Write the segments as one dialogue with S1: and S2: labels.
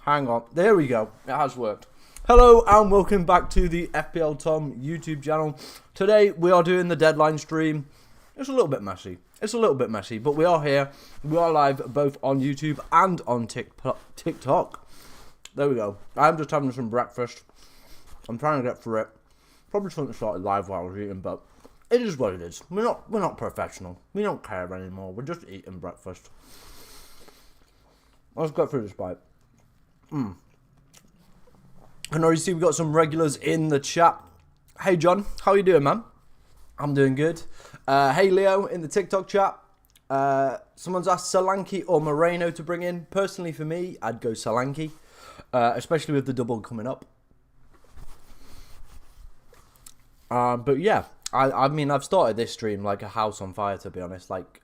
S1: Hang on. There we go. It has worked. Hello and welcome back to the FPL Tom YouTube channel. Today we are doing the deadline stream. It's a little bit messy. But we are here. We are live both on YouTube and on TikTok. There we go. I'm just having some breakfast. I'm trying to get through it. Probably shouldn't have started live while I was eating, but it is what it is. We're not professional. We don't care anymore. We're just eating breakfast. Let's get through this bite. And already see we've got some regulars in the chat. Hey John, how you doing, man? I'm doing good. Hey Leo in the TikTok chat. Someone's asked Solanke or Moreno to bring in. Personally for me, I'd go Solanke, especially with the double coming up. But yeah, I mean, I've started this stream like a house on fire, to be honest. Like,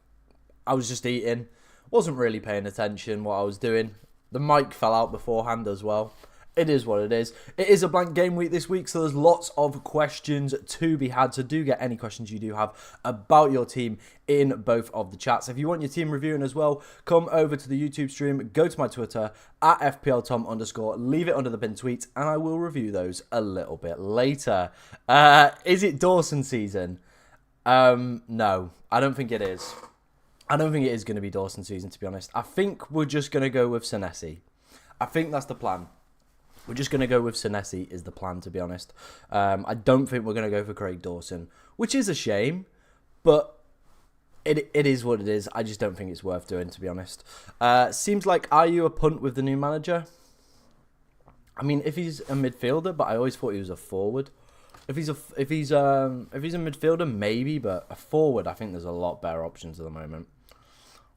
S1: I was just eating, wasn't really paying attention what I was doing. The mic fell out beforehand as well. It is what it is. It is a blank game week this week, so there's lots of questions to be had. So do get any questions you do have about your team in both of the chats. If you want your team reviewing as well, come over to the YouTube stream, go to my Twitter, at FPLTom_, leave it under the pinned tweet, and I will review those a little bit later. Is it Dawson season? No, I don't think it is. I don't think it is going to be Dawson season, to be honest. I think we're just going to go with Senesi. I think that's the plan. We're just going to go with Senesi is the plan, to be honest. I don't think we're going to go for Craig Dawson, which is a shame, but it is what it is. I just don't think it's worth doing, to be honest. Seems like, are you a punt with the new manager? I mean, if he's a midfielder, but I always thought he was a forward. If he's a midfielder, maybe, but a forward, I think there's a lot better options at the moment.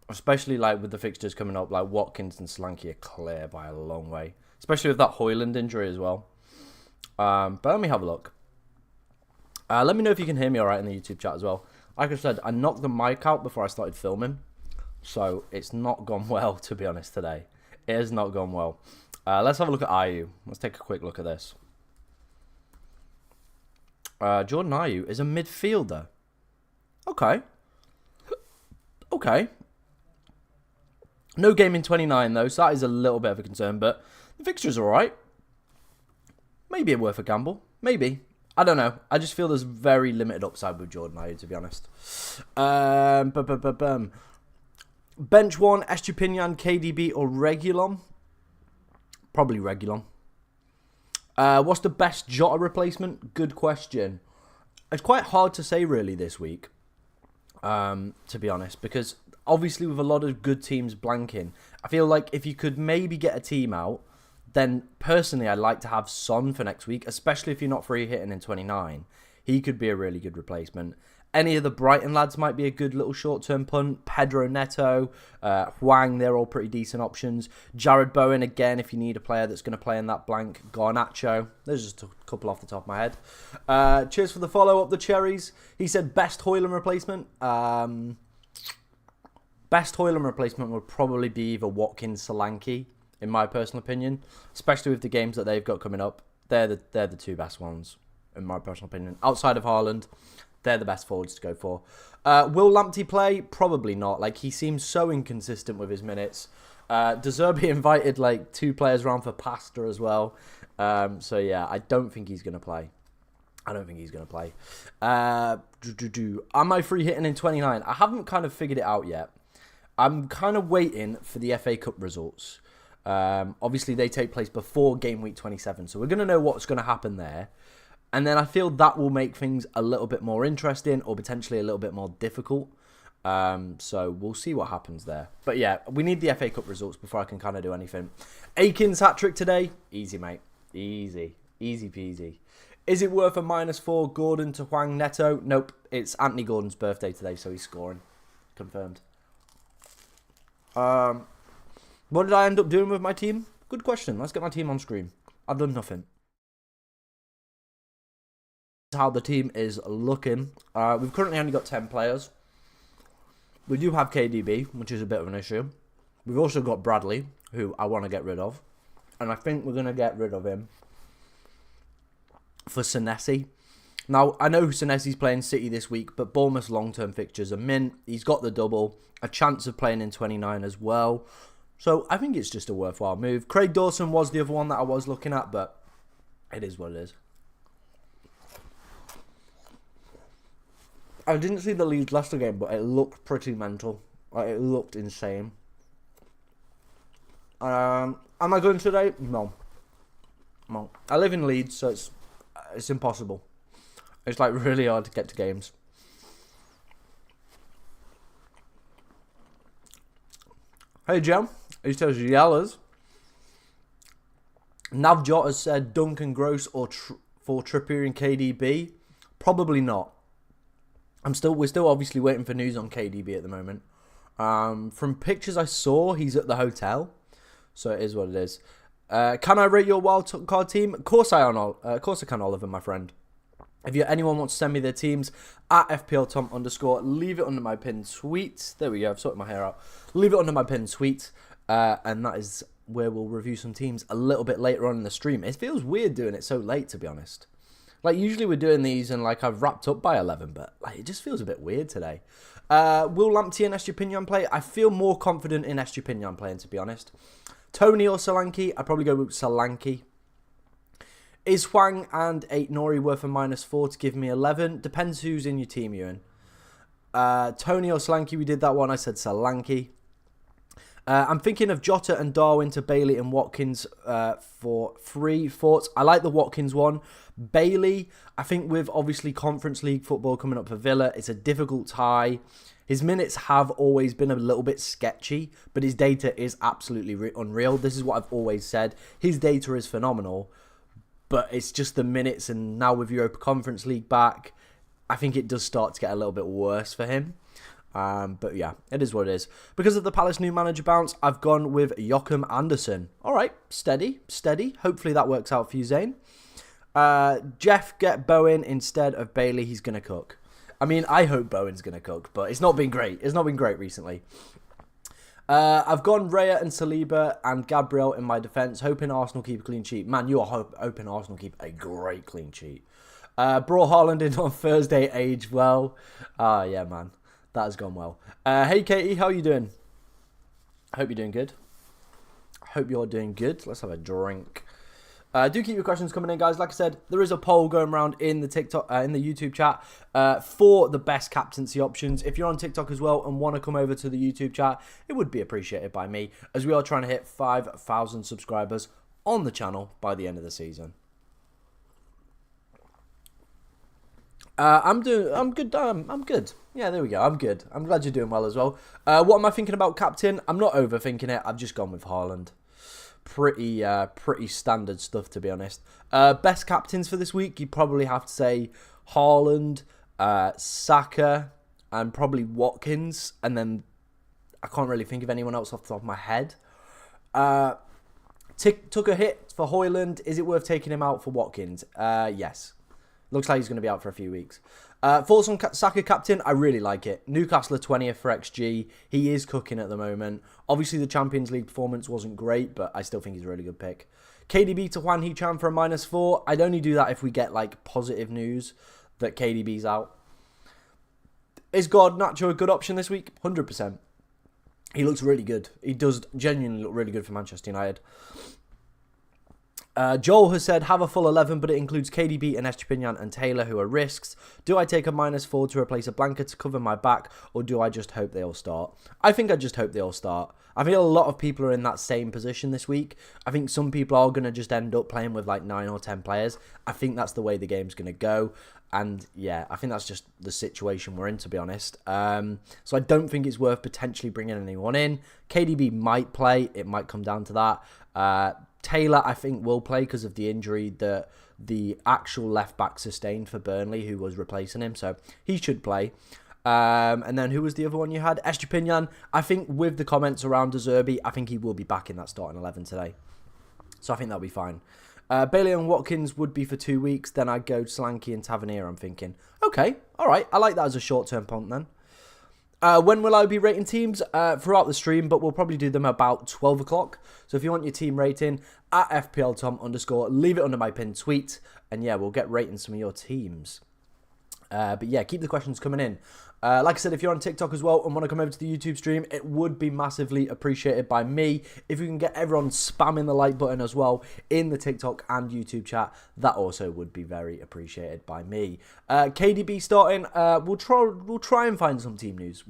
S1: Especially like with the fixtures coming up, like Watkins and Solanke are clear by a long way. Especially with that Højlund injury as well. But let me have a look. Let me know if you can hear me all right in the YouTube chat as well. Like I said, I knocked the mic out before I started filming. So it's not gone well, to be honest, today. It has not gone well. Let's have a look at Ayew. Let's take a quick look at this. Jordan Ayew is a midfielder. Okay. Okay. No game in 29, though, so that is a little bit of a concern, but the fixture's alright. Maybe worth a gamble. Maybe. I don't know. I just feel there's very limited upside with Jordan Ayew, to be honest. Bench 1, Estupinian, KDB, or Reguilon? Probably Reguilon. What's the best Jota replacement? Good question. It's quite hard to say, really, this week, to be honest, because obviously with a lot of good teams blanking, I feel like if you could maybe get a team out, then personally I'd like to have Son for next week, especially if you're not free hitting in 29. He could be a really good replacement. Any of the Brighton lads might be a good little short-term punt. Pedro Neto, Hwang, they're all pretty decent options. Jared Bowen, again, if you need a player that's going to play in that blank. Garnacho. There's just a couple off the top of my head. Cheers for the follow-up, the Cherries. He said best Højlund replacement. Best Højlund replacement would probably be either Watkins, Solanke, in my personal opinion. Especially with the games that they've got coming up. They're the two best ones, in my personal opinion. Outside of Haaland, they're the best forwards to go for. Will Lamptey play? Probably not. Like, he seems so inconsistent with his minutes. De Zerbi invited, like, 2 players around for pasta as well. So, yeah, I don't think he's going to play. Am I free hitting in 29? I haven't kind of figured it out yet. I'm kind of waiting for the FA Cup results. Obviously, they take place before game week 27. So, we're going to know what's going to happen there. And then I feel that will make things a little bit more interesting or potentially a little bit more difficult. So we'll see what happens there. But yeah, we need the FA Cup results before I can kind of do anything. Aiken's hat-trick today. Easy, mate. Easy. Easy peasy. Is it worth a -4 Gordon to Hwang Neto? Nope. It's Anthony Gordon's birthday today, so he's scoring. Confirmed. What did I end up doing with my team? Good question. Let's get my team on screen. I've done nothing. How the team is looking. We've currently only got 10 players. We do have KDB, which is a bit of an issue. We've also got Bradley, who I want to get rid of. And I think we're going to get rid of him for Senesi. Now, I know Senesi's playing City this week, but Bournemouth's long-term fixtures are mint. He's got the double, a chance of playing in 29 as well. So I think it's just a worthwhile move. Craig Dawson was the other one that I was looking at, but it is what it is. I didn't see the Leeds Leicester game, but it looked pretty mental. Like, it looked insane. Am I going today? No. I live in Leeds, so it's impossible. It's like really hard to get to games. Hey Joe, he says Yellers. Navjot has said Duncan Gross or for Trippier and KDB. Probably not. We're still obviously waiting for news on KDB at the moment. From pictures I saw, he's at the hotel, so it is what it is. Can I rate your wild card team? Of course I can, Oliver, my friend. If anyone wants to send me their teams at FPL_Tom_, leave it under my pinned tweet. There we go, I've sorted my hair out. Leave it under my pinned tweet, and that is where we'll review some teams a little bit later on in the stream. It feels weird doing it so late, to be honest. Like, usually we're doing these and, like, I've wrapped up by 11, but, like, it just feels a bit weird today. Will Lamptey and Estupinian play? I feel more confident in Estupinian playing, to be honest. Tony or Solanke? I'd probably go with Solanke. Is Hwang and 8 Nori worth a -4 to give me 11? Depends who's in your team, Ewan. Tony or Solanke, we did that one. I said Solanke. I'm thinking of Jota and Darwin to Bailey and Watkins for 3 thoughts. I like the Watkins one. Bailey, I think with obviously Conference League football coming up for Villa, it's a difficult tie. His minutes have always been a little bit sketchy, but his data is absolutely unreal. This is what I've always said. His data is phenomenal, but it's just the minutes, and now with Europa Conference League back, I think it does start to get a little bit worse for him. But yeah, it is what it is. Because of the Palace new manager bounce, I've gone with Joachim Andersen. All right, steady. Hopefully that works out for you, Zane. Jeff, get Bowen instead of Bailey. He's going to cook. I mean, I hope Bowen's going to cook, but it's not been great. It's not been great recently. I've gone Raya and Saliba and Gabriel in my defence, hoping Arsenal keep a clean sheet. Man, you are hoping Arsenal keep a great clean sheet. Brought Haaland in on Thursday, aged well. Yeah, man. That has gone well. Hey, Katie, how are you doing? I hope you're doing good. Let's have a drink. Do keep your questions coming in, guys. Like I said, there is a poll going around in the YouTube chat for the best captaincy options. If you're on TikTok as well and want to come over to the YouTube chat, it would be appreciated by me, as we are trying to hit 5,000 subscribers on the channel by the end of the season. I'm good. Yeah, there we go. I'm good. I'm glad you're doing well as well. What am I thinking about captain? I'm not overthinking it. I've just gone with Haaland. Pretty standard stuff, to be honest. Best captains for this week, you probably have to say Haaland, Saka, and probably Watkins. And then I can't really think of anyone else off the top of my head. Took a hit for Højlund. Is it worth taking him out for Watkins? Yes. Looks like he's going to be out for a few weeks. Thoughts on Saka captain? I really like it. Newcastle are 20th for XG. He is cooking at the moment. Obviously, the Champions League performance wasn't great, but I still think he's a really good pick. KDB to Hwang Hee-chan for a -4. I'd only do that if we get like positive news that KDB's out. Is Garnacho a good option this week? 100%. He looks really good. He does genuinely look really good for Manchester United. Joel has said, have a full 11, but it includes KDB and Estupinian and Taylor, who are risks. Do I take a -4 to replace a Blanca to cover my back, or do I just hope they all start? I think I just hope they all start. I feel a lot of people are in that same position this week. I think some people are going to just end up playing with like 9 or 10 players. I think that's the way the game's going to go. And yeah, I think that's just the situation we're in, to be honest. So I don't think it's worth potentially bringing anyone in. KDB might play. It might come down to that. Taylor, I think, will play because of the injury that the actual left-back sustained for Burnley, who was replacing him. So he should play. And then who was the other one you had? Estupinian. I think with the comments around De Zerbi, I think he will be back in that starting 11 today. So I think that'll be fine. Bailey and Watkins would be for 2 weeks. Then I'd go Solanke and Tavernier, I'm thinking. Okay, all right. I like that as a short-term punt then. When will I be rating teams? Throughout the stream, but we'll probably do them about 12 o'clock. So if you want your team rating, at FPL_Tom_, leave it under my pinned tweet. And yeah, we'll get rating some of your teams. But yeah, keep the questions coming in. Like I said, if you're on TikTok as well and want to come over to the YouTube stream, it would be massively appreciated by me. If you can get everyone spamming the like button as well in the TikTok and YouTube chat, that also would be very appreciated by me. KDB starting, we'll try and find some team news.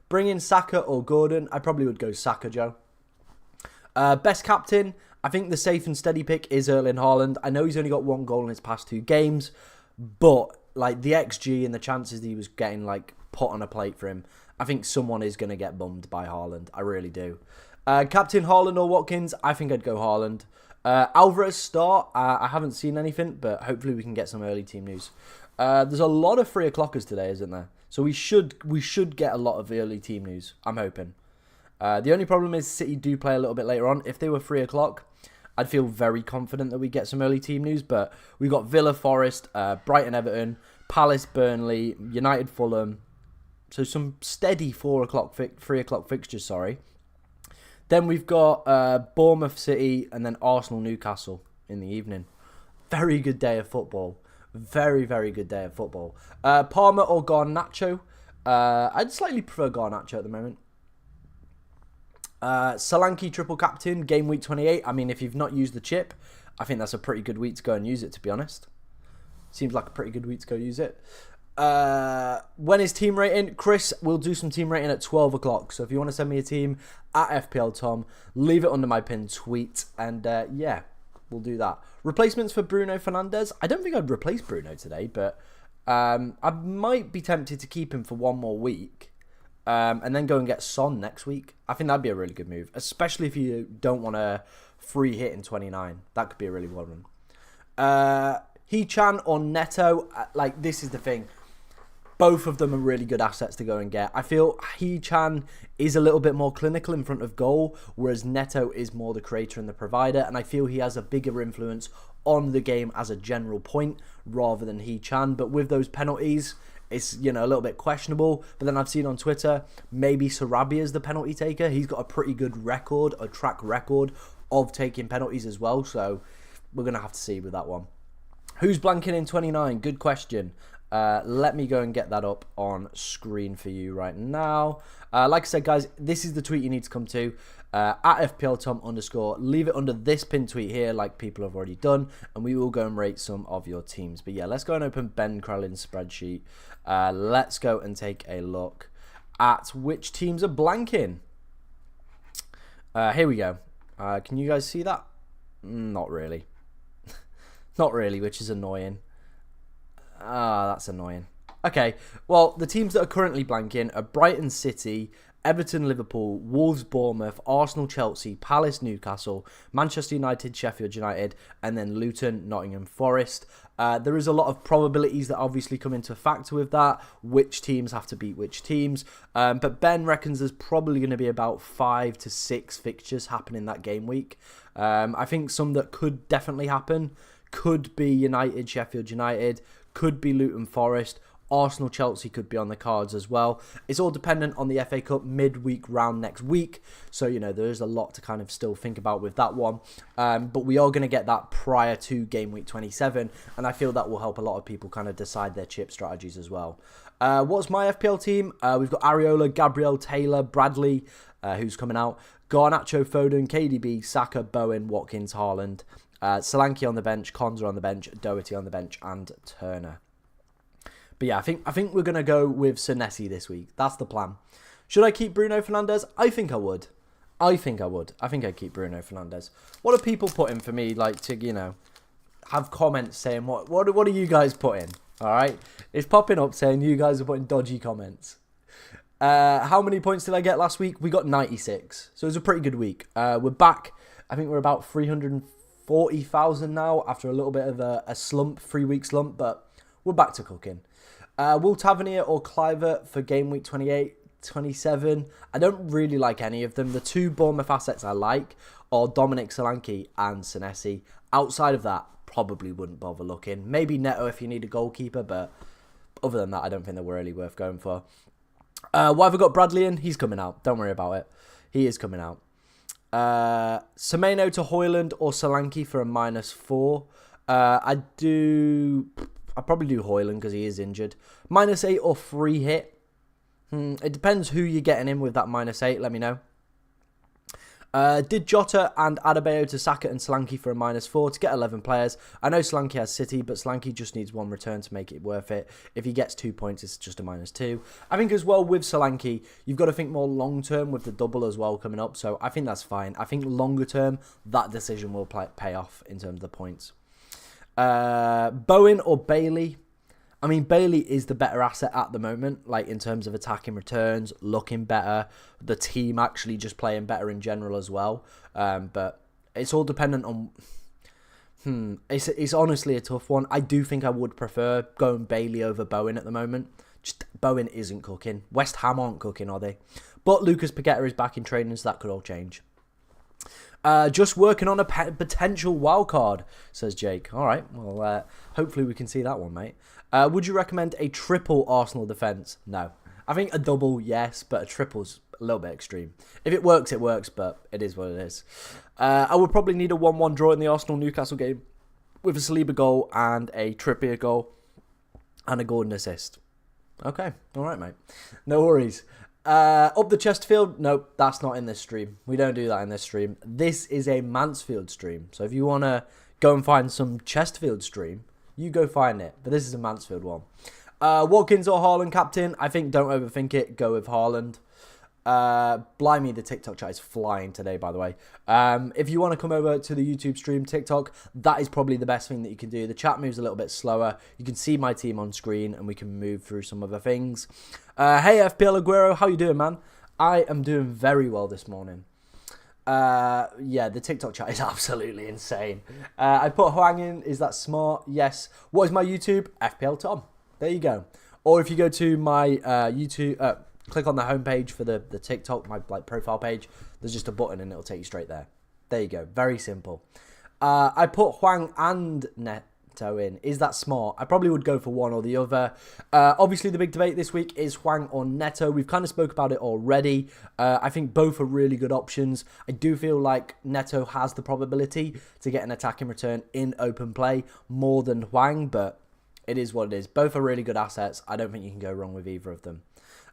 S1: Bring in Saka or Gordon. I probably would go Saka, Joe. Best captain, I think the safe and steady pick is Erling Haaland. I know he's only got 1 goal in his past 2 games, but like the XG and the chances that he was getting like put on a plate for him, I think someone is going to get bummed by Haaland. I really do. Captain Haaland or Watkins, I think I'd go Haaland. Alvarez start, I haven't seen anything, but hopefully we can get some early team news. There's a lot of 3 o'clockers today, isn't there? So we should get a lot of early team news, I'm hoping. The only problem is City do play a little bit later on. If they were 3 o'clock, I'd feel very confident that we get some early team news, but we got Villa, Forest, Brighton, Everton, Palace, Burnley, United, Fulham. So some steady 3 o'clock fixtures, sorry. Then we've got Bournemouth, City, and then Arsenal, Newcastle in the evening. Very good day of football. Very, very good day of football. Palmer or Garnacho? I'd slightly prefer Garnacho at the moment. Solanke triple captain, game week 28. I mean, if you've not used the chip, I think that's a pretty good week to go and use it, to be honest. Seems like a pretty good week to go use it. When is team rating? Chris, we'll do some team rating at 12 o'clock. So if you want to send me a team at FPL Tom, leave it under my pinned tweet. And yeah, we'll do that. Replacements for Bruno Fernandes. I don't think I'd replace Bruno today, but I might be tempted to keep him for 1 more week. And then go and get Son next week. I think that'd be a really good move, especially if you don't want a free hit in 29. That could be a really good one. He-Chan or Neto, like this is the thing. Both of them are really good assets to go and get. I feel He-Chan is a little bit more clinical in front of goal, whereas Neto is more the creator and the provider, and I feel he has a bigger influence on the game as a general point rather than He-Chan. But with those penalties, it's, you know, a little bit questionable. But then I've seen on Twitter, maybe Sarabia is the penalty taker. He's got a pretty good record, a track record of taking penalties as well. So we're going to have to see with that one. Who's blanking in 29? Good question. Let me go and get that up on screen for you right now. Like I said, guys, this is the tweet you need to come to. At FPLTom_. Leave it under this pin tweet here like people have already done. And we will go and rate some of your teams. But yeah, let's go and open Ben Krellin's spreadsheet. Let's go and take a look at which teams are blanking. Here we go. Can you guys see that? Not really. Not really, which is annoying. That's annoying. Okay, well, the teams that are currently blanking are Brighton City, Everton Liverpool, Wolves Bournemouth, Arsenal Chelsea, Palace Newcastle, Manchester United Sheffield United, and then Luton Nottingham Forest. There is a lot of probabilities that obviously come into factor with that, which teams have to beat which teams. But Ben reckons there's probably going to be about 5 to 6 fixtures happening that game week. I think some that could definitely happen could be United Sheffield United, could be Luton Forest, Arsenal Chelsea could be on the cards as well. It's all dependent on the FA Cup midweek round next week. So, you know, there is a lot to kind of still think about with that one. But we are going to get that prior to game week 27. And I feel that will help a lot of people kind of decide their chip strategies as well. What's my FPL team? We've got Areola, Gabriel, Taylor, Bradley, who's coming out, Garnacho, Foden, KDB, Saka, Bowen, Watkins, Haaland, Solanke on the bench, Konza on the bench, Doherty on the bench, and Turner. But yeah, I think we're going to go with Senesi this week. That's the plan. Should I keep Bruno Fernandes? I think I would. I think I'd keep Bruno Fernandes. What are people putting for me, like, to, you know, have comments saying, what are you guys putting? All right? It's popping up saying you guys are putting dodgy comments. How many points did I get last week? We got 96. So it was a pretty good week. We're back. I think we're about 340,000 now after a little bit of a slump, 3-week slump, but we're back to cooking. Will Tavernier or Clivert for game week 28, 27? I don't really like any of them. The 2 Bournemouth assets I like are Dominic Solanke and Senesi. Outside of that, probably wouldn't bother looking. Maybe Neto if you need a goalkeeper, but other than that, I don't think they're really worth going for. What have I got Bradley in? He's coming out. Don't worry about it. He is coming out. Semenyo to Højlund or Solanke for a -4. I do... I'd probably do Højlund because he is injured. -8 or free hit. It depends who you're getting in with that -8. Let me know. Did Jota and Adebayo to Saka and Solanke for a -4 to get 11 players. I know Solanke has City, but Solanke just needs one return to make it worth it. If he gets 2 points, it's just a -2. I think as well with Solanke, you've got to think more long term with the double as well coming up. So I think that's fine. I think longer term, that decision will pay off in terms of the points. Bowen or Bailey? I mean, Bailey is the better asset at the moment, like in terms of attacking returns, looking better, the team actually just playing better in general as well. But it's all dependent on... It's honestly a tough one. I do think I would prefer going Bailey over Bowen at the moment. Just Bowen isn't cooking. West Ham aren't cooking, are they? But Lucas Paqueta is back in training, so that could all change. Just working on a potential wild card, says Jake. All right, well, hopefully we can see that one, mate. Would you recommend a triple Arsenal defence? No. I think a double, yes, but a triple's a little bit extreme. If it works, but it is what it is. I would probably need a 1-1 draw in the Arsenal-Newcastle game with a Saliba goal and a Trippier goal and a Gordon assist. Okay, all right, mate. No worries. Up the Chesterfield? Nope, that's not in this stream. We don't do that in this stream. This is a Mansfield stream. So if you want to go and find some Chesterfield stream, you go find it. But this is a Mansfield one. Watkins or Haaland captain? I think don't overthink it. Go with Haaland. Blimey, the TikTok chat is flying today, by the way. If you want to come over to the YouTube stream, TikTok, that is probably the best thing that you can do. The chat moves a little bit slower. You can see my team on screen and we can move through some other things. Hey, FPL Aguero, how you doing, man? I am doing very well this morning. Yeah, the TikTok chat is absolutely insane. I put Huang in. Is that smart? Yes. What is my YouTube? FPL Tom. There you go. Or if you go to my YouTube... click on the homepage for the TikTok, my profile page. There's just a button and it'll take you straight there. There you go. Very simple. I put Huang and Neto in. Is that smart? I probably would go for one or the other. Obviously, the big debate this week is Huang or Neto. We've kind of spoke about it already. I think both are really good options. I do feel like Neto has the probability to get an attacking return in open play more than Huang, but it is what it is. Both are really good assets. I don't think you can go wrong with either of them.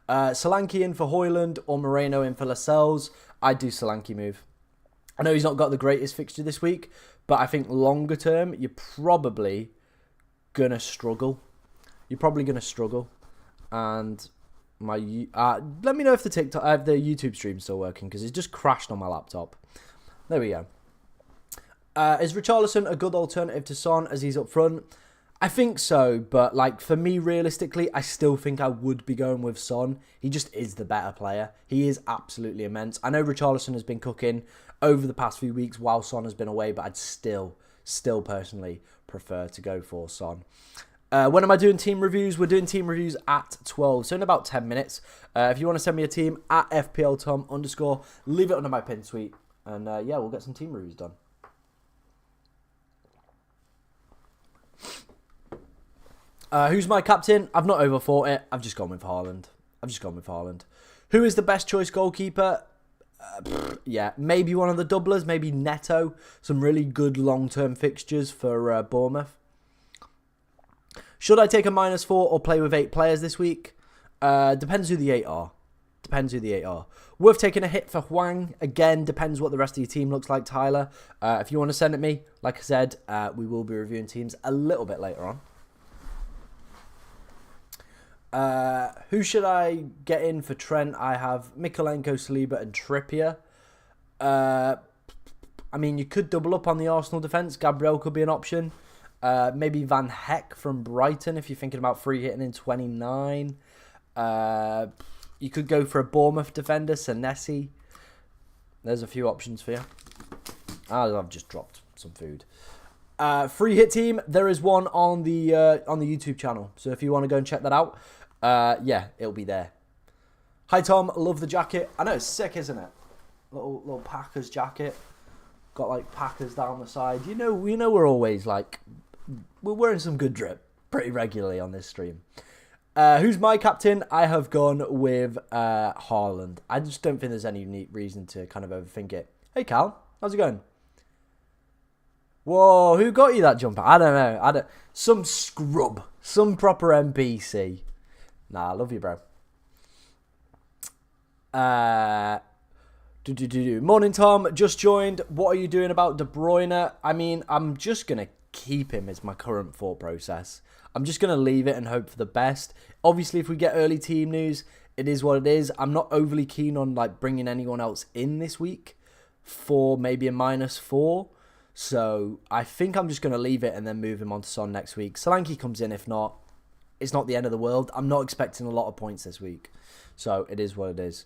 S1: Solanke in for Højlund or Moreno in for Lascelles. I'd do Solanke move. I know he's not got the greatest fixture this week, but I think longer term, you're probably going to struggle. And my let me know if the YouTube stream's still working, because it's just crashed on my laptop. There we go. Is Richarlison a good alternative to Son as he's up front? I think so, but like for me, realistically, I still think I would be going with Son. He just is the better player. He is absolutely immense. I know Richarlison has been cooking over the past few weeks while Son has been away, but I'd still personally prefer to go for Son. When am I doing team reviews? We're doing team reviews at 12, so in about 10 minutes. If you want to send me a team at FPLTom_, leave it under my pin tweet, and yeah, we'll get some team reviews done. Who's my captain? I've not overthought it. I've just gone with Haaland. Who is the best choice goalkeeper? Yeah, maybe one of the doublers. Maybe Neto. Some really good long-term fixtures for Bournemouth. Should I take a -4 or play with 8 players this week? Depends who the 8 are. Worth taking a hit for Huang. Again, depends what the rest of your team looks like, Tyler. If you want to send it me, like I said, we will be reviewing teams a little bit later on. Who should I get in for Trent? I have Mikolenko, Saliba and Trippier. I mean, you could double up on the Arsenal defence. Gabriel could be an option. Maybe Van Heck from Brighton if you're thinking about free hitting in 29. You could go for a Bournemouth defender, Senesi. There's a few options for you. I've just dropped some food. Free hit team, there is one on the YouTube channel. So if you want to go and check that out, yeah, it'll be there. Hi Tom, love the jacket. I know it's sick, isn't it? Little Packers jacket. Got like Packers down the side. You know we're always like, we're wearing some good drip pretty regularly on this stream. Who's my captain? I have gone with Haaland. I just don't think there's any neat reason to kind of overthink it. Hey Cal, how's it going? Whoa, who got you that jumper? I don't know. Some scrub. Some proper NPC. Nah, I love you, bro. Morning, Tom. Just joined. What are you doing about De Bruyne? I mean, I'm just going to keep him is my current thought process. I'm just going to leave it and hope for the best. Obviously, if we get early team news, it is what it is. I'm not overly keen on like bringing anyone else in this week for maybe a -4. So I think I'm just going to leave it and then move him on to Son next week. Solanke comes in. If not, it's not the end of the world. I'm not expecting a lot of points this week. So it is what it is.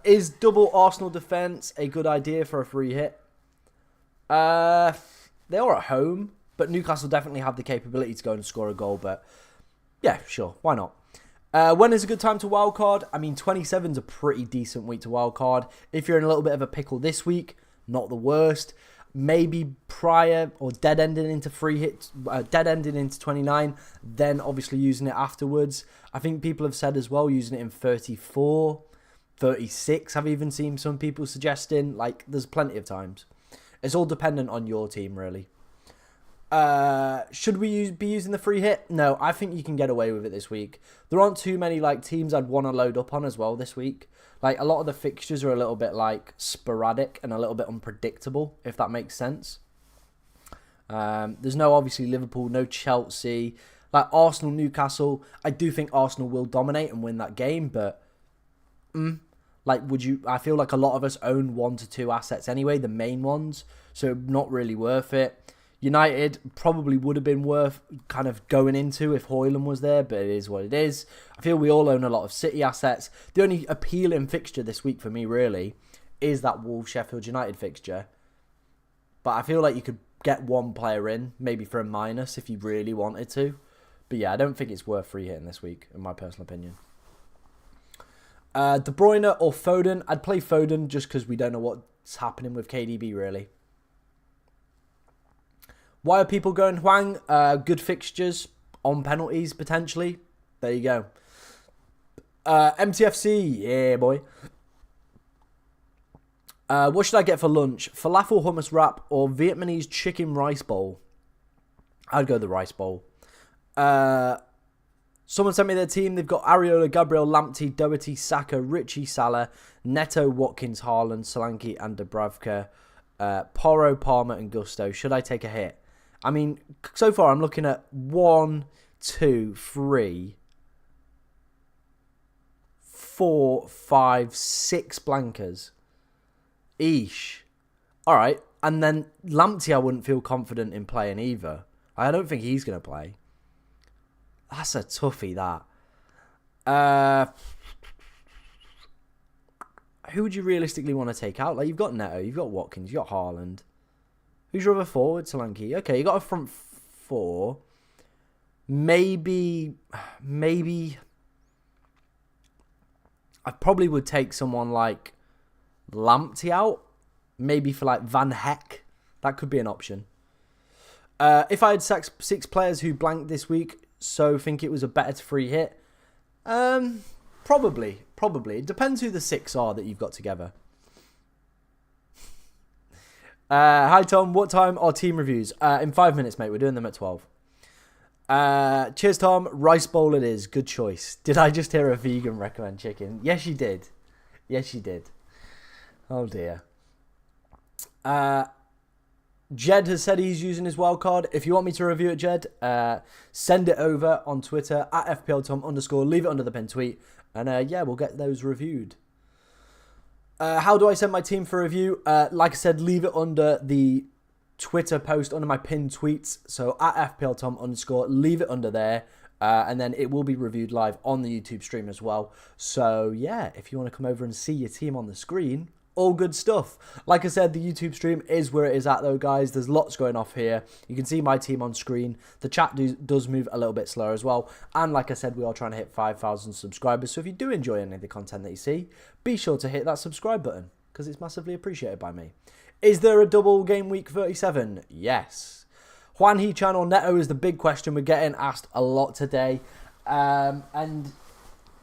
S1: Is double Arsenal defence a good idea for a free hit? They are at home, but Newcastle definitely have the capability to go and score a goal. But yeah, sure, why not? When is a good time to wildcard? I mean, 27's a pretty decent week to wildcard. If you're in a little bit of a pickle this week, not the worst. Maybe prior or dead ending into free hits, dead ending into 29, then obviously using it afterwards. I think people have said as well using it in 34, 36. I've even seen some people suggesting, like, there's plenty of times. It's all dependent on your team, really. Should we be using the free hit? No, I think you can get away with it this week. There aren't too many like teams I'd want to load up on as well this week. Like, a lot of the fixtures are a little bit like sporadic and a little bit unpredictable, if that makes sense. There's no obviously Liverpool, no Chelsea, like Arsenal, Newcastle. I do think Arsenal will dominate and win that game, but like, I feel like a lot of us own 1 to 2 assets anyway, the main ones, so not really worth it. United probably would have been worth kind of going into if Højlund was there, but it is what it is. I feel we all own a lot of City assets. The only appealing fixture this week for me, really, is that Wolves-Sheffield United fixture. But I feel like you could get one player in, maybe for a minus if you really wanted to. But yeah, I don't think it's worth free hitting this week, in my personal opinion. De Bruyne or Foden? I'd play Foden just because we don't know what's happening with KDB, really. Why are people going Hwang? Good fixtures on penalties, potentially. There you go. MTFC, yeah, boy. What should I get for lunch? Falafel hummus wrap or Vietnamese chicken rice bowl? I'd go the rice bowl. Someone sent me their team. They've got Areola, Gabriel, Lamptey, Doherty, Saka, Richie, Salah, Neto, Watkins, Haaland, Solanke, and Dubravka. Porro, Palmer, and Gusto. Should I take a hit? I mean, so far I'm looking at 1, 2, 3, 4, 5, 6 blankers. Eesh. All right. And then Lamptey I wouldn't feel confident in playing either. I don't think he's going to play. That's a toughie, that. Who would you realistically want to take out? Like, you've got Neto, you've got Watkins, you've got Haaland. Who's your other forward, Solanke? Okay, you got a front 4. Maybe I probably would take someone like Lamptey out. Maybe for like Van Heck. That could be an option. If I had 6 players who blanked this week, so think it was a better free hit, probably. It depends who the 6 are that you've got together. Hi Tom, what time are team reviews? In 5 minutes, mate. We're doing them at 12. Cheers, Tom. Rice bowl it is. Good choice. Did I just hear a vegan recommend chicken? Yes, you did. Oh dear. Jed has said he's using his wildcard. If you want me to review it, Jed, send it over on Twitter at FPLTom_. Leave it under the pinned tweet. And yeah, we'll get those reviewed. How do I send my team for review? Like I said, leave it under the Twitter post, under my pinned tweets. So at FPLTom_. Leave it under there. And then it will be reviewed live on the YouTube stream as well. So yeah, if you want to come over and see your team on the screen, all good stuff. Like I said, the YouTube stream is where it is at though, guys. There's lots going off here. You can see my team on screen. The chat does move a little bit slower as well. And like I said, we are trying to hit 5,000 subscribers. So if you do enjoy any of the content that you see, be sure to hit that subscribe button because it's massively appreciated by me. Is there a double game week 37? Yes. Juan He-chan or Neto is the big question. We're getting asked a lot today. And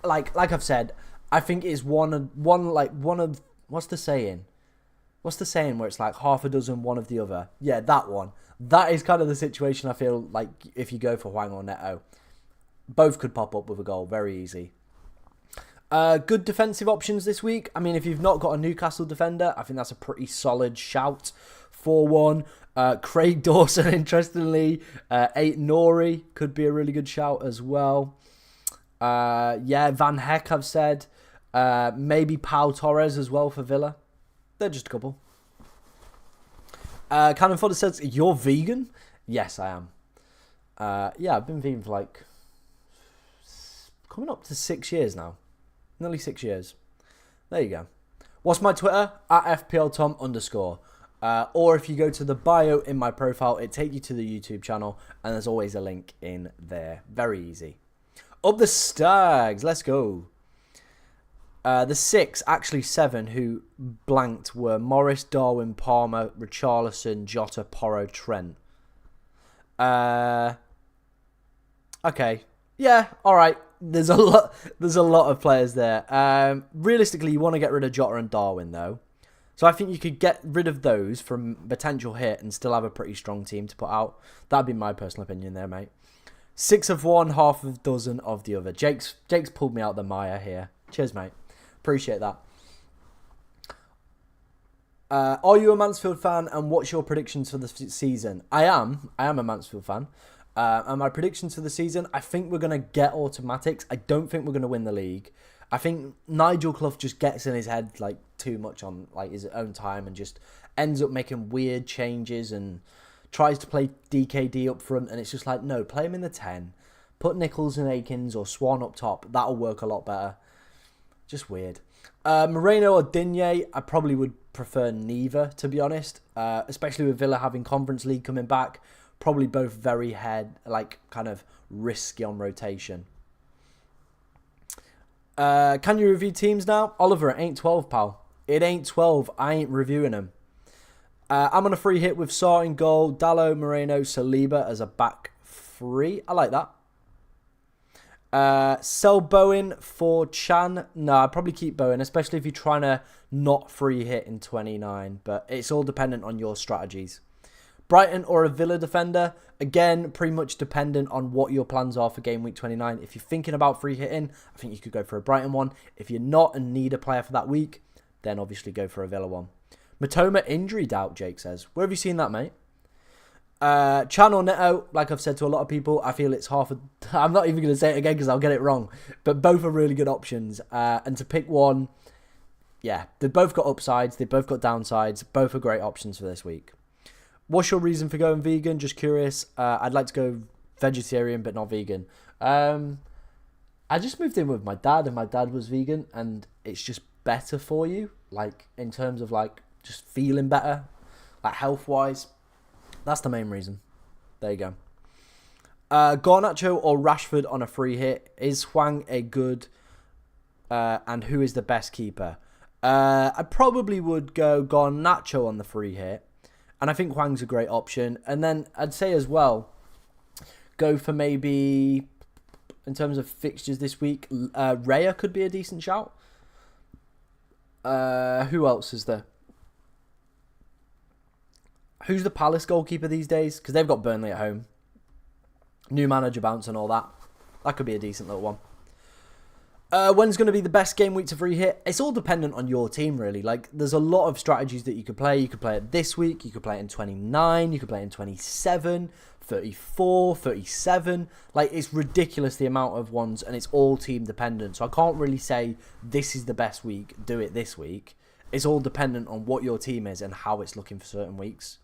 S1: like I've said, I think it's one of what's the saying? What's the saying where it's like half a dozen, one of the other? Yeah, that one. That is kind of the situation I feel like if you go for Hwang or Neto. Both could pop up with a goal. Very easy. Good defensive options this week. I mean, if you've not got a Newcastle defender, I think that's a pretty solid shout. 4-1. Craig Dawson, interestingly. 8 Nori could be a really good shout as well. Yeah, Van Heck, I've said. Maybe Pau Torres as well for Villa. They're just a couple. Cannon Fodder says, you're vegan? Yes, I am. Yeah, I've been vegan for like coming up to 6 years now. Nearly 6 years. There you go. What's my Twitter? At FPLTom_. Or if you go to the bio in my profile, it takes you to the YouTube channel, and there's always a link in there. Very easy. Up the Stags. Let's go. The 6, actually 7, who blanked were Morris, Darwin, Palmer, Richarlison, Jota, Porro, Trent. Okay. Yeah, all right. There's a lot of players there. Realistically, you want to get rid of Jota and Darwin, though. So I think you could get rid of those from potential hit and still have a pretty strong team to put out. That'd be my personal opinion there, mate. 6 of one, half a dozen of the other. Jake's pulled me out the mire here. Cheers, mate. Appreciate that. Are you a Mansfield fan, and what's your predictions for the season? I am a Mansfield fan. And my predictions for the season, I think we're going to get automatics. I don't think we're going to win the league. I think Nigel Clough just gets in his head like too much on like his own time and just ends up making weird changes and tries to play DKD up front, and it's just like, no, play him in the 10. Put Nichols and Akins or Swan up top. That'll work a lot better. Just weird. Moreno or Digne, I probably would prefer neither, to be honest. Especially with Villa having Conference League coming back. Probably both very kind of risky on rotation. Can you review teams now? Oliver, it ain't 12, pal. It ain't 12. I ain't reviewing them. I'm on a free hit with Sarr in goal, Dallo, Moreno, Saliba as a back 3. I like that. Sell Bowen for Chan. No, I'd probably keep Bowen, especially if you're trying to not free hit in 29. But it's all dependent on your strategies. Brighton or a Villa defender. Again, pretty much dependent on what your plans are for game week 29. If you're thinking about free hitting, I think you could go for a Brighton one. If you're not and need a player for that week, then obviously go for a Villa one. Matoma injury doubt, Jake says. Where have you seen that, mate? Chan or Neto, like I've said to a lot of people, I feel it's half a... I'm not even going to say it again because I'll get it wrong. But both are really good options. And to pick one, yeah, they've both got upsides. They've both got downsides. Both are great options for this week. What's your reason for going vegan? Just curious. I'd like to go vegetarian, but not vegan. I just moved in with my dad, and my dad was vegan, and it's just better for you, like in terms of like just feeling better, like health-wise. That's the main reason. There you go. Garnacho or Rashford on a free hit. Is Hwang a good and who is the best keeper? I probably would go Garnacho on the free hit. And I think Hwang's a great option. And then I'd say as well, go for maybe, in terms of fixtures this week, Raya could be a decent shout. Who else is there? Who's the Palace goalkeeper these days? Because they've got Burnley at home. New manager bounce and all that. That could be a decent little one. When's going to be the best game week to free hit? It's all dependent on your team, really. Like, there's a lot of strategies that you could play. You could play it this week. You could play it in 29. You could play it in 27, 34, 37. Like, it's ridiculous the amount of ones, and it's all team dependent. So I can't really say this is the best week. Do it this week. It's all dependent on what your team is and how it's looking for certain weeks.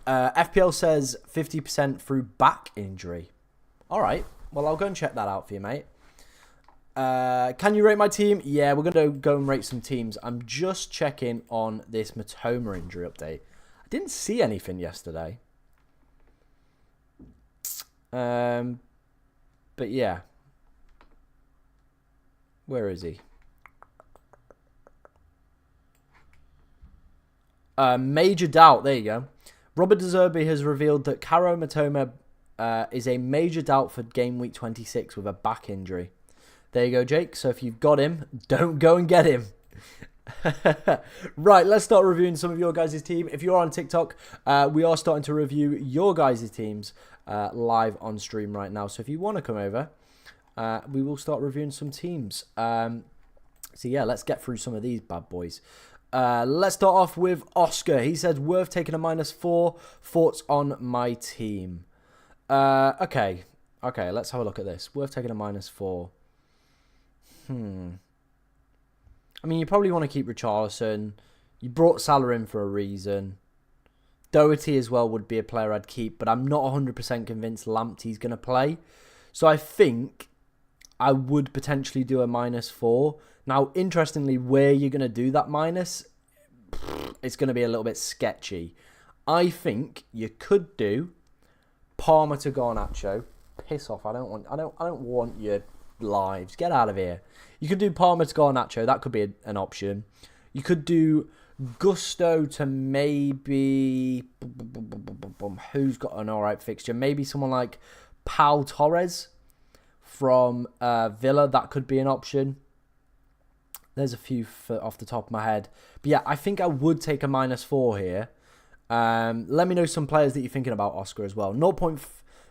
S1: FPL says 50% through back injury. All right. Well, I'll go and check that out for you, mate. Can you rate my team? Yeah, we're going to go and rate some teams. I'm just checking on this Matoma injury update. I didn't see anything yesterday. But yeah. Where is he? Major doubt. There you go. Robert De Zerbi has revealed that Karo Matoma is a major doubt for game week 26 with a back injury. There you go, Jake. So if you've got him, don't go and get him. Right, let's start reviewing some of your guys' team. If you're on TikTok, we are starting to review your guys' teams live on stream right now. So if you want to come over, we will start reviewing some teams. So yeah, let's get through some of these bad boys. Let's start off with Oscar. He says, worth taking a -4. Thoughts on my team? Okay, let's have a look at this. Worth taking a -4. I mean, you probably want to keep Richarlison. You brought Salah in for a reason. Doherty as well would be a player I'd keep, but I'm not 100% convinced Lamptey's going to play. So I think I would potentially do a -4. Now, interestingly, where you're going to do that minus, it's going to be a little bit sketchy. I think you could do Palmer to Garnacho. Piss off! I don't want your lives. Get out of here. You could do Palmer to Garnacho. That could be an option. You could do Gusto to maybe... Who's got an alright fixture? Maybe someone like Pau Torres from Villa. That could be an option. There's a few off the top of my head. But yeah, I think I would take a -4 here. Let me know some players that you're thinking about, Oscar, as well.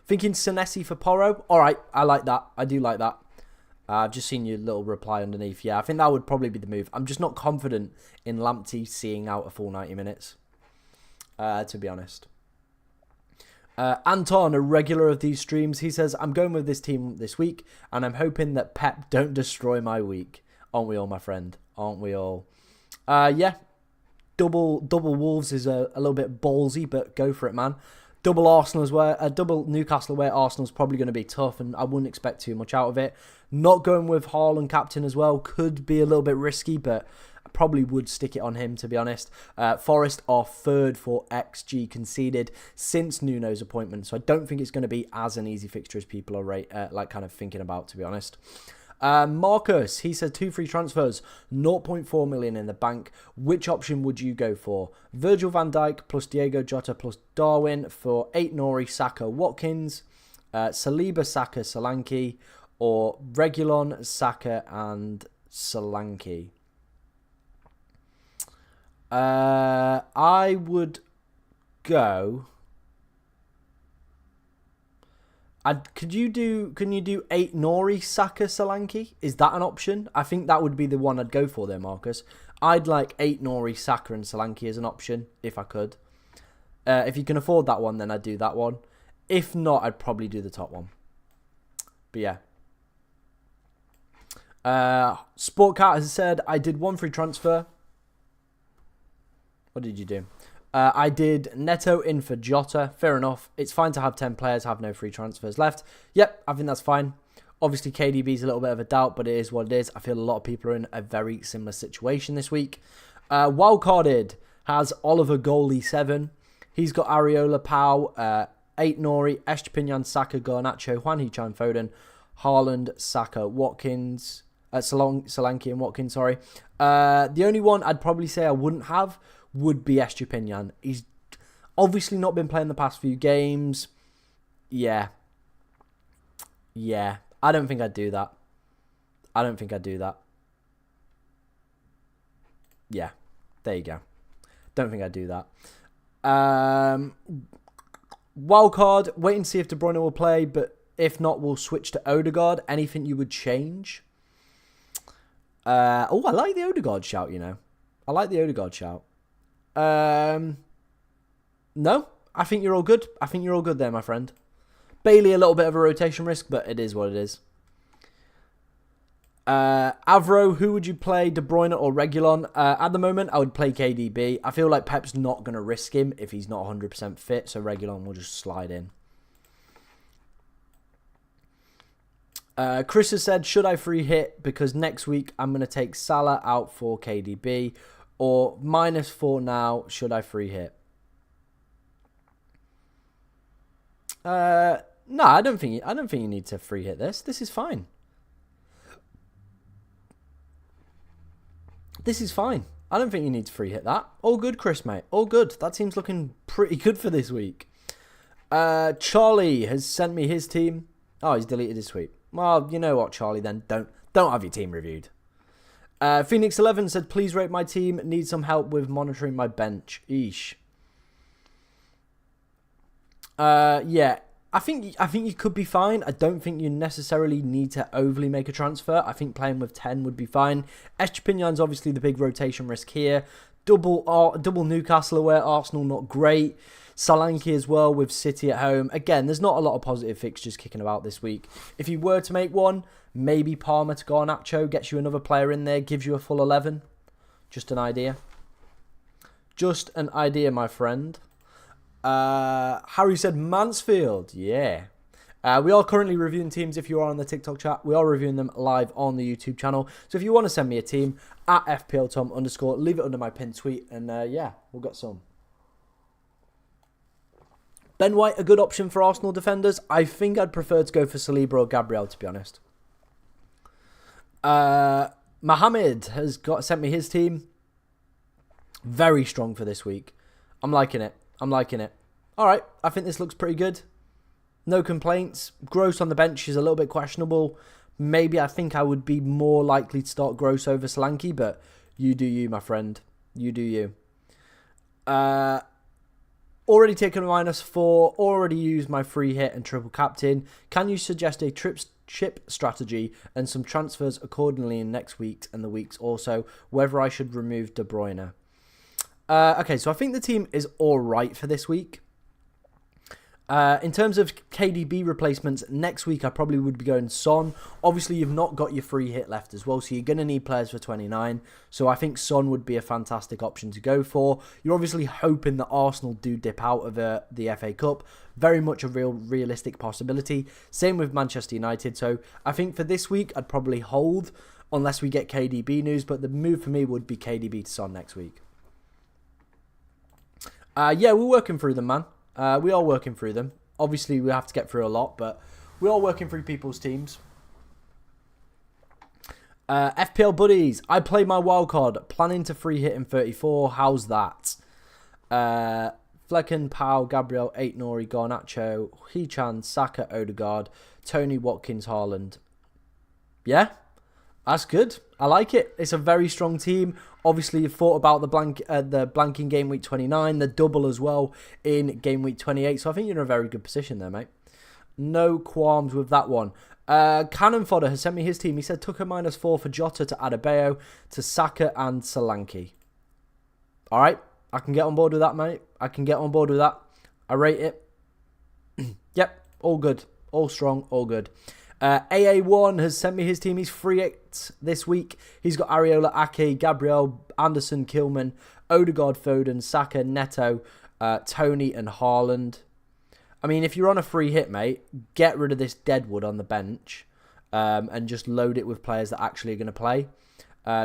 S1: Thinking Senesi for Porro. Alright, I like that. I do like that. I've just seen your little reply underneath. Yeah, I think that would probably be the move. I'm just not confident in Lamptey seeing out a full 90 minutes, to be honest. Anton, a regular of these streams, he says, I'm going with this team this week, and I'm hoping that Pep don't destroy my week. Aren't we all, my friend? Aren't we all? Yeah, double Wolves is a little bit ballsy, but go for it, man. Double Arsenal as well. Double Newcastle away at Arsenal's probably going to be tough, and I wouldn't expect too much out of it. Not going with Haaland captain as well could be a little bit risky, but I probably would stick it on him, to be honest. Forest are third for XG conceded since Nuno's appointment, so I don't think it's going to be as an easy fixture as people are kind of thinking about, to be honest. Marcus, he said 2 free transfers, 0.4 million in the bank. Which option would you go for? Virgil van Dijk plus Diego Jota plus Darwin for 8 Nori, Saka, Watkins, Saliba, Saka, Solanke, or Reguilon, Saka, and Solanke. I would go... Can you do 8 Nori, Saka, Solanke? Is that an option? I think that would be the one I'd go for there, Marcus. I'd like 8 Nori, Saka, and Solanke as an option, if I could. If you can afford that one, then I'd do that one. If not, I'd probably do the top one. But yeah. Sportcat has said, I did 1 free transfer. What did you do? I did Neto in for Jota. Fair enough. It's fine to have 10 players, have no free transfers left. Yep, I think that's fine. Obviously, KDB's a little bit of a doubt, but it is what it is. I feel a lot of people are in a very similar situation this week. Wildcarded has Oliver Goalie 7. He's got Areola, Pau, 8 Nori, Estepinian, Saka, Garnacho, Juan Hichan, Foden, Haaland, Saka, Watkins, Solanke and Watkins, sorry. The only one I'd probably say I wouldn't have would be Estepinian. He's obviously not been playing the past few games. Yeah. I don't think I'd do that. Yeah. There you go. Don't think I'd do that. Wildcard. Wait and see if De Bruyne will play, but if not, we'll switch to Odegaard. Anything you would change? I like the Odegaard shout, you know. No, I think you're all good. There, my friend. Bailey, a little bit of a rotation risk, but it is what it is. Avro, who would you play, De Bruyne or Reguilon? At the moment, I would play KDB. I feel like Pep's not going to risk him if he's not 100% fit, so Reguilon will just slide in. Chris has said, should I free hit? Because next week I'm going to take Salah out for KDB. Or -4 now, should I free hit? No, I don't think you need to free hit this. This is fine. I don't think you need to free hit that. All good, Chris, mate. All good. That team's looking pretty good for this week. Charlie has sent me his team. Oh, he's deleted his tweet. Well, you know what, Charlie, then don't have your team reviewed. Phoenix 11 said, please rate my team. Need some help with monitoring my bench. Eesh. Yeah. I think you could be fine. I don't think you necessarily need to overly make a transfer. I think playing with 10 would be fine. Estepinan's obviously the big rotation risk here. Double Newcastle away at Arsenal, not great. Solanke as well with City at home. Again, there's not a lot of positive fixtures kicking about this week. If you were to make one, maybe Palmer to Garnacho, gets you another player in there, gives you a full 11. Just an idea. Just an idea, my friend. Harry said Mansfield. Yeah. We are currently reviewing teams. If you are on the TikTok chat, we are reviewing them live on the YouTube channel. So if you want to send me a team at FPLTom_, leave it under my pinned tweet, and yeah, we'll get some. Ben White, a good option for Arsenal defenders. I think I'd prefer to go for Saliba or Gabriel, to be honest. Mohamed has sent me his team. Very strong for this week. I'm liking it. All right, I think this looks pretty good. No complaints. Gross on the bench is a little bit questionable. Maybe I think I would be more likely to start Gross over Solanke, but you do you, my friend. You do you. Already taken a -4. Already used my free hit and triple captain. Can you suggest a chip strategy and some transfers accordingly in next week and the weeks also, whether I should remove De Bruyne? Okay, so I think the team is all right for this week. In terms of KDB replacements, next week I probably would be going Son. Obviously, you've not got your free hit left as well, so you're going to need players for 29. So I think Son would be a fantastic option to go for. You're obviously hoping that Arsenal do dip out of the FA Cup. Very much a realistic possibility. Same with Manchester United. So I think for this week, I'd probably hold unless we get KDB news. But the move for me would be KDB to Son next week. Yeah, we're working through them, man. We are working through them. Obviously, we have to get through a lot, but we are working through people's teams. FPL buddies, I played my wildcard, planning to free hit in 34. How's that? Flecken, Pau, Gabriel, 8 Nori, Garnacho, Hee-Chan, Saka, Odegaard, Tony, Watkins, Haaland. Yeah, that's good. I like it. It's a very strong team. Obviously, you've thought about the blank in game week 29, the double as well in game week 28. So I think you're in a very good position there, mate. No qualms with that one. Cannon Fodder has sent me his team. He said took a -4 for Jota to Adebayo to Saka and Solanke. All right, I can get on board with that, mate. I can get on board with that. I rate it. Yep, all good, all strong, all good. AA1 has sent me his team. He's free it this week. He's got Areola, Ake, Gabriel, Anderson, Kilman, Odegaard, Foden, Saka, Neto, Tony, and Haaland. I mean, if you're on a free hit, mate, get rid of this deadwood on the bench and just load it with players that actually are going to play.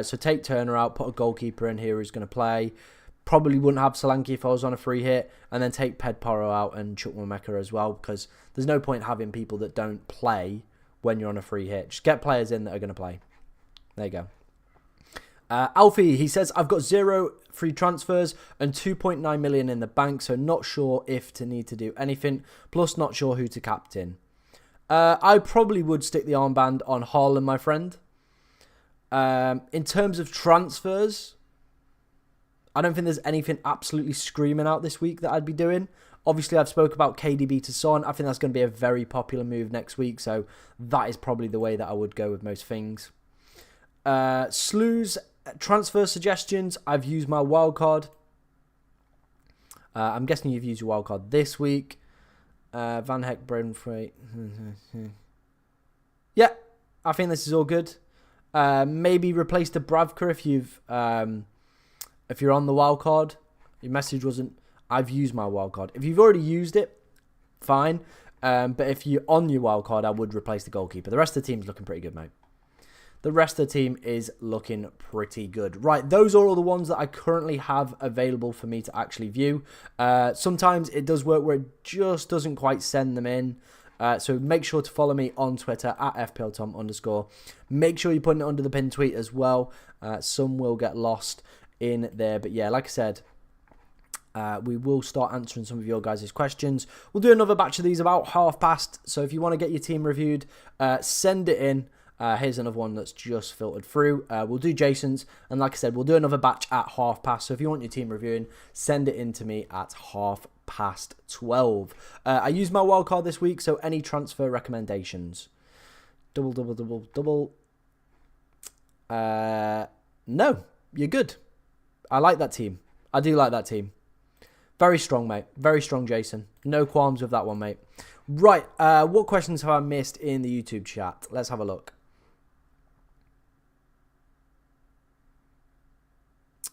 S1: So take Turner out, put a goalkeeper in here who's going to play. Probably wouldn't have Solanke if I was on a free hit. And then take Pedporo out and Chukwuemeka as well, because there's no point having people that don't play when you're on a free hit. Just get players in that are going to play. There you go. Alfie, he says, I've got 0 free transfers and 2.9 million in the bank, so not sure if to need to do anything, plus not sure who to captain. I probably would stick the armband on Haaland, my friend. In terms of transfers, I don't think there's anything absolutely screaming out this week that I'd be doing. Obviously, I've spoke about KDB to Son. I think that's going to be a very popular move next week. So that is probably the way that I would go with most things. Slew's transfer suggestions. I've used my wildcard. I'm guessing you've used your wildcard this week. Van Heck, Bradenfrey. Yeah, I think this is all good. Maybe replace the Bravka if you're on the wildcard. Your message wasn't... I've used my wildcard. If you've already used it, fine. But if you're on your wildcard, I would replace the goalkeeper. The rest of the team's looking pretty good, mate. The rest of the team is looking pretty good. Right, those are all the ones that I currently have available for me to actually view. Sometimes it does work where it just doesn't quite send them in. So make sure to follow me on Twitter at FPLTom_. Make sure you're putting it under the pinned tweet as well. Some will get lost in there. But yeah, like I said... we will start answering some of your guys' questions. We'll do another batch of these about past. So if you want to get your team reviewed, send it in. Here's another one that's just filtered through. We'll do Jason's, and like I said, we'll do another batch at 12:30. So if you want your team reviewing, send it in to me at 12:30. I used my wildcard this week, so any transfer recommendations? Double. No, you're good. I like that team. I do like that team. Very strong, mate. Very strong, Jason. No qualms with that one, mate. Right, what questions have I missed in the YouTube chat? Let's have a look.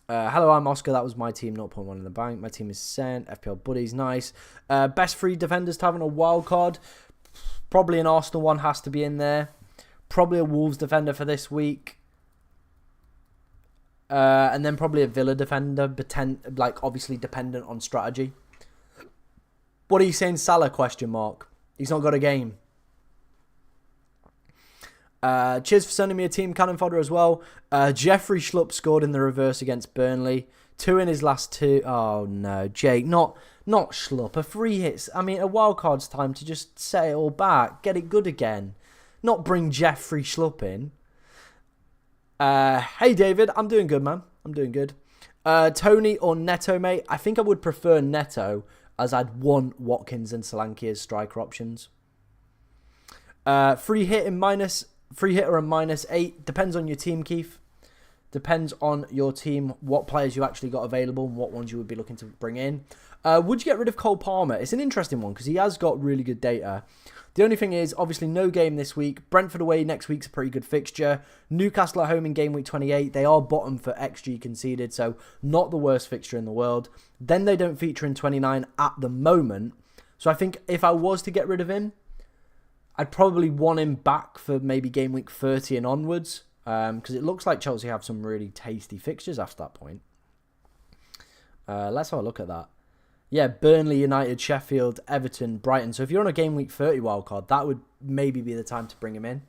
S1: Hello, I'm Oscar. That was my team, 0.1 in the bank. My team is sent. FPL Buddies, nice. Best free defenders to have in a wild card. Probably an Arsenal one has to be in there. Probably a Wolves defender for this week. And then probably a Villa defender, obviously dependent on strategy. What are you saying, Salah? Question mark. He's not got a game. Cheers for sending me a team cannon fodder as well. Jeffrey Schlupp scored in the reverse against Burnley. 2 in his last 2. Oh no, Jake, not Schlupp. A free hit. I mean, a wild card's time to just set it all back, get it good again. Not bring Jeffrey Schlupp in. Hey David, I'm doing good, man. I'm doing good. Tony or Neto, mate? I think I would prefer Neto, as I'd want Watkins and Solanke as striker options. Free hit or a -8. Depends on your team, Keith. Depends on your team, what players you actually got available and what ones you would be looking to bring in. Would you get rid of Cole Palmer? It's an interesting one because he has got really good data. The only thing is, obviously, no game this week. Brentford away next week's a pretty good fixture. Newcastle at home in Gameweek 28. They are bottom for XG conceded, so not the worst fixture in the world. Then they don't feature in 29 at the moment. So I think if I was to get rid of him, I'd probably want him back for maybe Gameweek 30 and onwards. Because it looks like Chelsea have some really tasty fixtures after that point. Let's have a look at that. Yeah, Burnley, United, Sheffield, Everton, Brighton. So if you're on a Game Week 30 wildcard, that would maybe be the time to bring him in.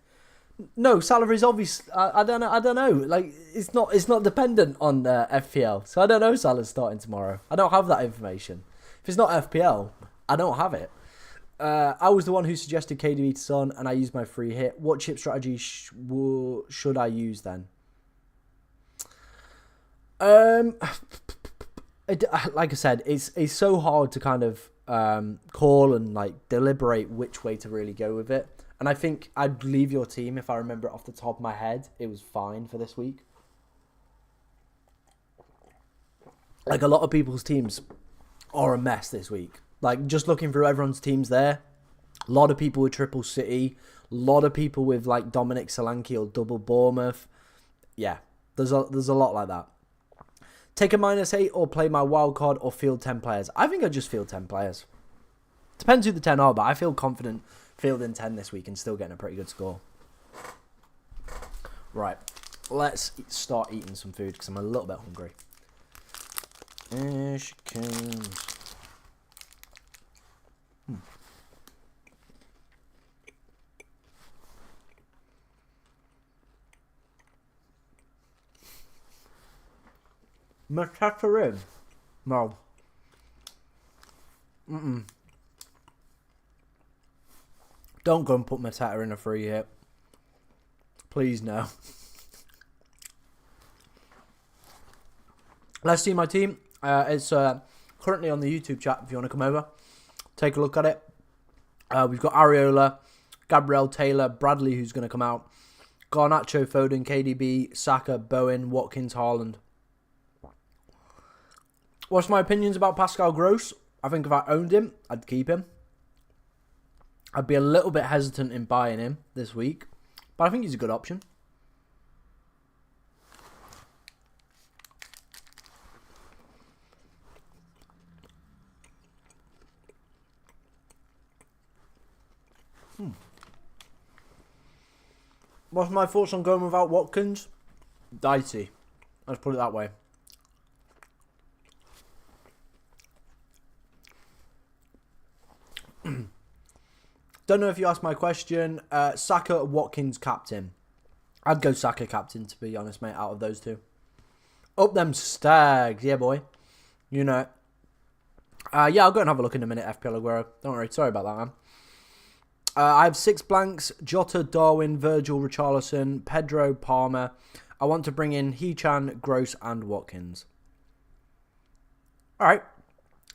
S1: No, Salah is obvious. I don't know. Like it's not dependent on FPL. So I don't know Salah's starting tomorrow. I don't have that information. If it's not FPL, I don't have it. I was the one who suggested KDB to Son, and I used my free hit. What chip strategy should I use then? Like I said, it's so hard to kind of call and like deliberate which way to really go with it. And I think I'd leave your team if I remember it off the top of my head. It was fine for this week. Like a lot of people's teams are a mess this week. Like just looking through everyone's teams there, a lot of people with triple City, a lot of people with like Dominic Solanke or double Bournemouth. Yeah, there's a lot like that. Take a -8 or play my wild card or field 10 players. I think I'd just field 10 players. Depends who the 10 are, but I feel confident fielding 10 this week and still getting a pretty good score. Right, let's start eating some food because I'm a little bit hungry. Here she comes. Matata in? No. Don't go and put Matata in a free hit. Please, no. Let's see my team. It's currently on the YouTube chat if you want to come over. Take a look at it. We've got Areola, Gabriel Taylor, Bradley, who's going to come out, Garnacho, Foden, KDB, Saka, Bowen, Watkins, Haaland. What's my opinions about Pascal Gross? I think if I owned him, I'd keep him. I'd be a little bit hesitant in buying him this week, but I think he's a good option. What's my thoughts on going without Watkins? Dicey. Let's put it that way. Don't know if you asked my question. Saka, Watkins, captain. I'd go Saka captain, to be honest, mate, out of those two. Up them stags. Yeah, boy. You know it. Yeah, I'll go and have a look in a minute, FPL Aguero. Don't worry. Sorry about that, I have 6 blanks: Jota, Darwin, Virgil, Richarlison, Pedro, Palmer. I want to bring in Hechan, Gross, and Watkins. All right.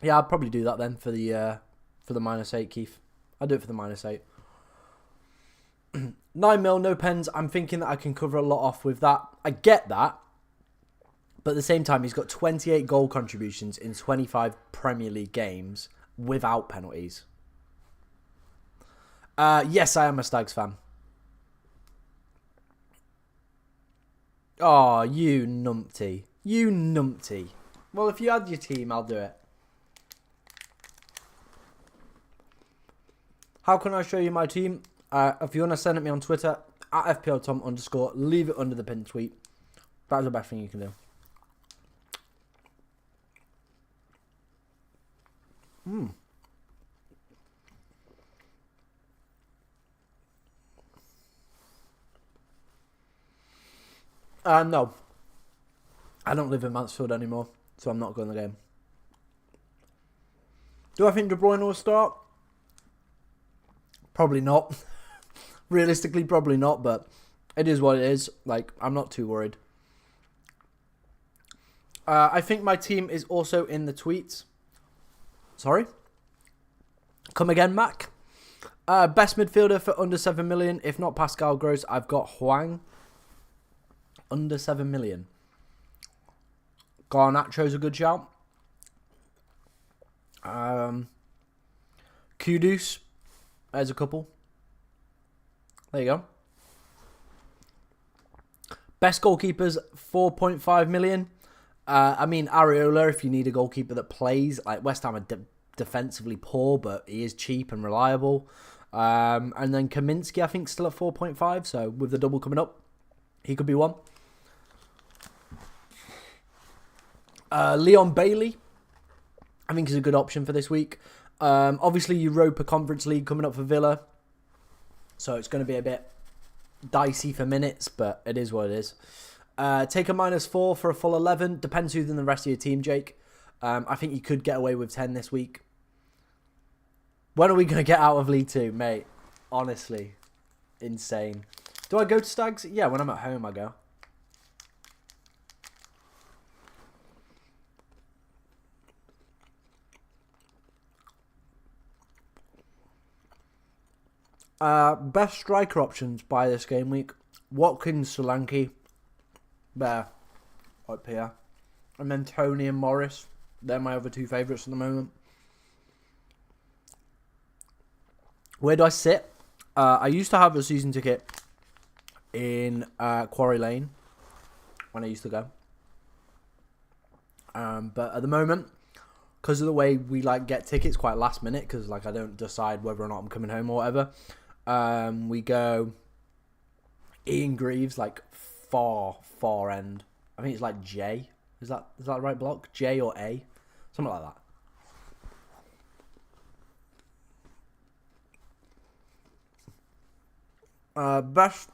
S1: Yeah, I'll probably do that then for the -8, Keith. I'll do it for the -8. 9 mil, no pens. I'm thinking that I can cover a lot off with that. I get that. But at the same time, he's got 28 goal contributions in 25 Premier League games without penalties. Yes, I am a Stags fan. Oh, you numpty. You numpty. Well, if you had your team, I'll do it. How can I show you my team? If you want to send it me on Twitter, at FPLTom_, leave it under the pinned tweet. That's the best thing you can do. No. I don't live in Mansfield anymore, so I'm not going to the game. Do I think De Bruyne will start? Probably not. Realistically, probably not, but it is what it is. Like, I'm not too worried. I think my team is also in the tweets. Sorry? Come again, Mac? Best midfielder for under 7 million. If not Pascal Gross, I've got Huang. Under 7 million. Garnacho's a good shout. Kudus. There's a couple. There you go. Best goalkeepers, 4.5 million. I mean, Areola, if you need a goalkeeper that plays. Like, West Ham are defensively poor, but he is cheap and reliable. And then Kaminsky, I think, still at 4.5. So, with the double coming up, he could be one. Leon Bailey, I think, is a good option for this week. Obviously, Europa Conference League coming up for Villa. So it's going to be a bit dicey for minutes, but it is what it is. Take a -4 for a full 11. Depends who's in the rest of your team, Jake. I think you could get away with 10 this week. When are we going to get out of League 2, mate? Honestly. Insane. Do I go to Stags? Yeah, when I'm at home, I go. Best striker options by this game week. Watkins, Solanke. There. Up here. And then Tony and Morris. They're my other 2 favourites at the moment. Where do I sit? I used to have a season ticket in Quarry Lane when I used to go. But at the moment, because of the way we like get tickets quite last minute, because like I don't decide whether or not I'm coming home or whatever, we go Ian Greaves, like far end. I think it's like J. Is that the right block? J or A? Something like that. Best.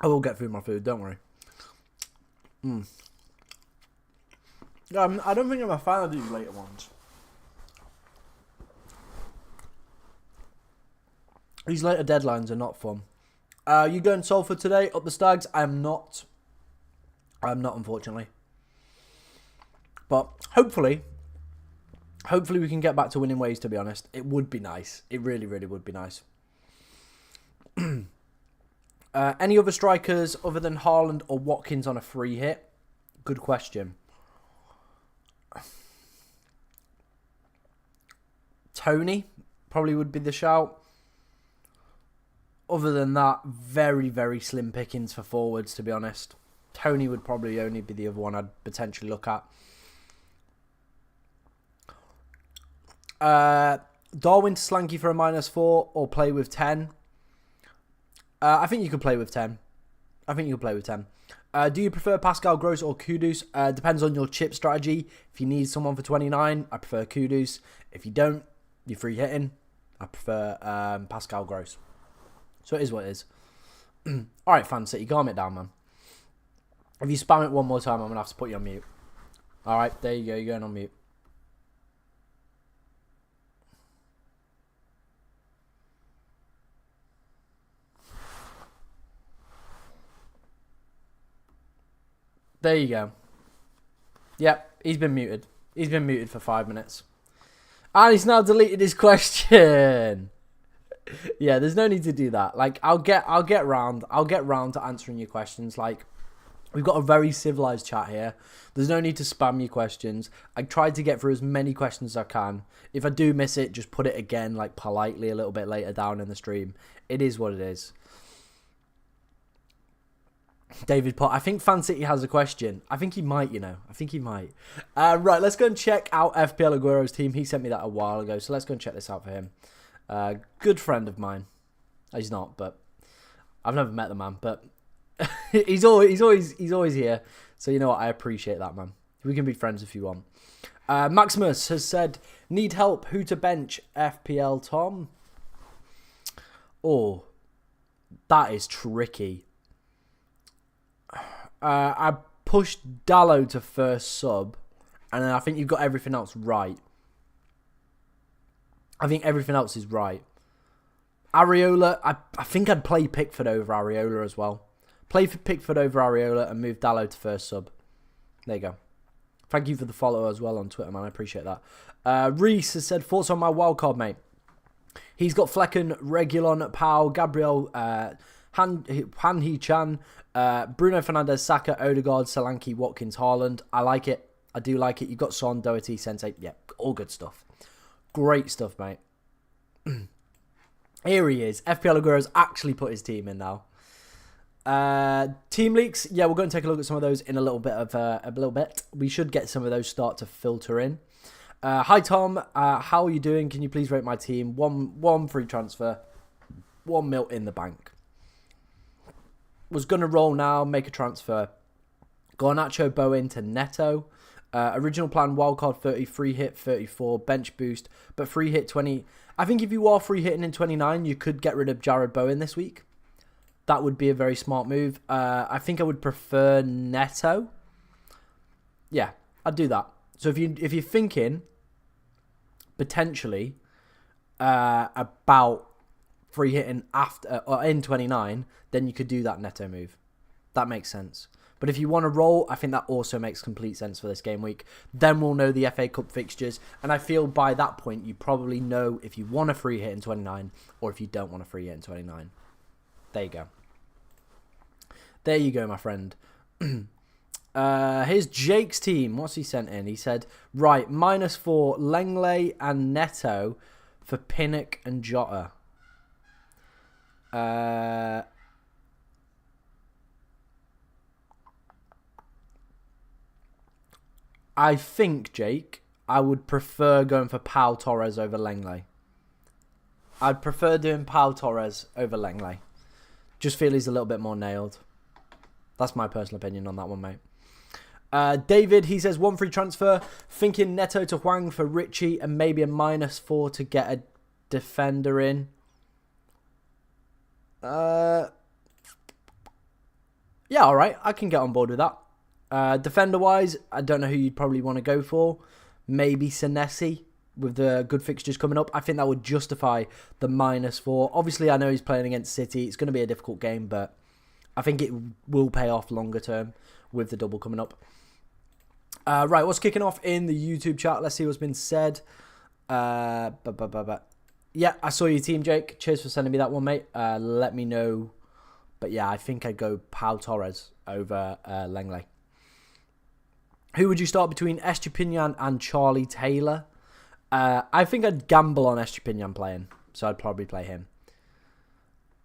S1: I will get through my food, don't worry. Yeah, I don't think I'm a fan of these later ones. These later deadlines are not fun. You going Salford today? Up the Stags? I'm not, unfortunately. But hopefully we can get back to winning ways, to be honest. It would be nice. It really, really would be nice. Any other strikers other than Haaland or Watkins on a free hit? Good question. Tony probably would be the shout. Other than that, very, very slim pickings for forwards, to be honest. Tony would probably only be the other one I'd potentially look at. Darwin to Slanky for a -4 or play with 10. I think you could play with 10. Do you prefer Pascal Gross or Kudus? Depends on your chip strategy. If you need someone for 29, I prefer Kudus. If you don't, you're free hitting. I prefer Pascal Gross. So it is what it is. All right, Fan City, calm it down, man. If you spam it one more time, I'm going to have to put you on mute. All right, there you go. You're going on mute. There you go. Yep, he's been muted. He's been muted for 5 minutes. And he's now deleted his question. Yeah, there's no need to do that. Like, I'll get round to answering your questions. Like, we've got a very civilized chat here. There's no need to spam your questions. I tried to get through as many questions as I can. If I do miss it, just put it again, like, politely a little bit later down in the stream. It is what it is. David Pot, I think Fan City has a question. I think he might, you know. I think he might. Right, let's go and check out FPL Aguero's team. He sent me that a while ago, so let's go and check this out for him. Good friend of mine. He's not, but I've never met the man, but he's always here. So you know what? I appreciate that, man. We can be friends if you want. Maximus has said, need help. Who to bench? FPL Tom. Oh, that is tricky. I pushed Dallo to first sub, and then I think you've got everything else right. I think everything else is right. Areola, I think I'd play Pickford over Areola as well. Play for Pickford over Areola and move Dallo to first sub. There you go. Thank you for the follow as well on Twitter, man. I appreciate that. Reese has said, thoughts on my wildcard, mate. He's got Flecken, Regulon, Pau, Gabriel, Han Hee-chan, Bruno Fernandes, Saka, Odegaard, Solanke, Watkins, Haaland. I like it. I do like it. You've got Son, Doherty, Sensei. Yeah, all good stuff. Great stuff, mate. Here he is. FPL Aguero's actually put his team in now. Team leaks. Yeah, we're going to take a look at some of those in a little bit. We should get some of those start to filter in. Hi, Tom. How are you doing? Can you please rate my team? One free transfer. 1 mil in the bank. Was going to roll now, make a transfer. Garnacho Bowen to Neto. Original plan, wildcard 30, free hit 34, bench boost, but free hit 20. I think if you are free hitting in 29, you could get rid of Jared Bowen this week. That would be a very smart move. I think I would prefer Neto. Yeah, I'd do that. So if you're thinking potentially about free hitting after or in 29, then you could do that Neto move. That makes sense. But if you want to roll, I think that also makes complete sense for this game week. Then we'll know the FA Cup fixtures, and I feel by that point you probably know if you want a free hit in 29 or if you don't want a free hit in 29. There you go. There you go, my friend. Here's Jake's team. What's he sent in? He said, right, -4 Langley and Neto for Pinnock and Jota. I think, Jake, I would prefer going for Pau Torres over Langley. I'd prefer doing Pau Torres over Langley. Just feel he's a little bit more nailed. That's my personal opinion on that one, mate. David, he says, 1 free transfer. Thinking Neto to Hwang for Richie and maybe a -4 to get a defender in. Yeah, all right. I can get on board with that. Defender-wise, I don't know who you'd probably want to go for. Maybe Senesi with the good fixtures coming up. I think that would justify the -4. Obviously, I know he's playing against City. It's going to be a difficult game, but I think it will pay off longer term with the double coming up. Right, what's kicking off in the YouTube chat? Let's see what's been said. Yeah, I saw your team, Jake. Cheers for sending me that one, mate. Let me know. But yeah, I think I'd go Pau Torres over Langley. Who would you start between Estupinian and Charlie Taylor? I think I'd gamble on Estupinian playing, so I'd probably play him.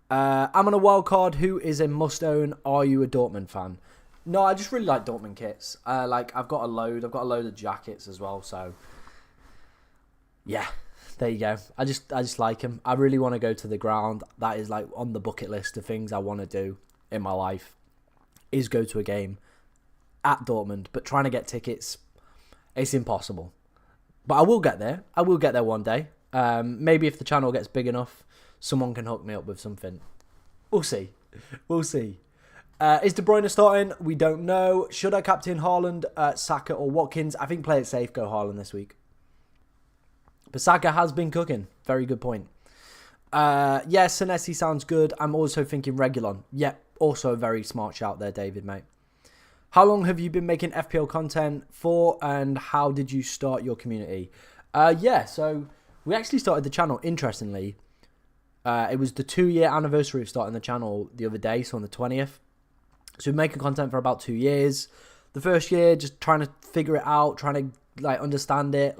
S1: I'm on a wild card. Who is a must-own? Are you a Dortmund fan? No, I just really like Dortmund kits. I've got a load of jackets as well. So yeah, there you go. I just like them. I really want to go to the ground. That is like on the bucket list of things I want to do in my life. Is go to a game at Dortmund, but trying to get tickets, it's impossible. But I will get there. I will get there one day. Maybe if the channel gets big enough, someone can hook me up with something. We'll see. We'll see. Is De Bruyne starting? We don't know. Should I captain Haaland, Saka or Watkins? I think play it safe, go Haaland this week. But Saka has been cooking. Very good point. Yeah, Senesi sounds good. I'm also thinking Reguilon. Yeah, also a very smart shout there, David, mate. How long have you been making FPL content for, and how did you start your community? Yeah, so we actually started the channel, interestingly. It was the 2-year anniversary of starting the channel the other day, so on the 20th. So we've been making content for about 2 years. The first year, just trying to figure it out, trying to understand it.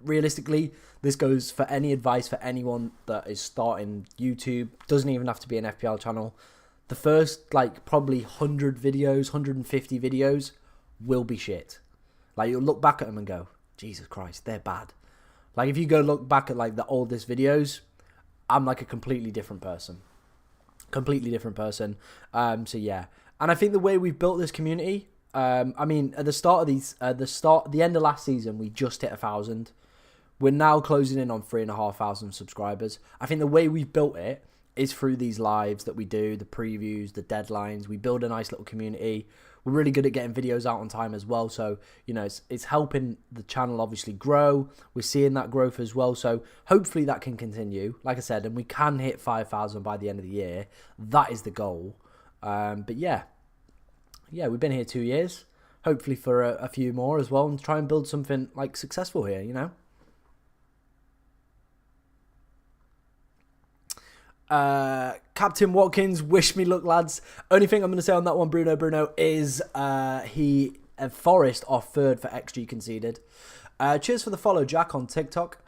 S1: Realistically, this goes for any advice for anyone that is starting YouTube. Doesn't even have to be an FPL channel. The first, probably 100 videos, 150 videos will be shit. You'll look back at them and go, Jesus Christ, they're bad. If you go look back at, the oldest videos, I'm, a completely different person. Completely different person. So, yeah. And I think the way we've built this community, at the start of the end of last season, we just hit 1,000. We're now closing in on 3,500 subscribers. I think the way we've built it is through these lives that we do, the previews, the deadlines. We build a nice little community. We're really good at getting videos out on time as well. So, it's helping the channel obviously grow. We're seeing that growth as well. So hopefully that can continue. Like I said, and we can hit 5,000 by the end of the year. That is the goal. But yeah, we've been here 2 years. Hopefully for a few more as well, and try and build something successful here, Captain Watkins, wish me luck, lads. Only thing I'm going to say on that one, Bruno, is Forest are third for XG conceded. Cheers for the follow, Jack, on TikTok.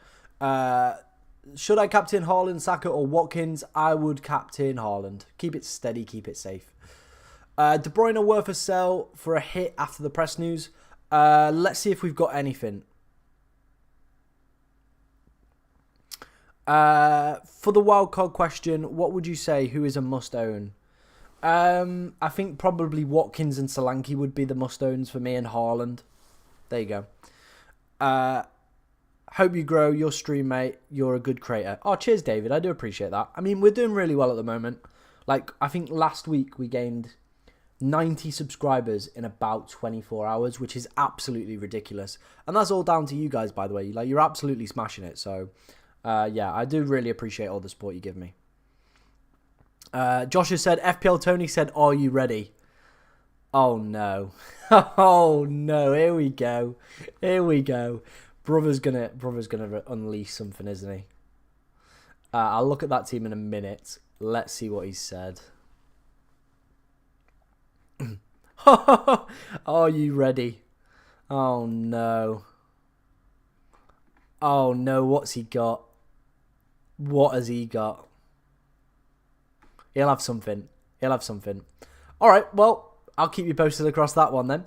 S1: Should I captain Haaland, Saka or Watkins? I would captain Haaland. Keep it steady, keep it safe. De Bruyne worth a sell for a hit after the press news. Let's see if we've got anything. For the wildcard question, what would you say? Who is a must-own? I think probably Watkins and Solanke would be the must-owns for me, and Haaland. There you go. Hope you grow your stream, mate. You're a good creator. Oh, cheers, David. I do appreciate that. We're doing really well at the moment. I think last week we gained 90 subscribers in about 24 hours, which is absolutely ridiculous. And that's all down to you guys, by the way. You're absolutely smashing it. So, yeah, I do really appreciate all the support you give me. Josh has said, FPL Tony said, are you ready? Oh, no. Oh, no. Here we go. Here we go. Brother's gonna unleash something, isn't he? I'll look at that team in a minute. Let's see what he said. Are you ready? Oh, no. Oh, no. What's he got? What has he got? He'll have something. He'll have something. All right. Well, I'll keep you posted across that one then.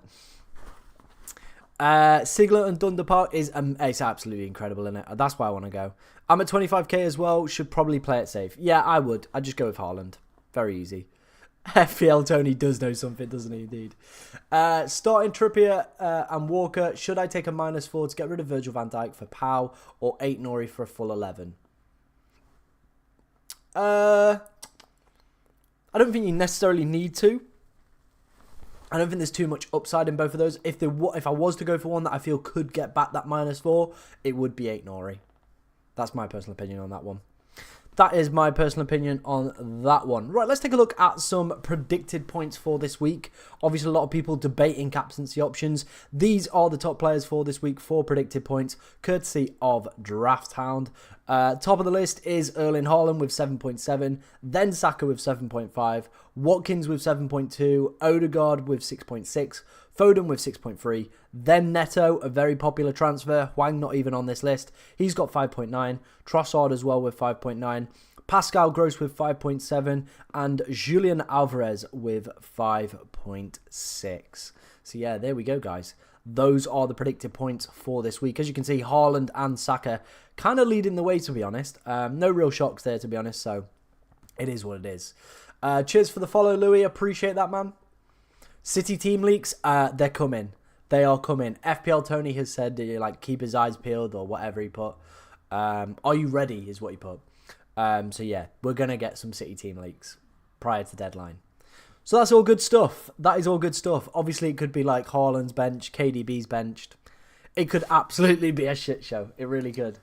S1: Sigler and Dunder Park is it's absolutely incredible, isn't it? That's why I want to go. I'm at 25k as well. Should probably play it safe. Yeah, I would. I'd just go with Haaland. Very easy. FPL Tony does know something, doesn't he, indeed? Starting Trippier and Walker. Should I take a -4 to get rid of Virgil van Dijk for Pau, or 8 Nori for a full 11? I don't think you necessarily need to. I don't think there's too much upside in both of those. If I was to go for one that I feel could get back that -4, it would be 8 Nori. That's my personal opinion on that one. That is my personal opinion on that one. Right, let's take a look at some predicted points for this week. Obviously, a lot of people debating captaincy options. These are the top players for this week for predicted points, courtesy of Draft Hound. Top of the list is Erling Haaland with 7.7, then Saka with 7.5, Watkins with 7.2, Odegaard with 6.6, Foden with 6.3, then Neto, a very popular transfer, Hwang not even on this list, he's got 5.9, Trossard as well with 5.9, Pascal Gross with 5.7, and Julian Alvarez with 5.6. So yeah, there we go, guys. Those are the predicted points for this week. As you can see, Haaland and Saka kind of leading the way, to be honest. No real shocks there, to be honest, so it is what it is. Cheers for the follow, Louis. Appreciate that, man. City team leaks, they're coming. They are coming. FPL Tony has said, keep his eyes peeled or whatever he put. Are you ready is what you put. So yeah, we're going to get some City team leaks prior to deadline. So that's all good stuff. That is all good stuff. Obviously, it could be like Haaland's bench, KDB's benched. It could absolutely be a shit show. It really could.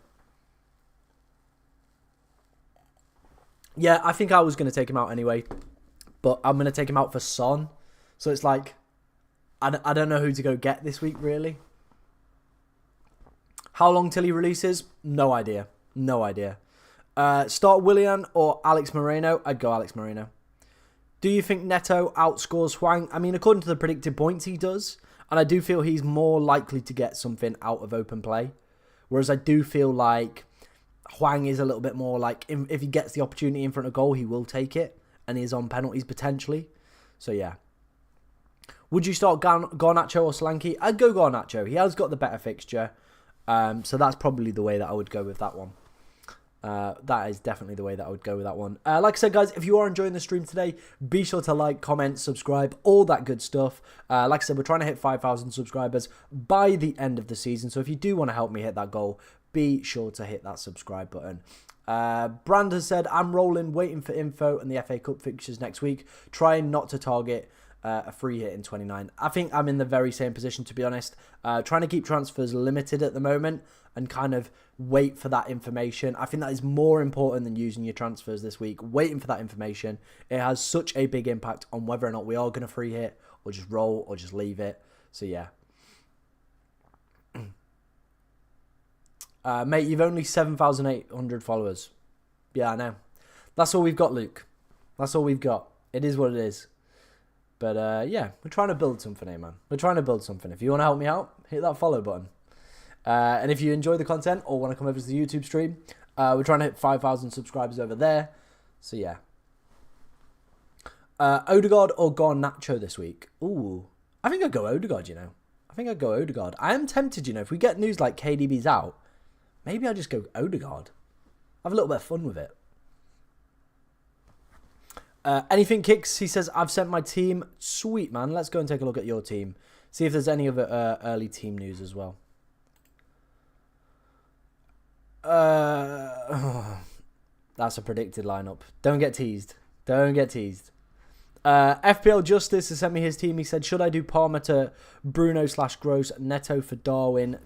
S1: Yeah, I think I was going to take him out anyway. But I'm going to take him out for Son. So it's like, I don't know who to go get this week, really. How long till he releases? No idea. No idea. Start Willian or Alex Moreno? I'd go Alex Moreno. Do you think Neto outscores Hwang? I mean, according to the predicted points, he does. And I do feel he's more likely to get something out of open play. Whereas I do feel like Hwang is a little bit more like, if he gets the opportunity in front of goal, he will take it. And he's on penalties potentially. So, yeah. Would you start Garnacho or Solanke? I'd go Garnacho. He has got the better fixture. So that's probably the way that I would go with that one. That is definitely the way that I would go with that one. Like I said, guys, if you are enjoying the stream today, be sure to like, comment, subscribe, all that good stuff. Like I said, we're trying to hit 5,000 subscribers by the end of the season. So if you do want to help me hit that goal, be sure to hit that subscribe button. Brand has said, I'm rolling, waiting for info and the FA Cup fixtures next week. Trying not to target a free hit in 29. I think I'm in the very same position, to be honest. Trying to keep transfers limited at the moment and kind of wait for that information. I think that is more important than using your transfers this week. Waiting for that information. It has such a big impact on whether or not we are going to free hit or just roll or just leave it. So, yeah. Mate, you've only 7,800 followers. Yeah, I know. That's all we've got, Luke. That's all we've got. It is what it is. But, yeah, we're trying to build something here, man. We're trying to build something. If you want to help me out, hit that follow button. And if you enjoy the content or want to come over to the YouTube stream, we're trying to hit 5,000 subscribers over there. So, yeah. Odegaard or Garnacho this week? Ooh, I think I'd go Odegaard, you know. I think I'd go Odegaard. I am tempted, you know, if we get news like KDB's out, maybe I'll just go Odegaard. Have a little bit of fun with it. Anything Kicks, he says, I've sent my team. Sweet, man. Let's go and take a look at your team. See if there's any other early team news as well. That's a predicted lineup. Don't get teased. Don't get teased. FPL Justice has sent me his team. He said, should I do Palmer to Bruno/Gross, Neto for Darwin,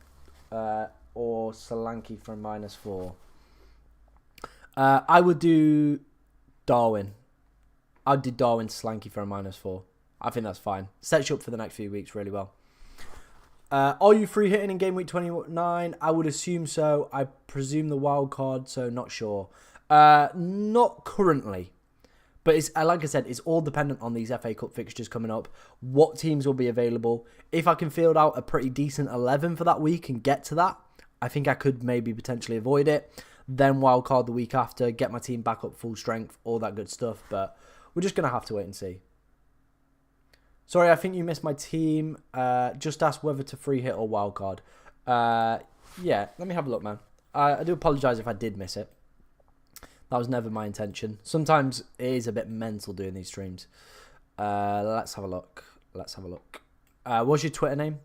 S1: or Solanke for a -4? I would do Darwin. I'd do Darwin Solanke for a -4. I think that's fine. Sets you up for the next few weeks really well. Are you free hitting in Gameweek 29? I would assume so. I presume the wild card, so not sure. Not currently. But it's like I said, it's all dependent on these FA Cup fixtures coming up. What teams will be available. If I can field out a pretty decent 11 for that week and get to that, I think I could maybe potentially avoid it. Then wildcard the week after, get my team back up full strength, all that good stuff. But we're just going to have to wait and see. Sorry, I think you missed my team. Just ask whether to free hit or wildcard. Yeah, let me have a look, man. I do apologise if I did miss it. That was never my intention. Sometimes it is a bit mental doing these streams. Let's have a look. Let's have a look. What's your Twitter name?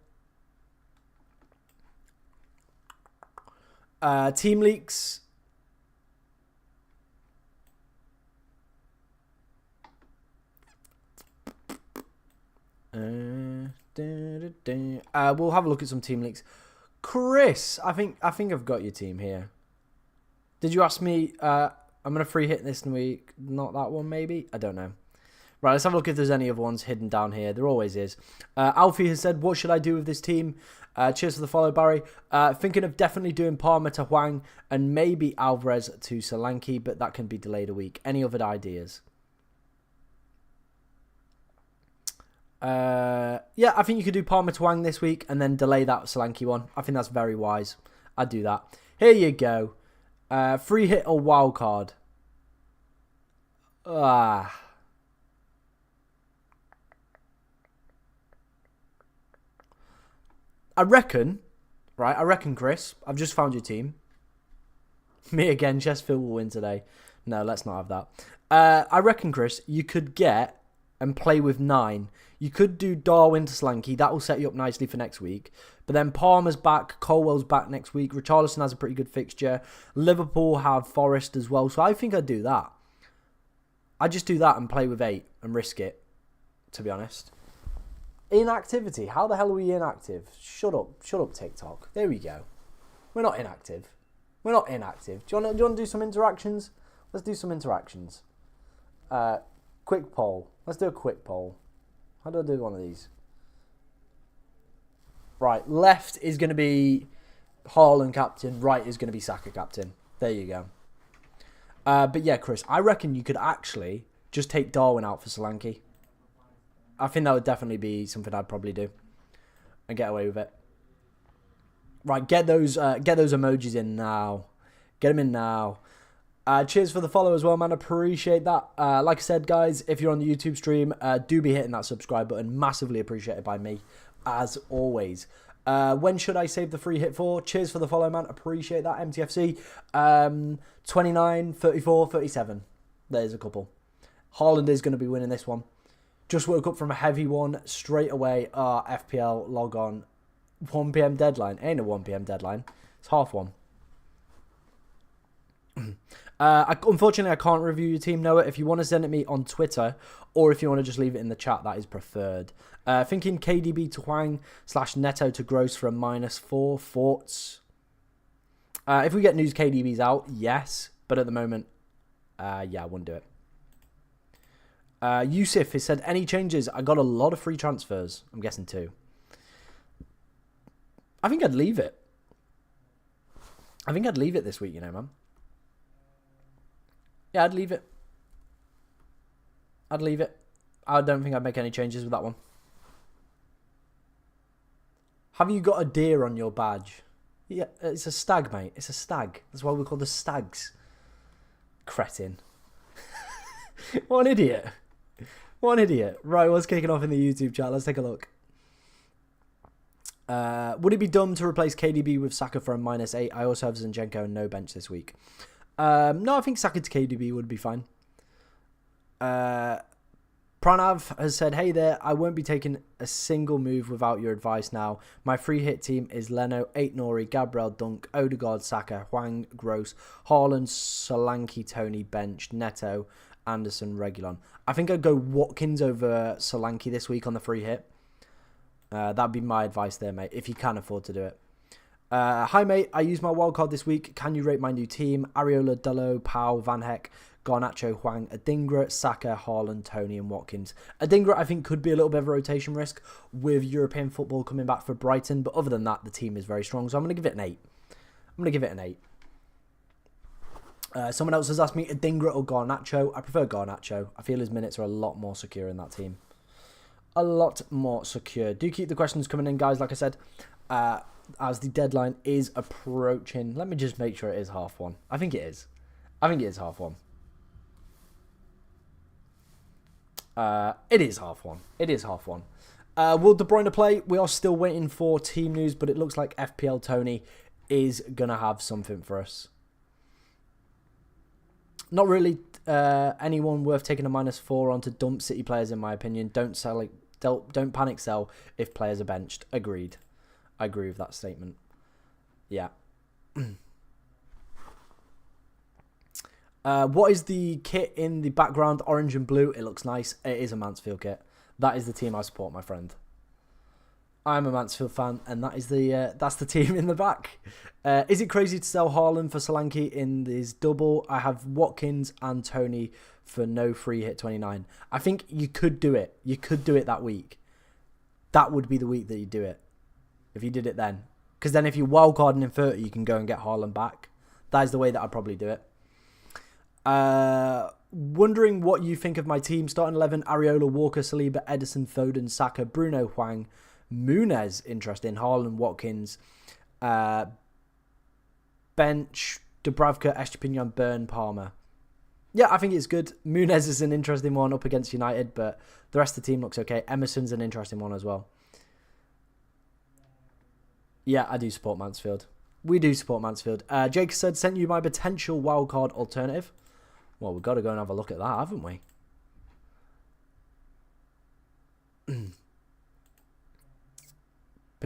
S1: Team leaks. We'll have a look at some team leaks. Chris, I think I've got your team here. Did you ask me? I'm going to free hit this week. Not that one, maybe? I don't know. Right, let's have a look if there's any other ones hidden down here. There always is. Alfie has said, what should I do with this team? Cheers for the follow, Barry. Thinking of definitely doing Palmer to Hwang and maybe Alvarez to Solanke, but that can be delayed a week. Any other ideas? Yeah, I think you could do Palmer to Hwang this week and then delay that Solanke one. I think that's very wise. I'd do that. Here you go. Free hit or wild card? I reckon, right? I reckon, Chris, I've just found your team. Me again, Chesterfield will win today. No, let's not have that. I reckon, Chris, you could get and play with 9. You could do Darwin to Solanke. That will set you up nicely for next week. But But then Palmer's back, Colwell's back next week. Richarlison has a pretty good fixture. Liverpool have Forest as well. So I think I'd do that. I'd just do that and play with 8 and risk it, to be honest. Inactivity. How the hell are we inactive? Shut up, TikTok. There we go. We're not inactive. We're not inactive. Do you want to do some interactions? Let's do some interactions. Quick poll. Let's do a quick poll. How do I do one of these? Right, left is going to be Haaland captain. Right is going to be Saka captain. There you go. But yeah, Chris, I reckon you could actually just take Darwin out for Solanke. I think that would definitely be something I'd probably do and get away with it. Right, get those emojis in now. Get them in now. Cheers for the follow as well, man. Appreciate that. Like I said, guys, if you're on the YouTube stream, do be hitting that subscribe button. Massively appreciated by me, as always. When should I save the free hit for? Cheers for the follow, man. Appreciate that, MTFC. 29, 34, 37. There's a couple. Haaland is going to be winning this one. Just woke up from a heavy one straight away. FPL log on. 1 p.m. deadline. Ain't a 1 p.m. deadline. It's 1:30. Unfortunately, I can't review your team, Noah. If you want to send it me on Twitter, or if you want to just leave it in the chat, that is preferred. Thinking KDB to Hwang / Neto to Gross for a -4. Thoughts? If we get news KDB's out, yes. But at the moment, yeah, I wouldn't do it. Yusuf has said, any changes? I got a lot of free transfers. I'm guessing 2. I think I'd leave it. I think I'd leave it this week, you know, man. Yeah, I'd leave it. I'd leave it. I don't think I'd make any changes with that one. Have you got a deer on your badge? Yeah, it's a stag, mate. It's a stag. That's why we call the stags. Cretin. What an idiot. What an idiot. Right, what's kicking off in the YouTube chat? Let's take a look. Would it be dumb to replace KDB with Saka for a -8? I also have Zinchenko and no bench this week. No, I think Saka to KDB would be fine. Pranav has said, hey there, I won't be taking a single move without your advice now. My free hit team is Leno, 8 Nori, Gabriel Dunk, Odegaard, Saka, Hwang, Gross, Haaland, Solanke, Tony, bench, Neto, Anderson, Reguilon. I think I'd go Watkins over Solanke this week on the free hit. That'd be my advice there, mate, if you can afford to do it. Hi, mate. I used my wildcard this week. Can you rate my new team? Areola, Dullo, Pau, Van Heck, Garnacho, Hwang, Adingra, Saka, Haaland, Tony and Watkins. Adingra, I think, could be a little bit of a rotation risk with European football coming back for Brighton. But other than that, the team is very strong. So I'm going to give it an 8. I'm going to give it an 8. Someone else has asked me Adingra or Garnacho. I prefer Garnacho. I feel his minutes are a lot more secure in that team. A lot more secure. Do keep the questions coming in, guys. Like I said, as the deadline is approaching. Let me just make sure it is 1:30. I think it is. I think it is 1:30. It is 1:30. It is 1:30. Will De Bruyne play? We are still waiting for team news, but it looks like FPL Tony is going to have something for us. Not really anyone worth taking a -4 on to dump City players, in my opinion. Don't panic sell if players are benched. Agreed. I agree with that statement. Yeah. What is the kit in the background? Orange and blue. It looks nice. It is a Mansfield kit. That is the team I support, my friend. I'm a Mansfield fan, and that is that's the team in the back. Is it crazy to sell Haaland for Solanke in this double? I have Watkins and Tony for no free hit 29. I think you could do it. You could do it that week. That would be the week that you do it. If you did it then. Because then if you wildcarding in 30, you can go and get Haaland back. That is the way that I'd probably do it. Wondering what you think of my team. Starting 11, Areola, Walker, Saliba, Edison, Foden, Saka, Bruno, Hwang, Muniz, interesting, Haaland, Watkins, bench, Dubravka, Estepinian, Burn, Palmer. Yeah, I think it's good. Muniz is an interesting one up against United, but the rest of the team looks okay. Emerson's an interesting one as well. Yeah, I do support Mansfield. We do support Mansfield. Jake said, sent you my potential wildcard alternative. Well, we've got to go and have a look at that, haven't we?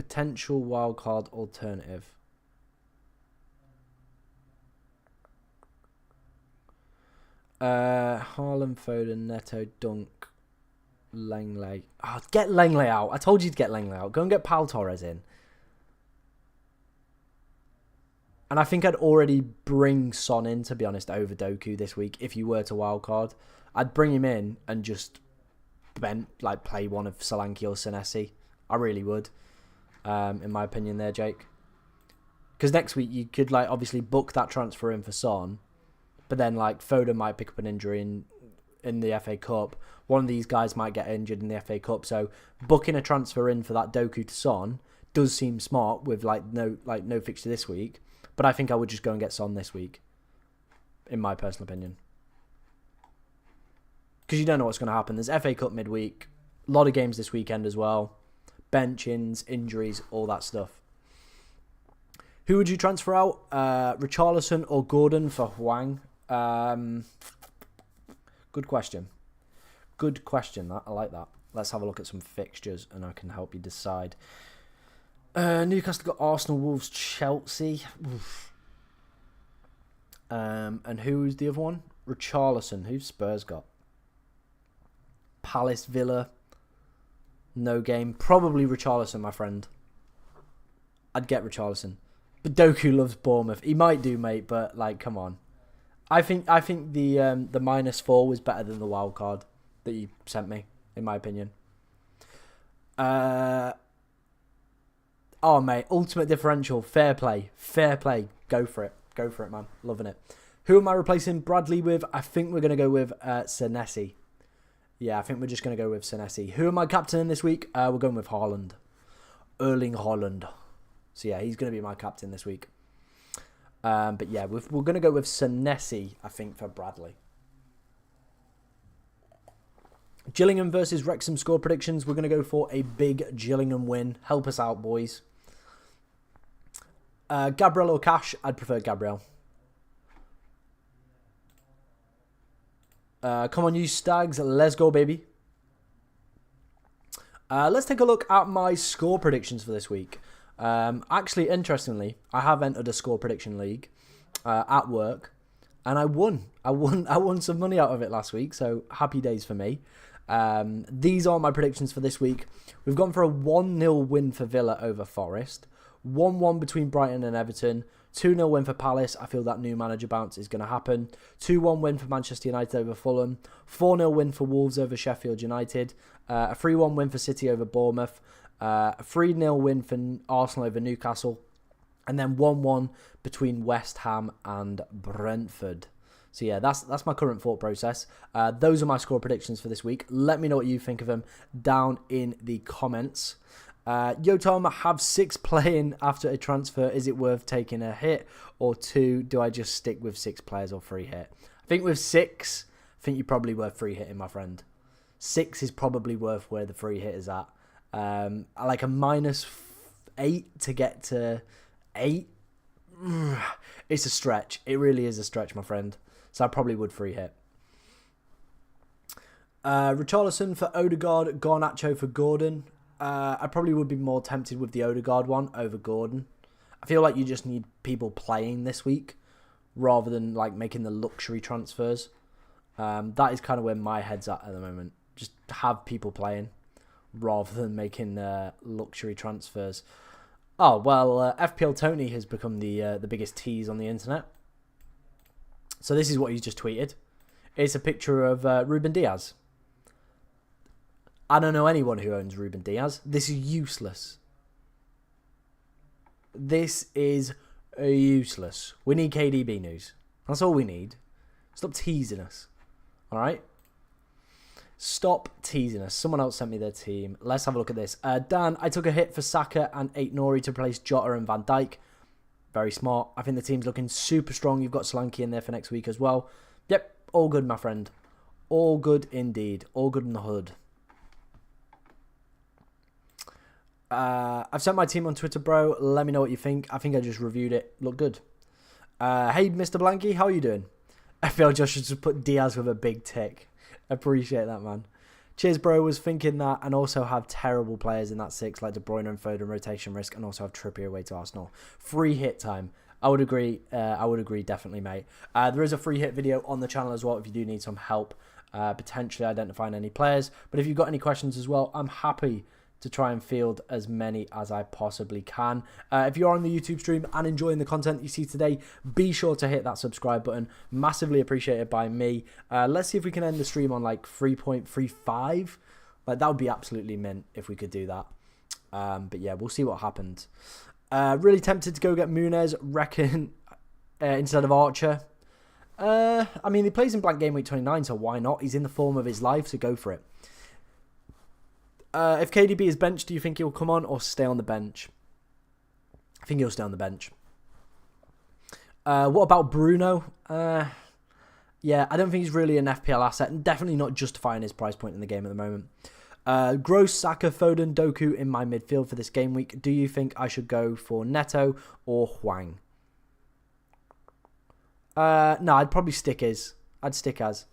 S1: potential wildcard alternative. Haaland, Foden, Neto, Dunk, Langley. Oh, get Langley out. I told you to get Langley out. Go and get Pau Torres in. And I think I'd already bring Son in, to be honest, over Doku this week. If you were to wildcard, I'd bring him in and just play one of Solanke or Senesi. I really would, in my opinion there, Jake. Because next week you could obviously book that transfer in for Son, but then Foden might pick up an injury in the FA Cup. One of these guys might get injured in the FA Cup. So booking a transfer in for that Doku to Son does seem smart with no fixture this week. But I think I would just go and get Son this week, in my personal opinion. Because you don't know what's going to happen. There's FA Cup midweek. A lot of games this weekend as well. Bench-ins, injuries, all that stuff. Who would you transfer out? Richarlison or Gordon for Hwang? Good question. Good question. I like that. Let's have a look at some fixtures and I can help you decide. Newcastle got Arsenal, Wolves, Chelsea. And who's the other one? Richarlison. Who's Spurs got? Palace, Villa. No game. Probably Richarlison, my friend. I'd get Richarlison. But Doku loves Bournemouth. He might do, mate, but come on. I think the -4 was better than the wild card that you sent me, in my opinion. Oh, mate, ultimate differential, fair play. Go for it, man. Loving it. Who am I replacing Bradley with? I think we're going to go with Senesi. Yeah, I think we're just going to go with Senesi. Who am I captaining this week? We're going with Haaland. Erling Haaland. So, yeah, he's going to be my captain this week. But, yeah, we're going to go with Senesi, I think, for Bradley. Gillingham versus Wrexham score predictions. We're going to go for a big Gillingham win. Help us out, boys. Gabriel or Cash? I'd prefer Gabriel. Come on, you Stags. Let's go, baby. Let's take a look at my score predictions for this week. Actually, interestingly, I have entered a score prediction league at work. And I won. I won some money out of it last week. So, happy days for me. These are my predictions for this week. We've gone for a 1-0 win for Villa over Forest. 1-1 between Brighton and Everton. 2-0 win for Palace. I feel that new manager bounce is going to happen. 2-1 win for Manchester United over Fulham. 4-0 win for Wolves over Sheffield United. A 3-1 win for City over Bournemouth. A 3-0 win for Arsenal over Newcastle. And then 1-1 between West Ham and Brentford. So yeah, that's my current thought process. Those are my score predictions for this week. Let me know what you think of them down in the comments. Yo Tom, have 6 playing after a transfer. Is it worth taking a hit? Or 2, do I just stick with 6 players or free hit? I think with 6, I think you're probably worth free hitting, my friend. 6 is probably worth where the free hit is at. I like a -8 to get to 8. It's a stretch. It really is a stretch, my friend. So I probably would free hit. Richarlison for Odegaard, Garnacho for Gordon. I probably would be more tempted with the Odegaard one over Gordon. I feel like you just need people playing this week rather than making the luxury transfers. That is kind of where my head's at the moment. Just have people playing rather than making luxury transfers. Oh, well, FPL Tony has become the biggest tease on the internet. So this is what he's just tweeted. It's a picture of Ruben Diaz. I don't know anyone who owns Ruben Diaz. This is useless. This is useless. We need KDB news. That's all we need. Stop teasing us. All right? Stop teasing us. Someone else sent me their team. Let's have a look at this. Dan, I took a hit for Saka and 8 Nori to replace Jota and Van Dijk. Very smart. I think the team's looking super strong. You've got Solanke in there for next week as well. Yep, all good, my friend. All good indeed. All good in the hood. I've sent my team on Twitter, bro. Let me know what you think. I think I just reviewed it. Look good. Hey, Mr. Blanky, how are you doing? I feel Josh should just put Diaz with a big tick. Appreciate that, man. Cheers, bro. Was thinking that, and also have terrible players in that 6 like De Bruyne and Foden rotation risk, and also have Trippier away to Arsenal. Free hit time. I would agree. Definitely, mate. There is a free hit video on the channel as well if you do need some help potentially identifying any players. But if you've got any questions as well, I'm happy to try and field as many as I possibly can. If you're on the YouTube stream and enjoying the content you see today, be sure to hit that subscribe button. Massively appreciated by me. Let's see if we can end the stream on like 3.35. Like, that would be absolutely mint if we could do that. But yeah, we'll see what happens. Really tempted to go get Munez, reckon, instead of Archer. I mean, he plays in blank game week 29, so why not? He's in the form of his life, so go for it. If KDB is benched, do you think he'll come on or stay on the bench? I think he'll stay on the bench. What about Bruno? Yeah, I don't think he's really an FPL asset, and definitely not justifying his price point in the game at the moment. Gross, Saka, Foden, Doku in my midfield for this game week. Do you think I should go for Neto or Hwang? No, I'd probably stick as. I'd stick as.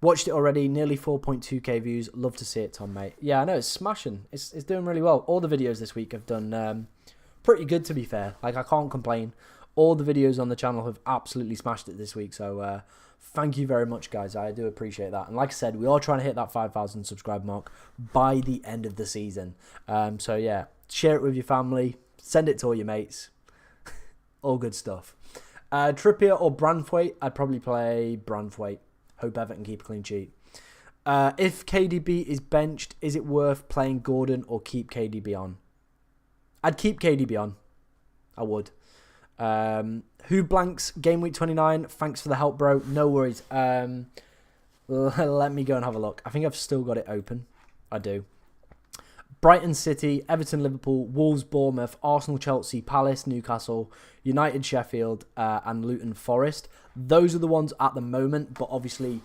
S1: Watched it already, nearly 4.2k views. Love to see it, Tom, mate. Yeah, I know, it's smashing. It's doing really well. All the videos this week have done pretty good, to be fair. Like, I can't complain. All the videos on the channel have absolutely smashed it this week. So, thank you very much, guys. I do appreciate that. And like I said, we are trying to hit that 5,000 subscribe mark by the end of the season. So, yeah, share it with your family. Send it to all your mates. All good stuff. Trippier or Branthwaite? I'd probably play Branthwaite. Hope Everton keep a clean sheet. If KDB is benched, is it worth playing Gordon or keep KDB on? I'd keep KDB on. I would. Who blanks game week 29? Thanks for the help, bro. No worries. Let me go and have a look. I think I've still got it open. I do. Brighton City, Everton Liverpool, Wolves Bournemouth, Arsenal Chelsea, Palace Newcastle, United Sheffield, and Luton Forest. Those are the ones at the moment, but obviously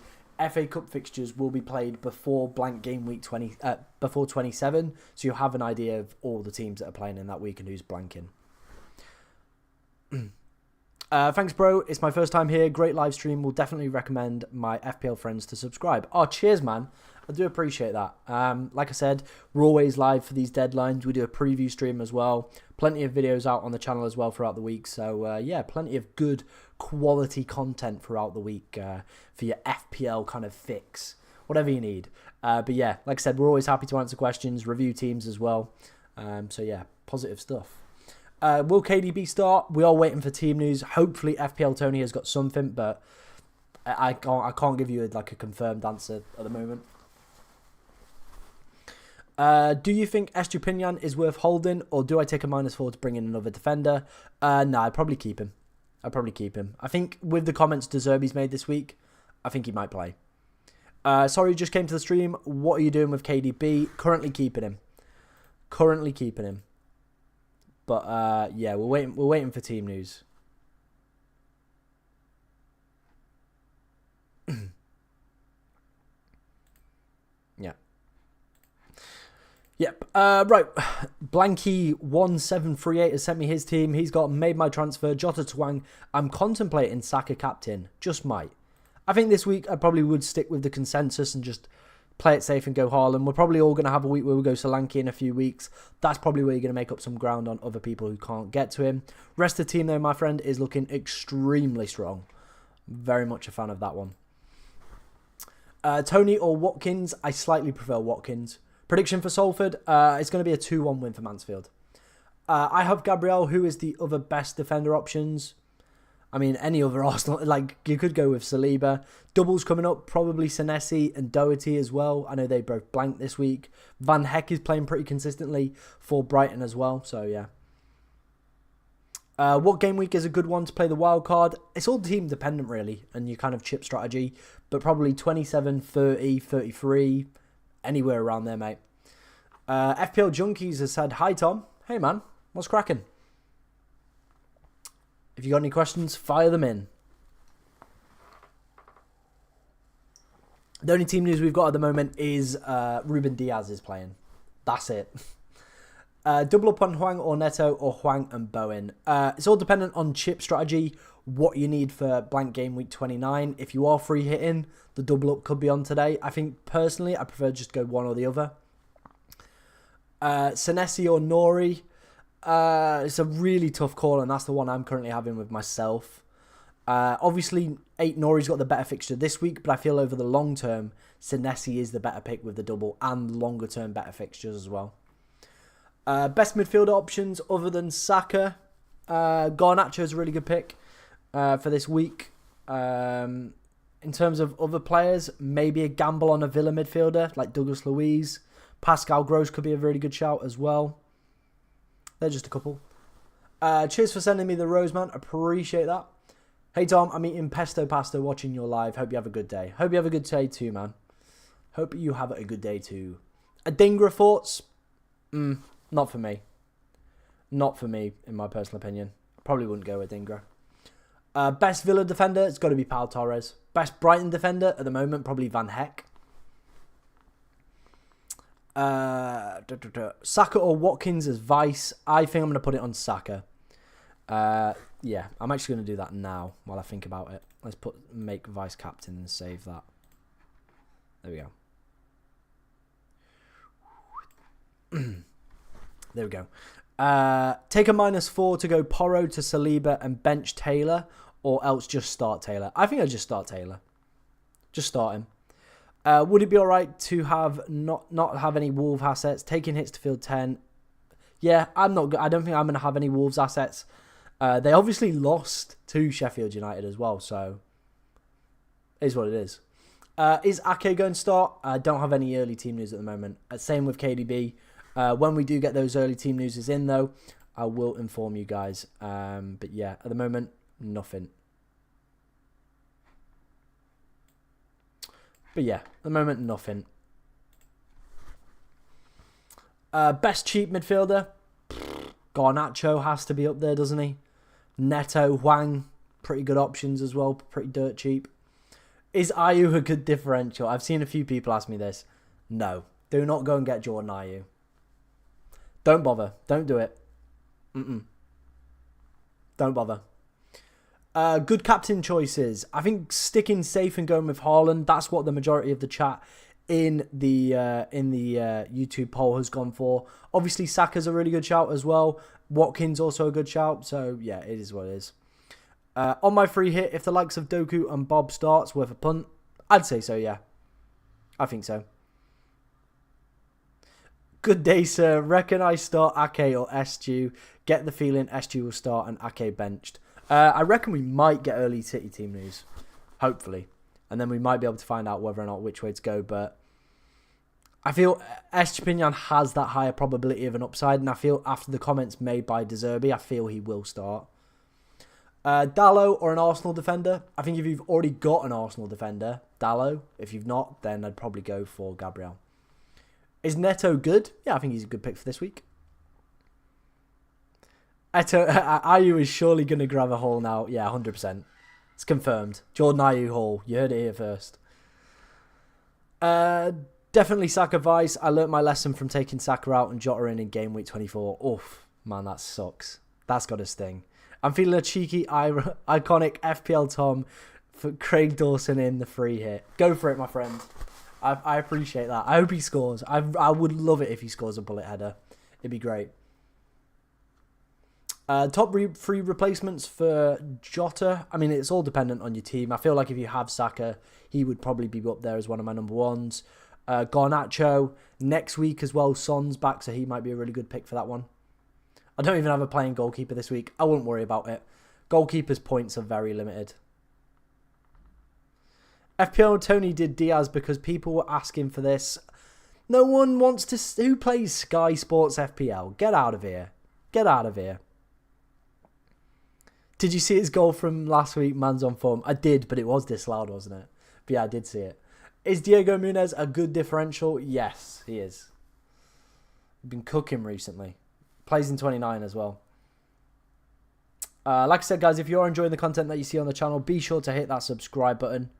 S1: FA Cup fixtures will be played before blank game week 27, so you'll have an idea of all the teams that are playing in that week and who's blanking. Thanks, bro. It's my first time here. Great live stream. Will definitely recommend my FPL friends to subscribe. Oh, cheers, man. I do appreciate that. Like I said, we're always live for these deadlines. We do a preview stream as well. Plenty of videos out on the channel as well throughout the week. So, yeah, plenty of good quality content throughout the week for your FPL kind of fix. Whatever you need. But, yeah, like I said, we're always happy to answer questions, review teams as well. So, yeah, positive stuff. Will KDB start? We are waiting for team news. Hopefully, FPL Tony has got something, but I can't give you a confirmed answer at the moment. Do you think Estupinian is worth holding, or do I take a -4 to bring in another defender? No, I'd probably keep him. I think with the comments De Zerbi's made this week, I think he might play. Sorry, just came to the stream. What are you doing with KDB? Currently keeping him. But yeah, we're waiting for team news. Yeah. Yep. Right. Blanky1738 has sent me his team. He's got made my transfer. Jota Twang. I'm contemplating Saka captain. Just might. I think this week I probably would stick with the consensus and just play it safe and go Haaland. We're probably all going to have a week where we go Solanke in a few weeks. That's probably where you're going to make up some ground on other people who can't get to him. Rest of the team, though, my friend, is looking extremely strong. Very much a fan of that one. Tony or Watkins? I slightly prefer Watkins. Prediction for Salford? It's going to be a 2-1 win for Mansfield. I have Gabriel, who is the other best defender options. I mean, any other Arsenal, like, you could go with Saliba. Doubles coming up, probably Senesi and Doherty as well. I know they both blanked this week. Van Heck is playing pretty consistently for Brighton as well, so yeah. What game week is a good one to play the wild card? It's all team dependent, really, and your kind of chip strategy, but probably 27, 30, 33, anywhere around there, mate. FPL Junkies has said, hi, Tom. Hey, man. What's cracking? If you got any questions, fire them in. The only team news we've got at the moment is Ruben Diaz is playing. That's it. Double up on Hwang or Neto or Hwang and Bowen. It's all dependent on chip strategy, what you need for blank game week 29. If you are free hitting, the double up could be on today. I think personally, I prefer just go one or the other. Senesi or Nori. It's a really tough call, and that's the one I'm currently having with myself. Obviously, 8 Nori's got the better fixture this week, but I feel over the long term, Senesi is the better pick with the double and longer term better fixtures as well. Best midfielder options other than Saka. Garnacho is a really good pick for this week. In terms of other players, maybe a gamble on a Villa midfielder like Douglas Luiz. Pascal Gross could be a really good shout as well. They're just a couple. Cheers for sending me the rose, man. Appreciate that. Hey, Tom, I'm eating pesto pasta watching your live. Hope you have a good day. Hope you have a good day too, man. Hope you have a good day too. Adingra thoughts? Not for me. Not for me, in my personal opinion. Probably wouldn't go with Adingra. Best Villa defender, it's got to be Pau Torres. Best Brighton defender at the moment, probably Van Heck. Saka or Watkins as vice. I think I'm going to put it on Saka. Yeah, I'm actually going to do that now while I think about it. Let's make vice captain and save that. There we go. There we go. Take a -4 to go Porro to Saliba and bench Taylor, or else just start Taylor. I think I'd just start Taylor. Just start him. Would it be alright to have not have any Wolves assets? Taking hits to field 10. Yeah, I don't think I'm going to have any Wolves assets. They obviously lost to Sheffield United as well, so it is what it is. Is Ake going to start? I don't have any early team news at the moment. Same with KDB. When we do get those early team news in, though, I will inform you guys. But yeah, at the moment, nothing. But yeah, at the moment, nothing. Best cheap midfielder? Garnacho has to be up there, doesn't he? Neto, Hwang, pretty good options as well. Pretty dirt cheap. Is Ayew a good differential? I've seen a few people ask me this. No. Do not go and get Jordan Ayew. Don't bother. Don't do it. Don't bother. Good captain choices. I think sticking safe and going with Haaland. That's what the majority of the chat in the YouTube poll has gone for. Obviously, Saka's a really good shout as well. Watkins also a good shout. So yeah, it is what it is. On my free hit, if the likes of Doku and Bob starts worth a punt, I'd say so. Yeah, I think so. Good day, sir. Reckon I start Ake or Estu. Get the feeling Estu will start and Ake benched. I reckon we might get early City team news. Hopefully. And then we might be able to find out whether or not which way to go. But I feel Estepinian has that higher probability of an upside. And I feel after the comments made by De Zerbi, I feel he will start. Dallo or an Arsenal defender. I think if you've already got an Arsenal defender, Dallo. If you've not, then I'd probably go for Gabriel. Is Neto good? Yeah, I think he's a good pick for this week. Ayew is surely going to grab a haul now. Yeah, 100%. It's confirmed. Jordan Ayew haul. You heard it here first. Definitely Saka vice. I learnt my lesson from taking Saka out and Jota in game week 24. Oof, man, that sucks. That's got a sting. I'm feeling a cheeky, iconic FPL Tom for Craig Dawson in the free hit. Go for it, my friend. I appreciate that. I hope he scores. I would love it if he scores a bullet header. It'd be great. Top free replacements for Jota. I mean, it's all dependent on your team. I feel like if you have Saka, he would probably be up there as one of my number ones. Garnacho. Next week as well, Son's back, so he might be a really good pick for that one. I don't even have a playing goalkeeper this week. I wouldn't worry about it. Goalkeeper's points are very limited. FPL Tony did Diaz because people were asking for this. No one wants to... Who plays Sky Sports FPL? Get out of here. Get out of here. Did you see his goal from last week, man's on form? I did, but it was disallowed, wasn't it? But yeah, I did see it. Is Diego Munez a good differential? Yes, he is. He's been cooking recently. Plays in 29 as well. Like I said, guys, if you're enjoying the content that you see on the channel, be sure to hit that subscribe button.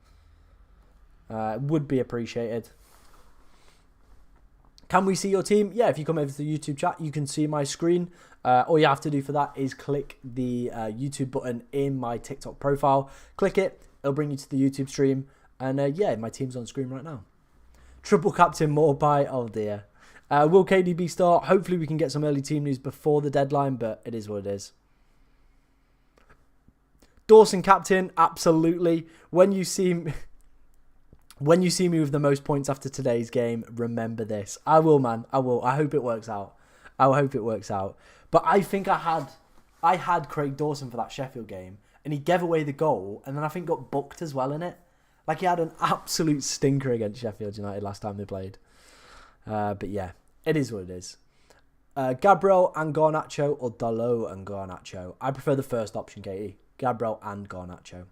S1: It would be appreciated. Can we see your team? Yeah, if you come over to the YouTube chat, you can see my screen. All you have to do for that is click the YouTube button in my TikTok profile. Click it. It'll bring you to the YouTube stream. And yeah, my team's on screen right now. Triple captain Morpie. Oh, dear. Will KDB start? Hopefully we can get some early team news before the deadline, but it is what it is. Dawson captain, absolutely. When you see me with the most points after today's game, remember this. I will, man. I will. I hope it works out. I hope it works out. But I think I had Craig Dawson for that Sheffield game, and he gave away the goal, and then I think got booked as well in it. Like, he had an absolute stinker against Sheffield United last time they played. But yeah, it is what it is. Gabriel and Garnacho or Dalot and Garnacho? I prefer the first option, Katie. Gabriel and Garnacho.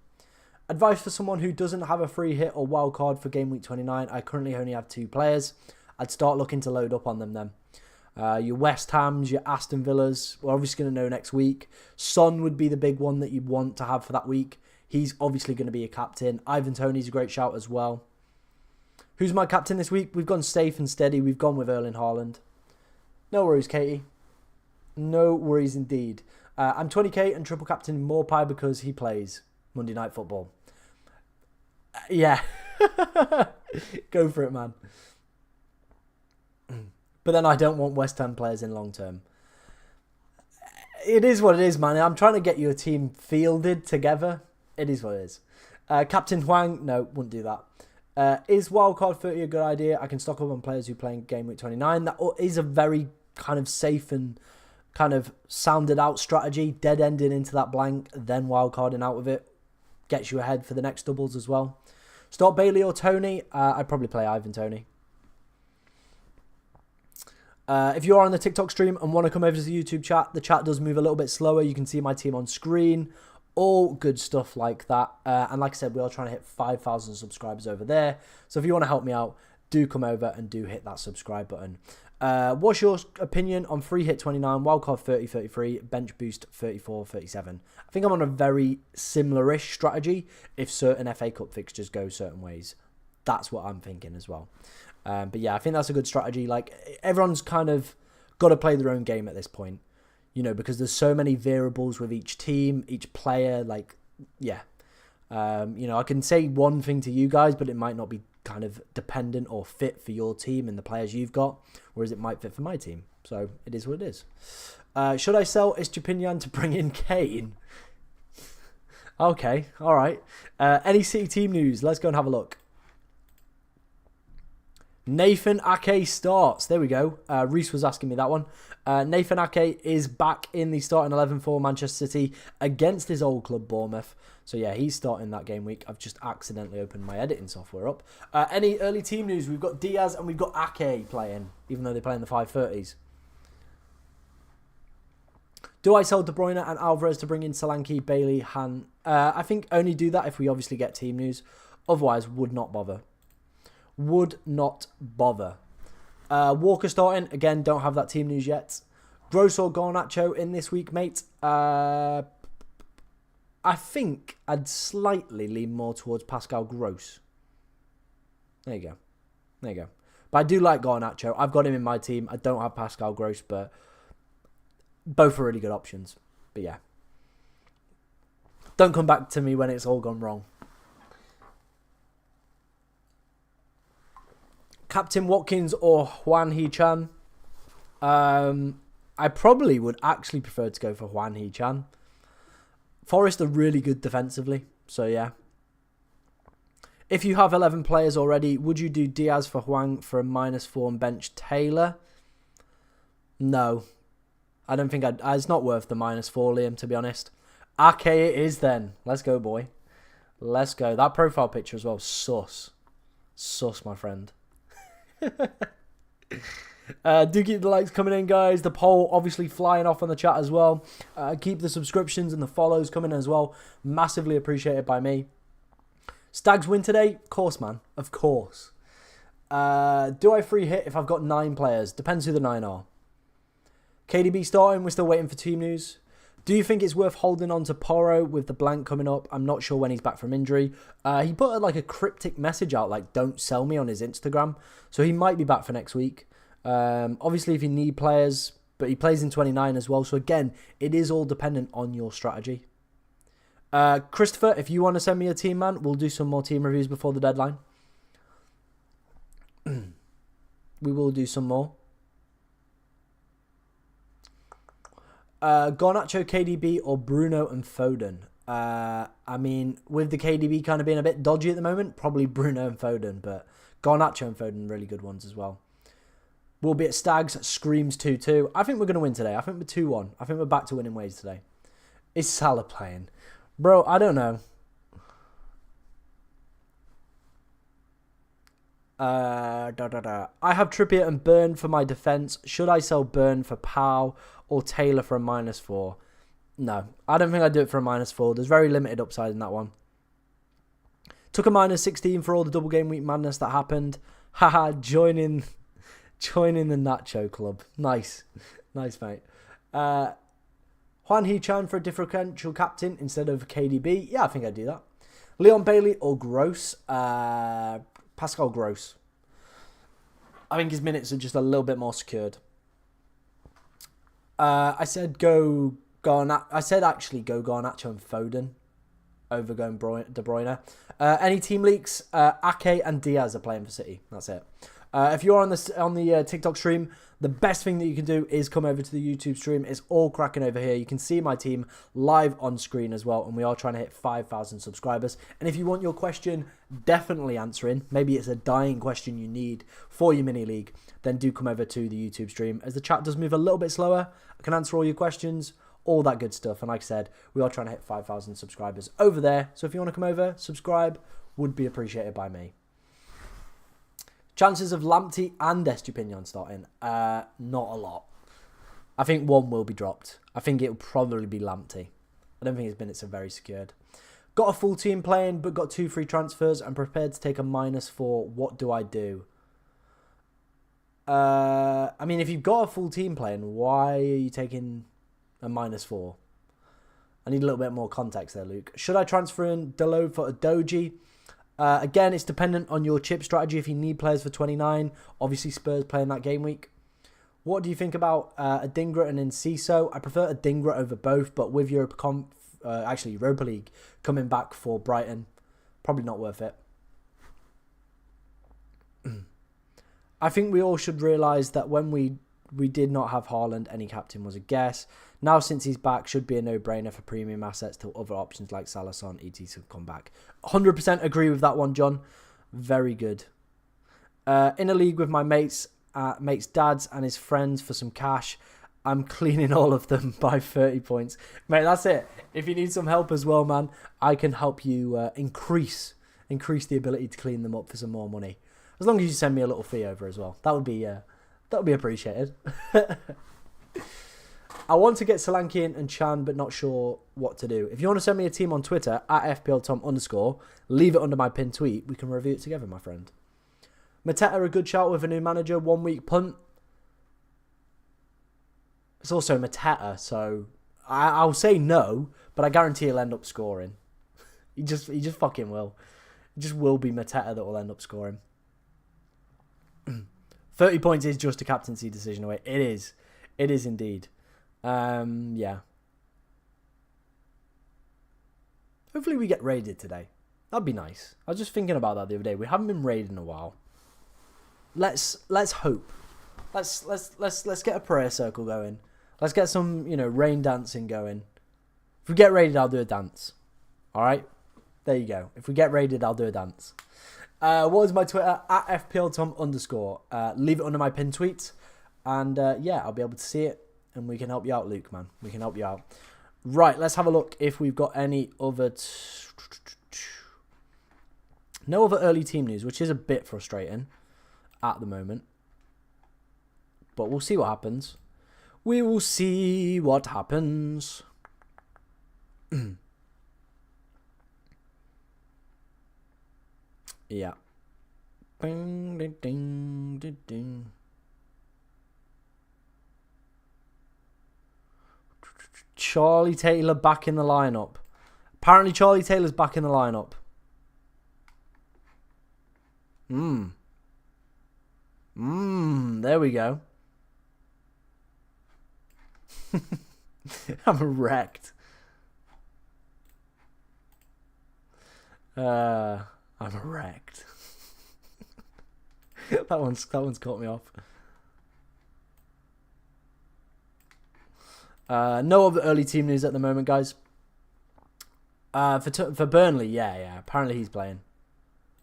S1: Advice for someone who doesn't have a free hit or wild card for Game Week 29. I currently only have 2 players. I'd start looking to load up on them then. Your West Hams, your Aston Villas, we're obviously going to know next week. Son would be the big one that you'd want to have for that week. He's obviously going to be a captain. Ivan Toney's a great shout as well. Who's my captain this week? We've gone safe and steady. We've gone with Erling Haaland. No worries, Katie. No worries indeed. I'm 20k and triple captain Morpie because he plays Monday Night Football. Yeah. Go for it, man. But then I don't want West Ham players in long term. It is what it is, man. I'm trying to get you a team fielded together. It is what it is. Captain Huang, no, wouldn't do that. Is wildcard 30 a good idea? I can stock up on players who play in Game Week 29. That is a very kind of safe and kind of sounded out strategy. Dead ending into that blank, then wildcarding out of it. Gets you ahead for the next doubles as well. Start Bailey or Tony? I'd probably play Ivan Toney. If you are on the TikTok stream and want to come over to the YouTube chat, the chat does move a little bit slower. You can see my team on screen. All good stuff like that. And like I said, we are trying to hit 5,000 subscribers over there. So if you want to help me out, do come over and do hit that subscribe button. What's your opinion on free hit 29, wildcard 30, 33, bench boost 34, 37? I think I'm on a very similar-ish strategy if certain FA Cup fixtures go certain ways. That's what I'm thinking as well. But yeah, I think that's a good strategy. Like, everyone's kind of got to play their own game at this point, you know, because there's so many variables with each team, each player. Like, yeah, you know, I can say one thing to you guys, but it might not be kind of dependent or fit for your team and the players you've got, whereas it might fit for my team. So it is what it is. Should I sell Estupinian to bring in Kane? Okay, all right. Any City team news? Let's go and have a look. Nathan Ake starts. There we go. Reese was asking me that one. Nathan Ake is back in the starting 11 for Manchester City against his old club, Bournemouth. So yeah, he's starting that game week. I've just accidentally opened my editing software up. Any early team news? We've got Diaz and we've got Ake playing, even though they play in the 530s. Do I sell De Bruyne and Alvarez to bring in Solanke, Bailey, Han? I think only do that if we obviously get team news. Otherwise, would not bother. Would not bother. Walker starting. Again, don't have that team news yet. Gross or Garnacho in this week, mate? I think I'd slightly lean more towards Pascal Gross. There you go. There you go. But I do like Garnacho. I've got him in my team. I don't have Pascal Gross, but both are really good options. But yeah. Don't come back to me when it's all gone wrong. Captain Watkins or Juan Hee-chan? I probably would actually prefer to go for Juan Hee-chan. Forest are really good defensively, so yeah. If you have 11 players already, would you do Diaz for Huang for a -4 and bench Taylor? No. I don't think it's not worth the -4, Liam, to be honest. Ake it is then. Let's go, boy. Let's go. That profile picture as well, sus. Sus, my friend. Do keep the likes coming in, guys. The poll obviously flying off on the chat as well. Keep the subscriptions and the follows coming as well. Massively appreciated by me. Stags win today? Of course, man. Of course. Do I free hit if I've got 9 players? Depends who the 9 are. KDB starting. We're still waiting for team news. Do you think it's worth holding on to Porro with the blank coming up? I'm not sure when he's back from injury. He put like a cryptic message out like, don't sell me on his Instagram. So he might be back for next week. Obviously, if you need players, but he plays in 29 as well. So again, it is all dependent on your strategy. Christopher, if you want to send me a team, man, we'll do some more team reviews before the deadline. We will do some more. Garnacho, KDB, or Bruno and Foden? I mean, with the KDB kind of being a bit dodgy at the moment, probably Bruno and Foden, but Garnacho and Foden, really good ones as well. We'll be at Stags, Screams 2-2. I think we're going to win today. I think we're 2-1. I think we're back to winning ways today. Is Salah playing? Bro, I don't know. I have Trippier and Burn for my defence. Should I sell Burn for Powell or Taylor for a -4? No, I don't think I'd do it for a -4. There's very limited upside in that one. Took a -16 for all the double game week madness that happened. Haha, joining the Nacho Club. Nice, mate. Juan Hee-chan for a differential captain instead of KDB. Yeah, I think I'd do that. Leon Bailey or Gross? Pascal Gross. I think his minutes are just a little bit more secured. I said go Garnacho. I said actually go Garnacho and Foden over going De Bruyne. Any team leaks? Ake and Diaz are playing for City. That's it. If you're on the TikTok stream, the best thing that you can do is come over to the YouTube stream. It's all cracking over here. You can see my team live on screen as well, and we are trying to hit 5,000 subscribers. And if you want your question definitely answering, maybe it's a dying question you need for your mini league, then do come over to the YouTube stream. As the chat does move a little bit slower, I can answer all your questions, all that good stuff. And like I said, we are trying to hit 5,000 subscribers over there. So if you want to come over, subscribe, would be appreciated by me. Chances of Lamptey and Estupinian starting? Not a lot. I think one will be dropped. I think it will probably be Lamptey. I don't think his minutes are very secured. Got a full team playing, but got 2 free transfers. I'm prepared to take a -4. What do I do? I mean, if you've got a full team playing, why are you taking a -4? I need a little bit more context there, Luke. Should I transfer in Delo for a Doji? Again, it's dependent on your chip strategy. If you need players for 29, obviously Spurs playing that game week. What do you think about Adingra and Enciso? I prefer Adingra over both, but with Europa League coming back for Brighton, probably not worth it. I think we all should realise that when we did not have Haaland, any captain was a guess. Now, since he's back, should be a no-brainer for premium assets till other options like Salah, Son, etc. come back. 100% agree with that one, John. Very good. In a league with my mates' dads and his friends for some cash, I'm cleaning all of them by 30 points. Mate, that's it. If you need some help as well, man, I can help you increase the ability to clean them up for some more money. As long as you send me a little fee over as well. That would be appreciated. I want to get Solanke and Chan, but not sure what to do. If you want to send me a team on Twitter, at FPLTom_, leave it under my pinned tweet. We can review it together, my friend. Mateta, a good shout with a new manager. 1 week punt. It's also Mateta, so I'll say no, but I guarantee he'll end up scoring. He just fucking will. It just will be Mateta that will end up scoring. 30 points is just a captaincy decision away. It is. It is indeed. Yeah. Hopefully we get raided today. That'd be nice. I was just thinking about that the other day. We haven't been raided in a while. Let's hope. Let's get a prayer circle going. Let's get some, rain dancing going. If we get raided, I'll do a dance. All right? There you go. If we get raided, I'll do a dance. What is my Twitter? At FPLTom_. Leave it under my pinned tweet. And yeah, I'll be able to see it. And we can help you out, Luke, man. We can help you out. Right, let's have a look if we've got any other... No other early team news, which is a bit frustrating at the moment. But we'll see what happens. We will see what happens. Yeah. Bing, ding, ding, ding, ding. Charlie Taylor back in the lineup. Apparently Charlie Taylor's back in the lineup. There we go. I'm wrecked. I'm wrecked. that one's caught me off. No other early team news at the moment, guys. For Burnley, yeah. Apparently he's playing.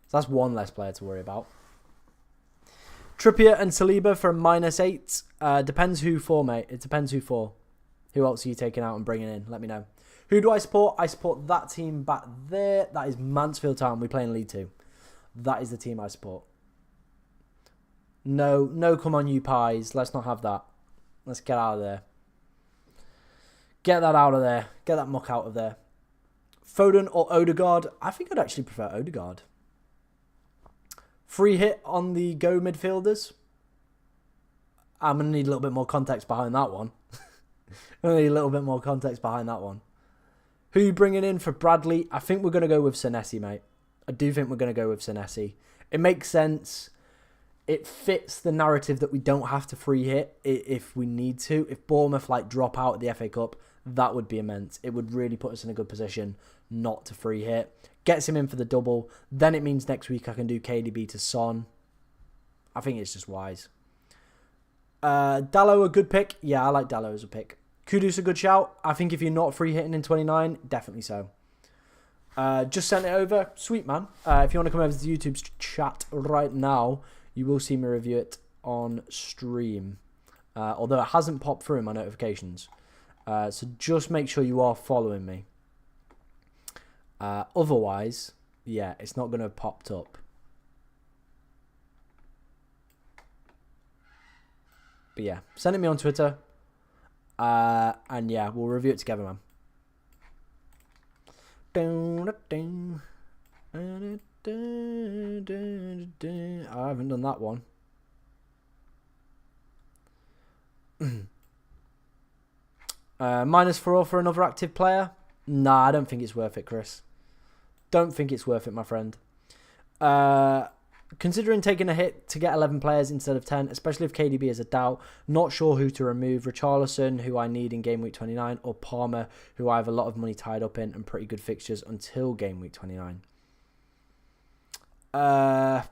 S1: So that's one less player to worry about. Trippier and Saliba for a -8. Depends who for, mate. It depends who for. Who else are you taking out and bringing in? Let me know. Who do I support? I support that team back there. That is Mansfield Town. We play in League 2. That is the team I support. No, come on, you pies. Let's not have that. Let's get out of there. Get that out of there. Get that muck out of there. Foden or Odegaard? I think I'd actually prefer Odegaard. Free hit on the go midfielders. I'm going to need a little bit more context behind that one. I'm going to need a little bit more context behind that one. Who are you bringing in for Bradley? I think we're going to go with Senesi, mate. I do think we're going to go with Senesi. It makes sense. It fits the narrative that we don't have to free hit if we need to. If Bournemouth drop out at the FA Cup, that would be immense. It would really put us in a good position not to free hit. Gets him in for the double. Then it means next week I can do KDB to Son. I think it's just wise. Dallo, a good pick? Yeah, I like Dallo as a pick. Kudus, a good shout. I think if you're not free hitting in 29, definitely so. Just sent it over. Sweet, man. If you want to come over to the YouTube chat right now, you will see me review it on stream. Although it hasn't popped through in my notifications. So just make sure you are following me. Otherwise, yeah, it's not going to have popped up. But yeah, send it me on Twitter. And yeah, we'll review it together, man. I haven't done that one. -4 for another active player? Nah, I don't think it's worth it, Chris. Don't think it's worth it, my friend. Considering taking a hit to get 11 players instead of 10, especially if KDB is a doubt, not sure who to remove. Richarlison, who I need in Game Week 29, or Palmer, who I have a lot of money tied up in and pretty good fixtures until Game Week 29. I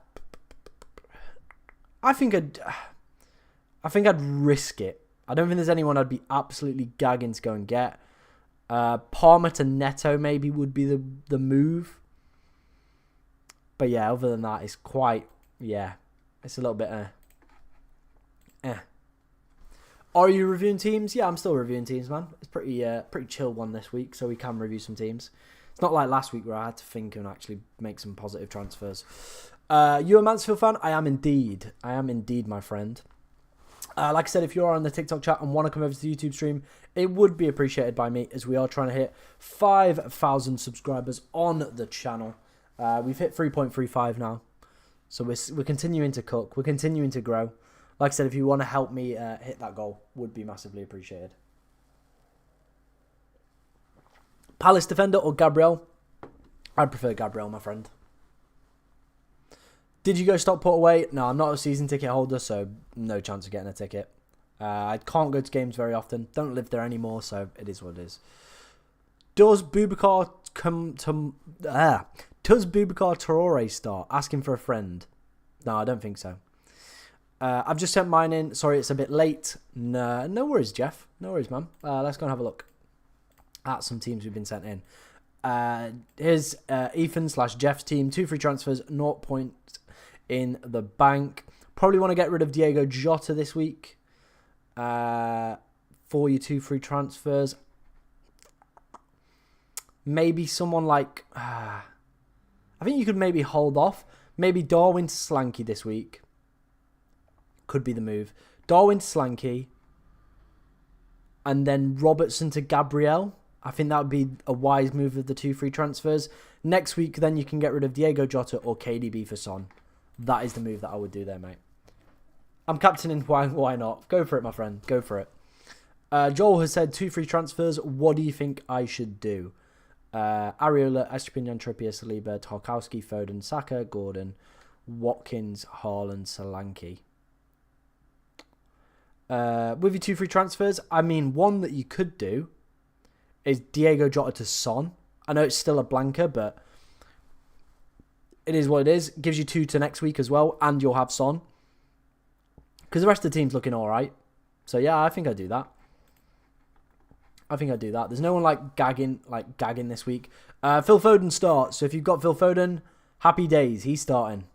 S1: think I'd risk it. I don't think there's anyone I'd be absolutely gagging to go and get. Palmer to Neto maybe would be the move. But yeah, other than that, it's quite, yeah, it's a little bit, Are you reviewing teams? Yeah, I'm still reviewing teams, man. It's pretty chill one this week, so we can review some teams. It's not like last week where I had to think and actually make some positive transfers. You a Mansfield fan? I am indeed. My friend. Like I said, if you're on the TikTok chat and want to come over to the YouTube stream, it would be appreciated by me as we are trying to hit 5,000 subscribers on the channel. We've hit 3.35 now. So we're continuing to cook. We're continuing to grow. Like I said, if you want to help me hit that goal, would be massively appreciated. Palace defender or Gabriel? I'd prefer Gabriel, my friend. Did you go Stockport away? No, I'm not a season ticket holder, so no chance of getting a ticket. I can't go to games very often. Don't live there anymore, so it is what it is. Does Boubacar Traore start? Asking for a friend. No, I don't think so. I've just sent mine in. Sorry, it's a bit late. No worries, Jeff. No worries, man. Let's go and have a look at some teams we've been sent in. Here's Ethan/Jeff's team. 2 free transfers, 0 points in the bank. Probably want to get rid of Diego Jota this week. For your 2 free transfers. Maybe someone like... I think you could maybe hold off. Maybe Darwin to Slanky this week. Could be the move. Darwin to Slanky. And then Robertson to Gabriel. I think that would be a wise move of the 2 free transfers. Next week, then you can get rid of Diego Jota or KDB for Son. That is the move that I would do there, mate. I'm captaining. Why not? Go for it, my friend. Go for it. Joel has said 2 free transfers. What do you think I should do? Areola, Estepinian, Trippier, Saliba, Tarkowski, Foden, Saka, Gordon, Watkins, Haaland, Solanke. With your 2 free transfers, I mean, one that you could do is Diego Jota to Son. I know it's still a blanker, but it is what it is. Gives you 2 to next week as well, and you'll have Son. Because the rest of the team's looking all right. So, yeah, I think I'd do that. There's no one gagging this week. Phil Foden starts. So if you've got Phil Foden, happy days. He's starting.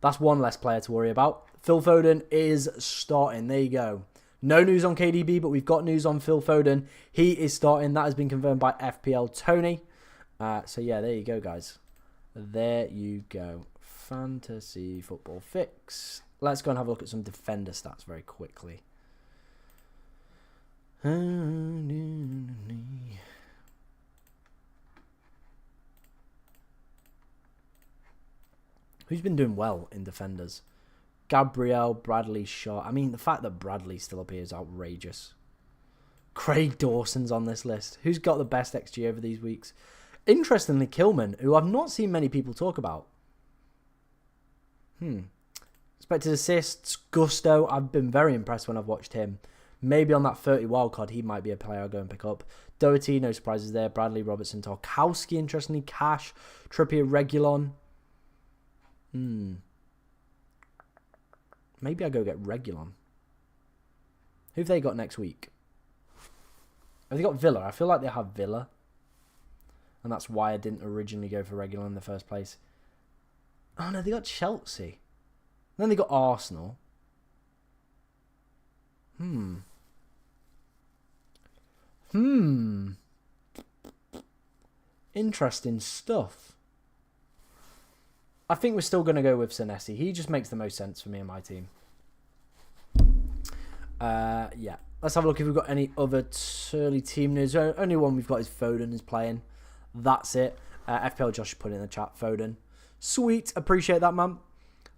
S1: That's one less player to worry about. Phil Foden is starting. There you go. No news on KDB, but we've got news on Phil Foden. He is starting. That has been confirmed by FPL Tony. So yeah, there you go, guys. There you go. Fantasy Football Fix. Let's go and have a look at some defender stats very quickly. Who's been doing well in defenders? Gabriel, Bradley, Shaw. I mean, the fact that Bradley's still up here is outrageous. Craig Dawson's on this list. Who's got the best XG over these weeks? Interestingly, Kilman, who I've not seen many people talk about. Expected assists, Gusto. I've been very impressed when I've watched him. Maybe on that 30 wildcard, he might be a player I'll go and pick up. Doherty, no surprises there. Bradley, Robertson, Tarkowski, interestingly. Cash, Trippier, Reguilon. Maybe I go get Reguilon. Who've they got next week? Have they got Villa? I feel like they have Villa. And that's why I didn't originally go for Reguilon in the first place. Oh no, they got Chelsea. And then they got Arsenal. Interesting stuff. I think we're still going to go with Senesi. He just makes the most sense for me and my team. Yeah. Let's have a look if we've got any other early team news. Only one we've got is Foden is playing. That's it. FPL Josh put it in the chat. Foden. Sweet. Appreciate that, man.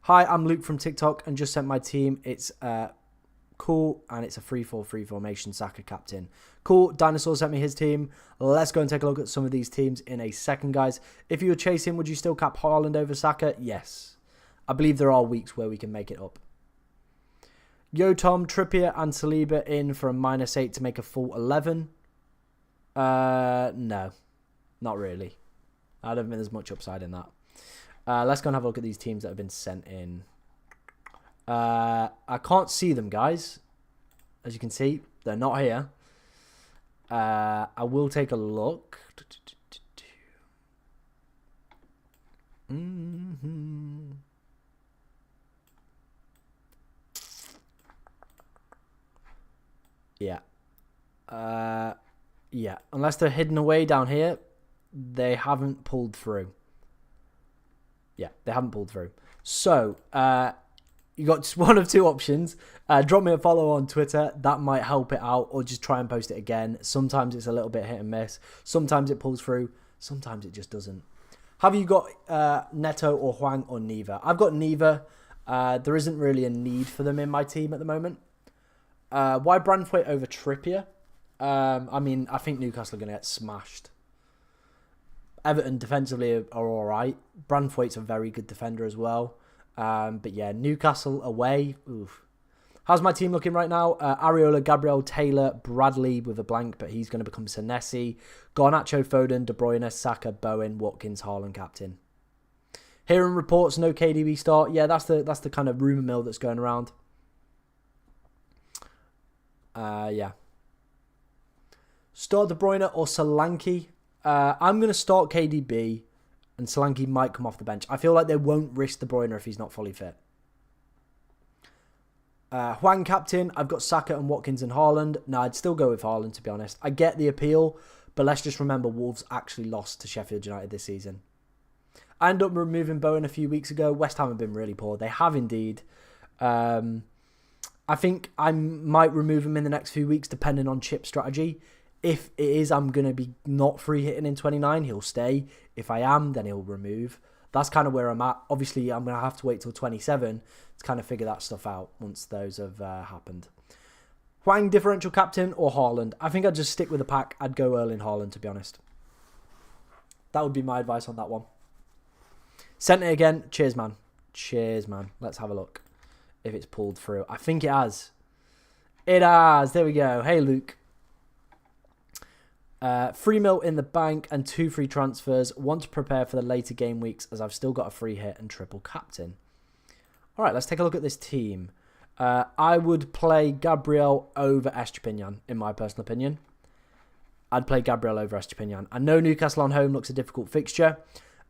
S1: Hi, I'm Luke from TikTok and just sent my team. It's cool, and it's a 3-4-3 formation. Saka captain. Cool. Dinosaur sent me his team. Let's go and take a look at some of these teams in a second, guys. If you were chasing, would you still cap Haaland over Saka? Yes. I believe there are weeks where we can make it up. Yo, Tom, Trippier and Saliba in for a -8 to make a full 11. No. Not really. I don't think there's much upside in that. Let's go and have a look at these teams that have been sent in. I can't see them, guys. As you can see, they're not here. I will take a look. Yeah. Yeah. Unless they're hidden away down here, they haven't pulled through. Yeah, they haven't pulled through. So, you got just one of two options. Drop me a follow on Twitter. That might help it out. Or just try and post it again. Sometimes it's a little bit hit and miss. Sometimes it pulls through. Sometimes it just doesn't. Have you got Neto or Hwang or neither? I've got neither. There isn't really a need for them in my team at the moment. Why Branthwaite over Trippier? I mean, I think Newcastle are going to get smashed. Everton defensively are alright. Branthwaite's a very good defender as well. But yeah, Newcastle away. Oof. How's my team looking right now? Areola, Gabriel, Taylor, Bradley with a blank, but he's going to become Senesi. Garnacho, Foden, De Bruyne, Saka, Bowen, Watkins, Haaland captain. Hearing reports, no KDB start. Yeah, that's the kind of rumour mill that's going around. Yeah. Start De Bruyne or Solanke. I'm going to start KDB, and Solanke might come off the bench. I feel like they won't risk De Bruyne if he's not fully fit. Hwang captain. I've got Saka and Watkins and Haaland. No, I'd still go with Haaland, to be honest. I get the appeal, but let's just remember Wolves actually lost to Sheffield United this season. I ended up removing Bowen a few weeks ago. West Ham have been really poor. They have indeed. I think I might remove him in the next few weeks, depending on chip strategy. If it is, I'm going to be not free hitting in 29, he'll stay. If I am, then he'll remove. That's kind of where I'm at. Obviously, I'm going to have to wait till 27 to kind of figure that stuff out once those have happened. Hwang, differential captain or Haaland? I think I'd just stick with the pack. I'd go Erling Haaland, to be honest. That would be my advice on that one. Sent it again. Cheers, man. Cheers, man. Let's have a look if it's pulled through. I think it has. It has. There we go. Hey, Luke. 3 mil in the bank and 2 free transfers. Want to prepare for the later game weeks as I've still got a free hit and triple captain. All right, let's take a look at this team. I would play Gabriel over Estepinian, in my personal opinion. I'd play Gabriel over Estepinian. I know Newcastle on home looks a difficult fixture.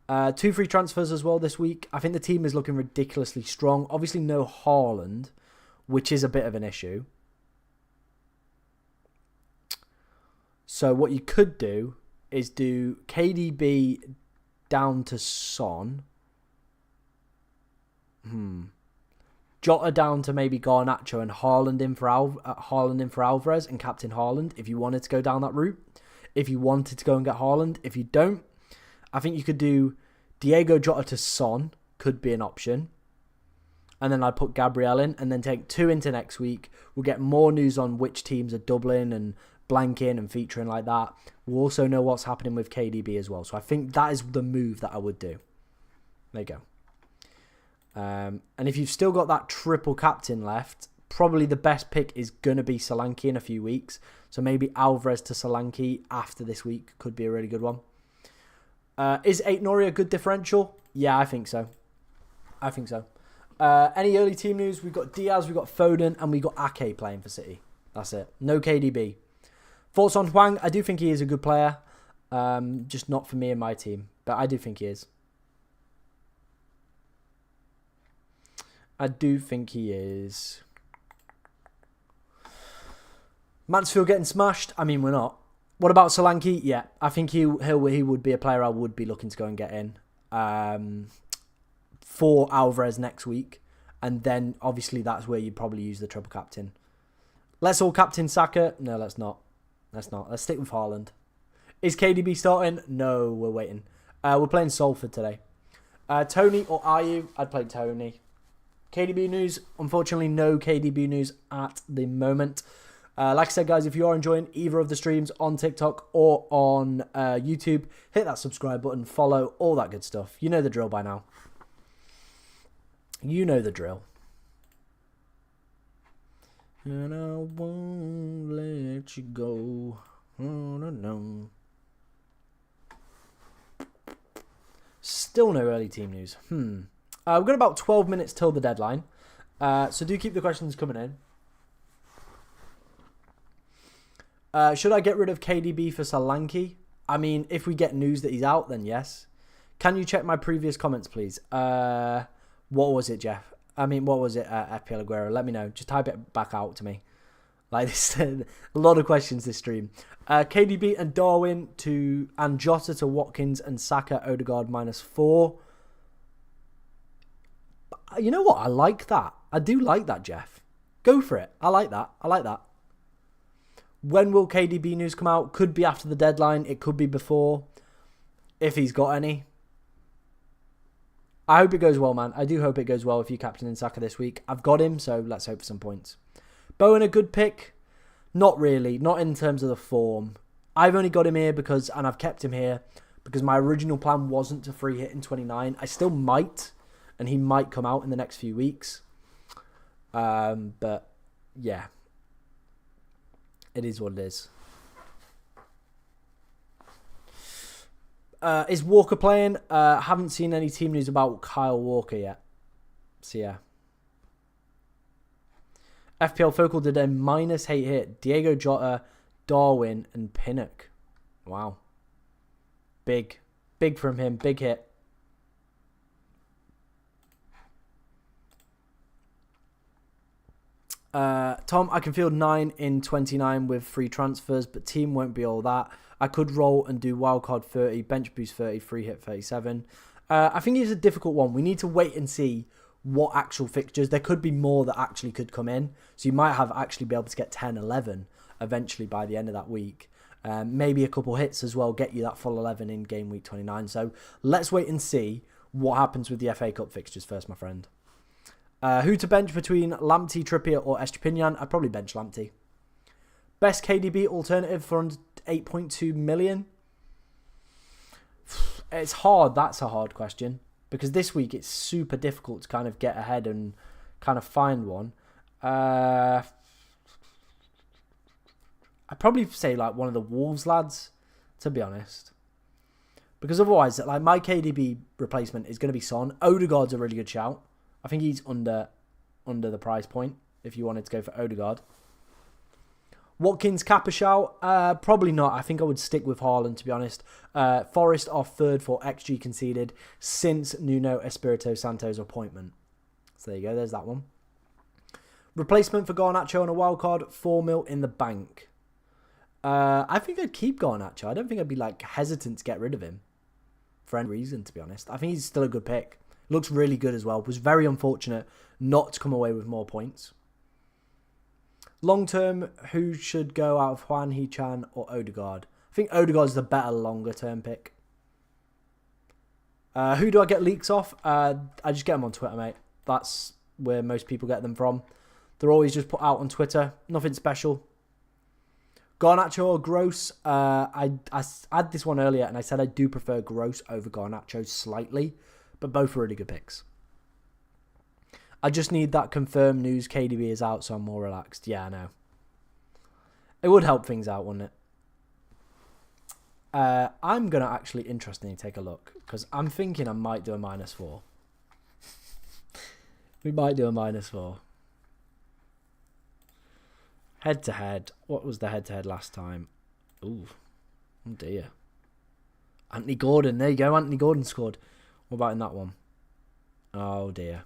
S1: 2 free transfers as well this week. I think the team is looking ridiculously strong. Obviously, no Haaland, which is a bit of an issue. So what you could do is do KDB down to Son. Jota down to maybe Garnacho and Haaland in for Alvarez and captain Haaland if you wanted to go down that route. If you wanted to go and get Haaland. If you don't, I think you could do Diego Jota to Son. Could be an option. And then I'd put Gabriel in and then take 2 into next week. We'll get more news on which teams are doubling and blanking and featuring like that. We'll also know what's happening with KDB as well. So I think that is the move that I would do. There you go. And if you've still got that triple captain left, probably the best pick is going to be Solanke in a few weeks. So maybe Alvarez to Solanke after this week could be a really good one. Is 8 Nori a good differential? Yeah, I think so. Any early team news? We've got Diaz, we've got Foden, and we've got Ake playing for City. That's it. No KDB. Thoughts on Hwang? I do think he is a good player. Just not for me and my team. But I do think he is. Mansfield getting smashed? I mean, we're not. What about Solanke? Yeah, I think he would be a player I would be looking to go and get in. For Alvarez next week. And then, obviously, that's where you'd probably use the triple captain. Let's all captain Saka. No, let's not. Let's stick with Haaland. Is KDB starting? No, we're waiting. We're playing Salford today. Tony or Ayew? I'd play Tony. KDB news? Unfortunately, no KDB news at the moment. Like I said, guys, if you are enjoying either of the streams on TikTok or on YouTube, hit that subscribe button, follow, all that good stuff. You know the drill by now. You know the drill. And I won't let you go. Oh, no. Still no early team news. We've got about 12 minutes till the deadline. So do keep the questions coming in. Should I get rid of KDB for Solanke? I mean, if we get news that he's out, then yes. Can you check my previous comments, please? What was it, Jeff? I mean, what was it, FPL Aguero? Let me know. Just type it back out to me. Like this, a lot of questions this stream. KDB and Darwin and Jota to Watkins and Saka, Odegaard -4. You know what? I like that. I do like that, Jeff. Go for it. I like that. When will KDB news come out? Could be after the deadline. It could be before. If he's got any. I hope it goes well, man. I do hope it goes well if you captain in Saka this week. I've got him, so let's hope for some points. Bowen a good pick? Not really. Not in terms of the form. I've only got him here and I've kept him here because my original plan wasn't to free hit in 29. I still might, and he might come out in the next few weeks. But, yeah. It is what it is. Is Walker playing? Haven't seen any team news about Kyle Walker yet. So, yeah. FPL Focal did a -8 hit. Diego Jota, Darwin, and Pinnock. Wow. Big. Big from him. Big hit. Tom, I can field 9 in 29 with free transfers, but team won't be all that. I could roll and do wildcard 30, bench boost 30, free hit 37. I think it's a difficult one. We need to wait and see what actual fixtures. There could be more that actually could come in. So you might have actually be able to get 10, 11 eventually by the end of that week. Maybe a couple hits as well, get you that full 11 in game week 29. So let's wait and see what happens with the FA Cup fixtures first, my friend. Who to bench between Lamptey, Trippier or Estepinian? I'd probably bench Lamptey. Best KDB alternative for under 8.2 million? It's hard. That's a hard question. Because this week it's super difficult to kind of get ahead and kind of find one.
S2: I'd probably say like one of the Wolves lads, to be honest. Because otherwise, like my KDB replacement is going to be Son. Odegaard's a really good shout. I think he's under the price point if you wanted to go for Odegaard. Watkins, Kappa shout? Probably not. I think I would stick with Haaland, to be honest. Forest are third for XG conceded since Nuno Espirito Santo's appointment. So there you go. There's that one. Replacement for Garnacho on a wildcard, 4 mil in the bank. I think I'd keep Garnacho. I don't think I'd be like hesitant to get rid of him for any reason, to be honest. I think he's still a good pick. Looks really good as well. Was very unfortunate not to come away with more points. Long term, who should go out of Juan Hee-chan or Odegaard? I think Odegaard's the better longer term pick. Who do I get leaks off? I just get them on Twitter, mate. That's where most people get them from. They're always just put out on Twitter. Nothing special. Garnacho or Gross? I had this one earlier and I said I do prefer Gross over Garnacho slightly, but both are really good picks. I just need that confirmed news KDB is out, so I'm more relaxed. Yeah, I know. It would help things out, wouldn't it? I'm going to actually interestingly take a look because I'm thinking I might do a -4. We might do a -4. Head-to-head. What was the head-to-head last time? Ooh. Oh, dear. Anthony Gordon. There you go. Anthony Gordon scored. What about in that one? Oh, dear.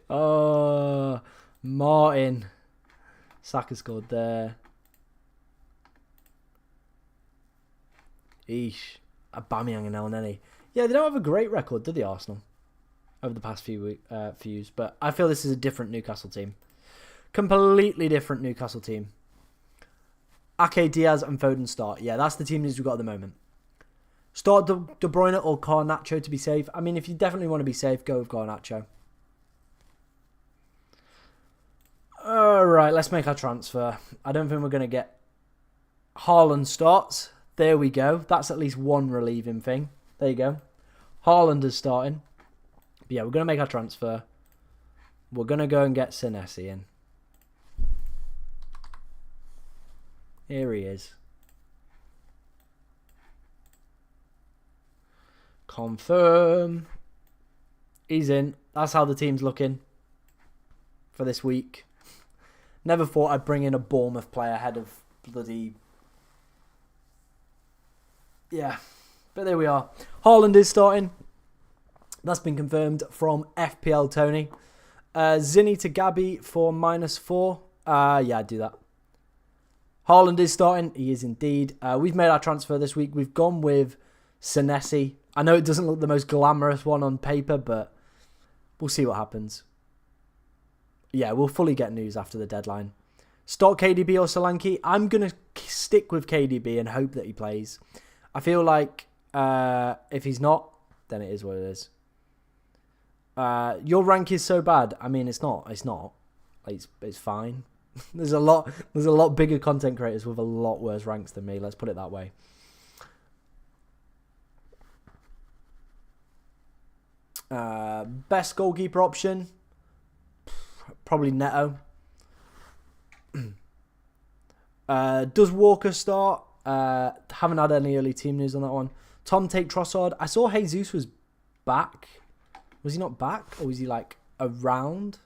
S2: Oh, Martin. Saka scored there. Eesh. Aubameyang and El Neni. Yeah, they don't have a great record, do they, Arsenal? Over the past few years. But I feel this is a different Newcastle team. Completely different Newcastle team. Ake, Diaz and Foden start. Yeah, that's the team news we've got at the moment. Start De Bruyne or Garnacho to be safe. I mean, if you definitely want to be safe, go with Garnacho. Alright, let's make our transfer. I don't think we're going to get Haaland starts. There we go. That's at least one relieving thing. There you go. Haaland is starting. But yeah, we're going to make our transfer. We're going to go and get Senesi in. Here he is. Confirm. He's in. That's how the team's looking for this week. Never thought I'd bring in a Bournemouth player ahead of bloody... Yeah. But there we are. Haaland is starting. That's been confirmed from FPL Tony. Zinni to Gabby for -4. Yeah, I'd do that. Haaland is starting. He is indeed. We've made our transfer this week. We've gone with Senesi. I know it doesn't look the most glamorous one on paper, but we'll see what happens. Yeah, we'll fully get news after the deadline. Start KDB or Solanke. I'm going to stick with KDB and hope that he plays. I feel like if he's not, then it is what it is. Your rank is so bad. I mean, it's not. It's not. It's fine. There's a lot bigger content creators with a lot worse ranks than me. Let's put it that way. Best goalkeeper option, probably Neto. Does Walker start? Haven't had any early team news on that one. Tom take Trossard. I saw Jesus was back. Was he not back, or was he like around?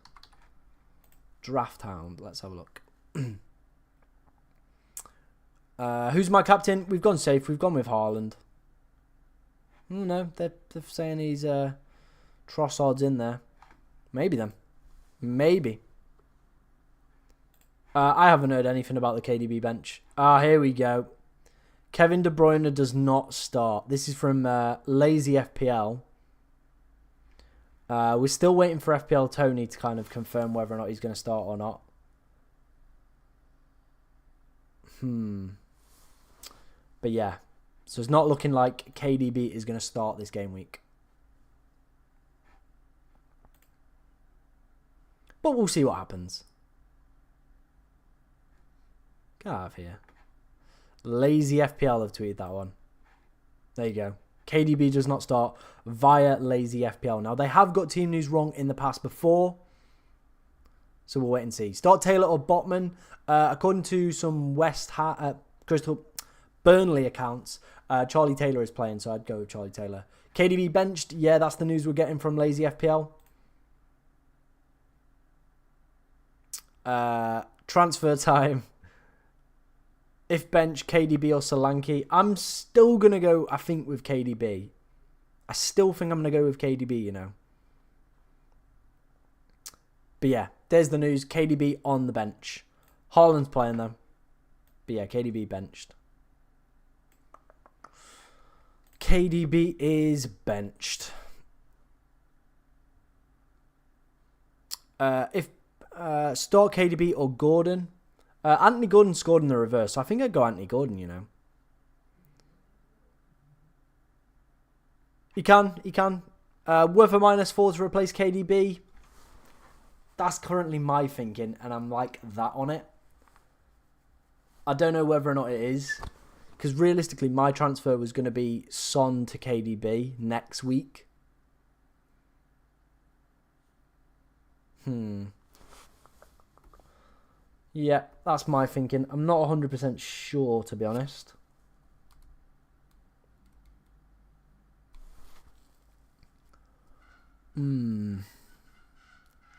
S2: Draft Hound. Let's have a look. Who's my captain? We've gone safe. We've gone with Haaland. No, they're saying he's Trossard's in there. Maybe then. Maybe. I haven't heard anything about the KDB bench. Here we go. Kevin De Bruyne does not start. This is from Lazy FPL. We're still waiting for FPL Tony to kind of confirm whether or not he's going to start or not. But yeah. So it's not looking like KDB is going to start this game week. But we'll see what happens. Get out of here. Lazy FPL have tweeted that one. There you go. KDB does not start via Lazy FPL. Now, they have got team news wrong in the past before. So we'll wait and see. Start Taylor or Botman. According to some Crystal Burnley accounts, Charlie Taylor is playing, so I'd go with Charlie Taylor. KDB benched. Yeah, that's the news we're getting from Lazy FPL. Transfer time. If bench, KDB or Solanke. I'm still going to go, I think, with KDB. I still think I'm going to go with KDB, you know. But yeah, there's the news. KDB on the bench. Haaland's playing though. But yeah, KDB benched. KDB is benched. If start KDB or Gordon. Anthony Gordon scored in the reverse, so I think I'd go Anthony Gordon, you know. He can. Worth a -4 to replace KDB. That's currently my thinking, and I'm like that on it. I don't know whether or not it is, because realistically, my transfer was going to be Son to KDB next week. Yeah, that's my thinking. I'm not 100% sure, to be honest.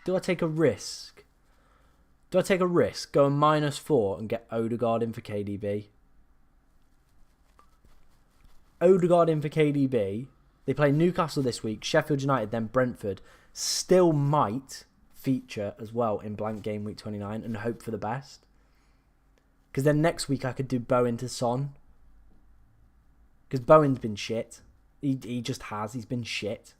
S2: Do I take a risk? Go a -4 and get Odegaard in for KDB? Odegaard in for KDB. They play Newcastle this week, Sheffield United, then Brentford. Still might feature as well in blank game week 29 and hope for the best. Because then next week I could do Bowen to Son. Because Bowen's been shit. He just has. He's been shit.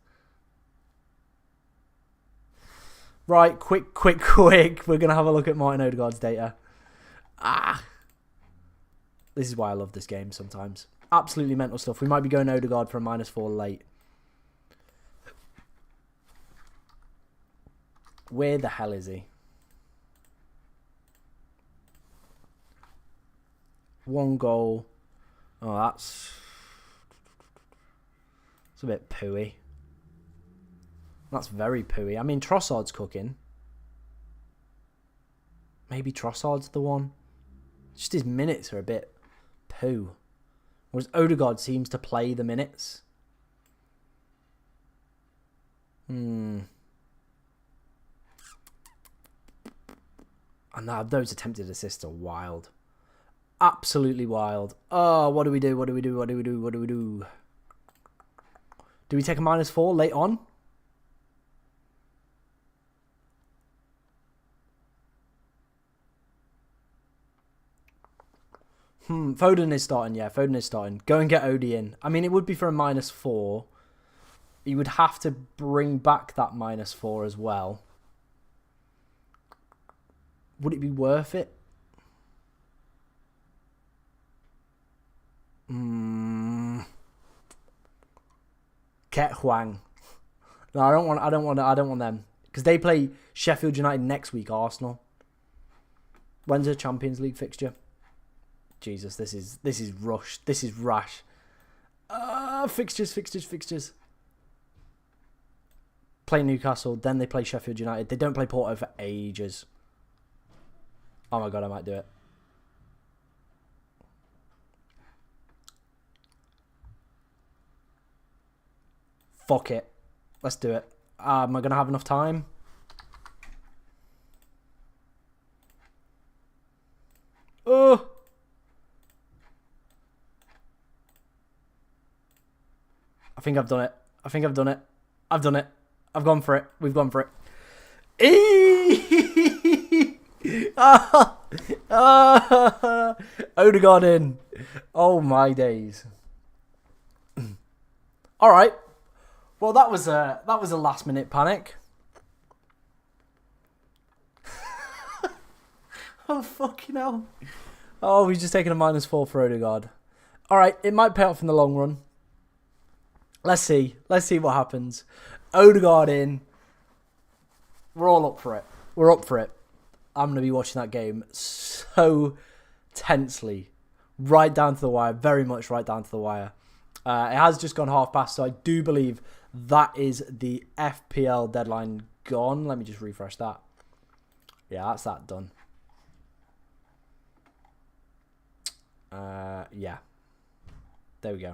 S2: Right, quick. We're going to have a look at Martin Odegaard's data. This is why I love this game sometimes. Absolutely mental stuff. We might be going Odegaard for a -4 late. Where the hell is he? 1 goal. Oh, that's a bit pooey. That's very pooey. I mean, Trossard's cooking. Maybe Trossard's the one. Just his minutes are a bit poo. Whereas Odegaard seems to play the minutes. And those attempted assists are wild. Absolutely wild. Oh, what do we do? Do we take a -4 late on? Foden is starting, yeah. Foden is starting. Go and get Odie in. I mean, it would be for a -4. You would have to bring back that -4 as well. Would it be worth it? Ket Hwang. No, I don't want them. Because they play Sheffield United next week, Arsenal. When's the Champions League fixture? Jesus, this is rushed. This is rash. Fixtures. Play Newcastle, then they play Sheffield United. They don't play Porto for ages. Oh my god, I might do it. Fuck it. Let's do it. Am I going to have enough time? Oh! I think I've done it. I've done it. I've gone for it. We've gone for it. Odegaard in. Oh my days. All right. Well, that was a last minute panic. Oh fucking hell. Oh, he's just taken a -4 for Odegaard. All right, it might pay off in the long run. Let's see what happens. Odegaard in. We're all up for it. I'm going to be watching that game so tensely. Right down to the wire. Very much right down to the wire. It has just gone past, so I do believe that is the FPL deadline gone. Let me just refresh that. Yeah, that's that done. Yeah. There we go.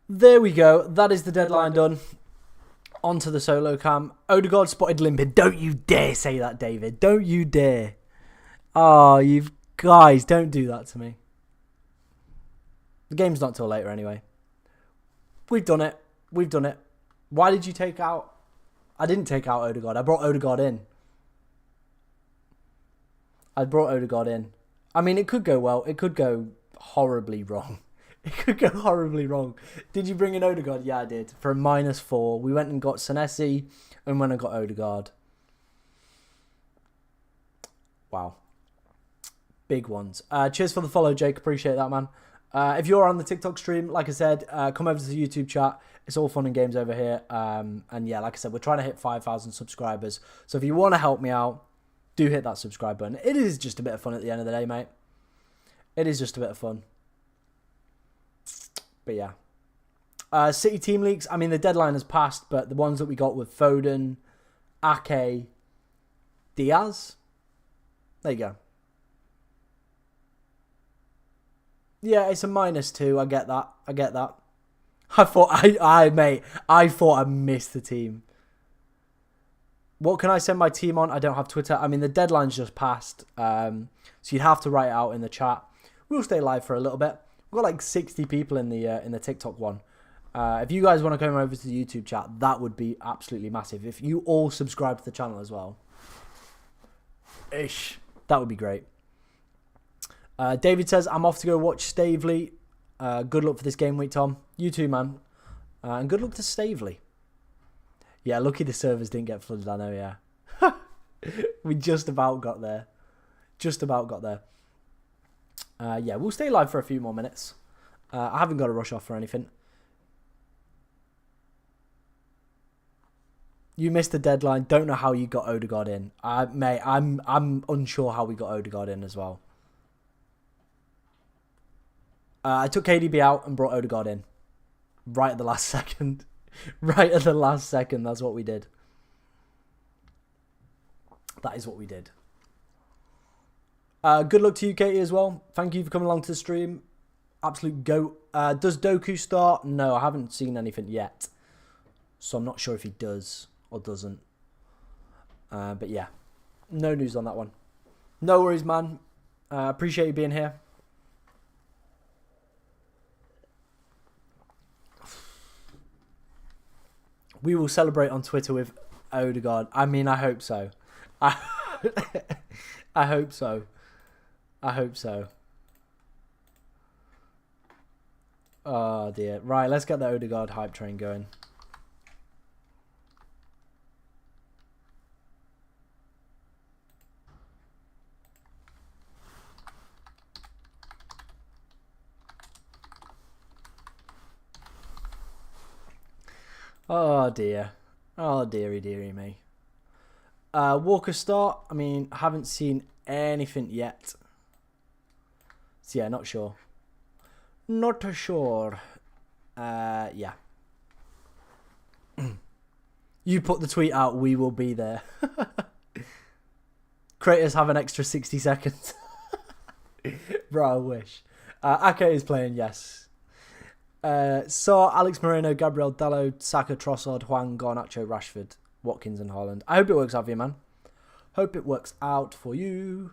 S2: There we go. That is the deadline done. On to the solo cam. Odegaard spotted limping. Don't you dare say that, David. Don't you dare. Oh, you guys, don't do that to me. The game's not till later anyway. We've done it. We've done it. Why did you take out... I didn't take out Odegaard. I brought Odegaard in. I mean, it could go well. It could go horribly wrong. It could go horribly wrong. Did you bring in Odegaard? Yeah, I did. For a -4. We went and got Senesi and went and got Odegaard. Wow. Big ones. Cheers for the follow, Jake. Appreciate that, man. If you're on the TikTok stream, like I said, come over to the YouTube chat. It's all fun and games over here. And yeah, like I said, we're trying to hit 5,000 subscribers. So if you want to help me out, do hit that subscribe button. It is just a bit of fun at the end of the day, mate. It is just a bit of fun. But yeah. City team leaks. I mean, the deadline has passed, but the ones that we got with Foden, Ake, Diaz. There you go. Yeah, it's a -2. I get that. I thought I thought I missed the team. What can I send my team on? I don't have Twitter. I mean, the deadline's just passed, so you'd have to write it out in the chat. We'll stay live for a little bit. We've got like 60 people in the TikTok one. If you guys want to come over to the YouTube chat, that would be absolutely massive. If you all subscribe to the channel as well, that would be great. David says, I'm off to go watch Stavely. Good luck for this game week, Tom. You too, man. And good luck to Stavely. Yeah, lucky the servers didn't get flooded, I know, yeah. We just about got there. Yeah, we'll stay live for a few more minutes. I haven't got to rush off or anything. You missed the deadline. Don't know how you got Odegaard in. Mate, I'm unsure how we got Odegaard in as well. I took KDB out and brought Odegaard in. Right at the last second. Right at the last second. That's what we did. That is what we did. Good luck to you, Katie, as well. Thank you for coming along to the stream. Absolute goat. Does Doku start? No, I haven't seen anything yet. So I'm not sure if he does or doesn't. But yeah. No news on that one. No worries, man. Appreciate you being here. We will celebrate on Twitter with Odegaard. I mean, I hope so. I hope so. I hope so. Oh, dear. Right, let's get the Odegaard hype train going. Oh, dear. Oh, dearie, dearie me. Walker start. I mean, haven't seen anything yet. So, yeah, not sure. Not sure. Yeah. You put the tweet out, we will be there. Creators have an extra 60 seconds. Bro, I wish. Ake is playing, yes. Saw Alex Moreno, Gabriel Dallo, Saka, Trossard, Juan, Garnacho, Rashford, Watkins and Haaland. I hope it works out for you, man. Hope it works out for you.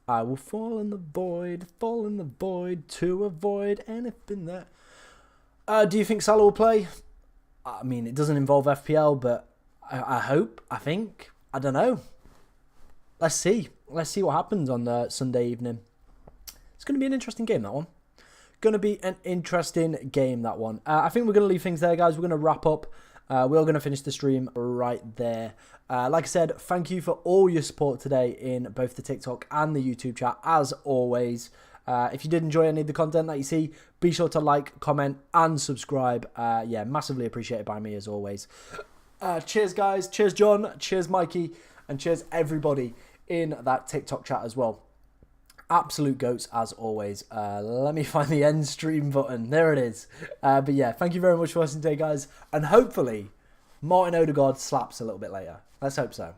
S2: I will fall in the void to avoid anything that... do you think Salah will play? I mean, it doesn't involve FPL, but I hope, I think, I don't know. Let's see. Let's see what happens on the Sunday evening. It's going to be an interesting game, that one. Going to be an interesting game, that one. I think we're going to leave things there, guys. We're going to wrap up. We're going to finish the stream right there. Like I said, thank you for all your support today in both the TikTok and the YouTube chat, as always. If you did enjoy any of the content that you see, be sure to like, comment, and subscribe. Yeah, massively appreciated by me, as always. Cheers, guys. Cheers, John. Cheers, Mikey. And cheers, everybody in that TikTok chat as well. Absolute goats as always. Let me find the end stream button. There it is. But yeah, thank you very much for watching today, guys. And hopefully, Martin Odegaard slaps a little bit later. Let's hope so.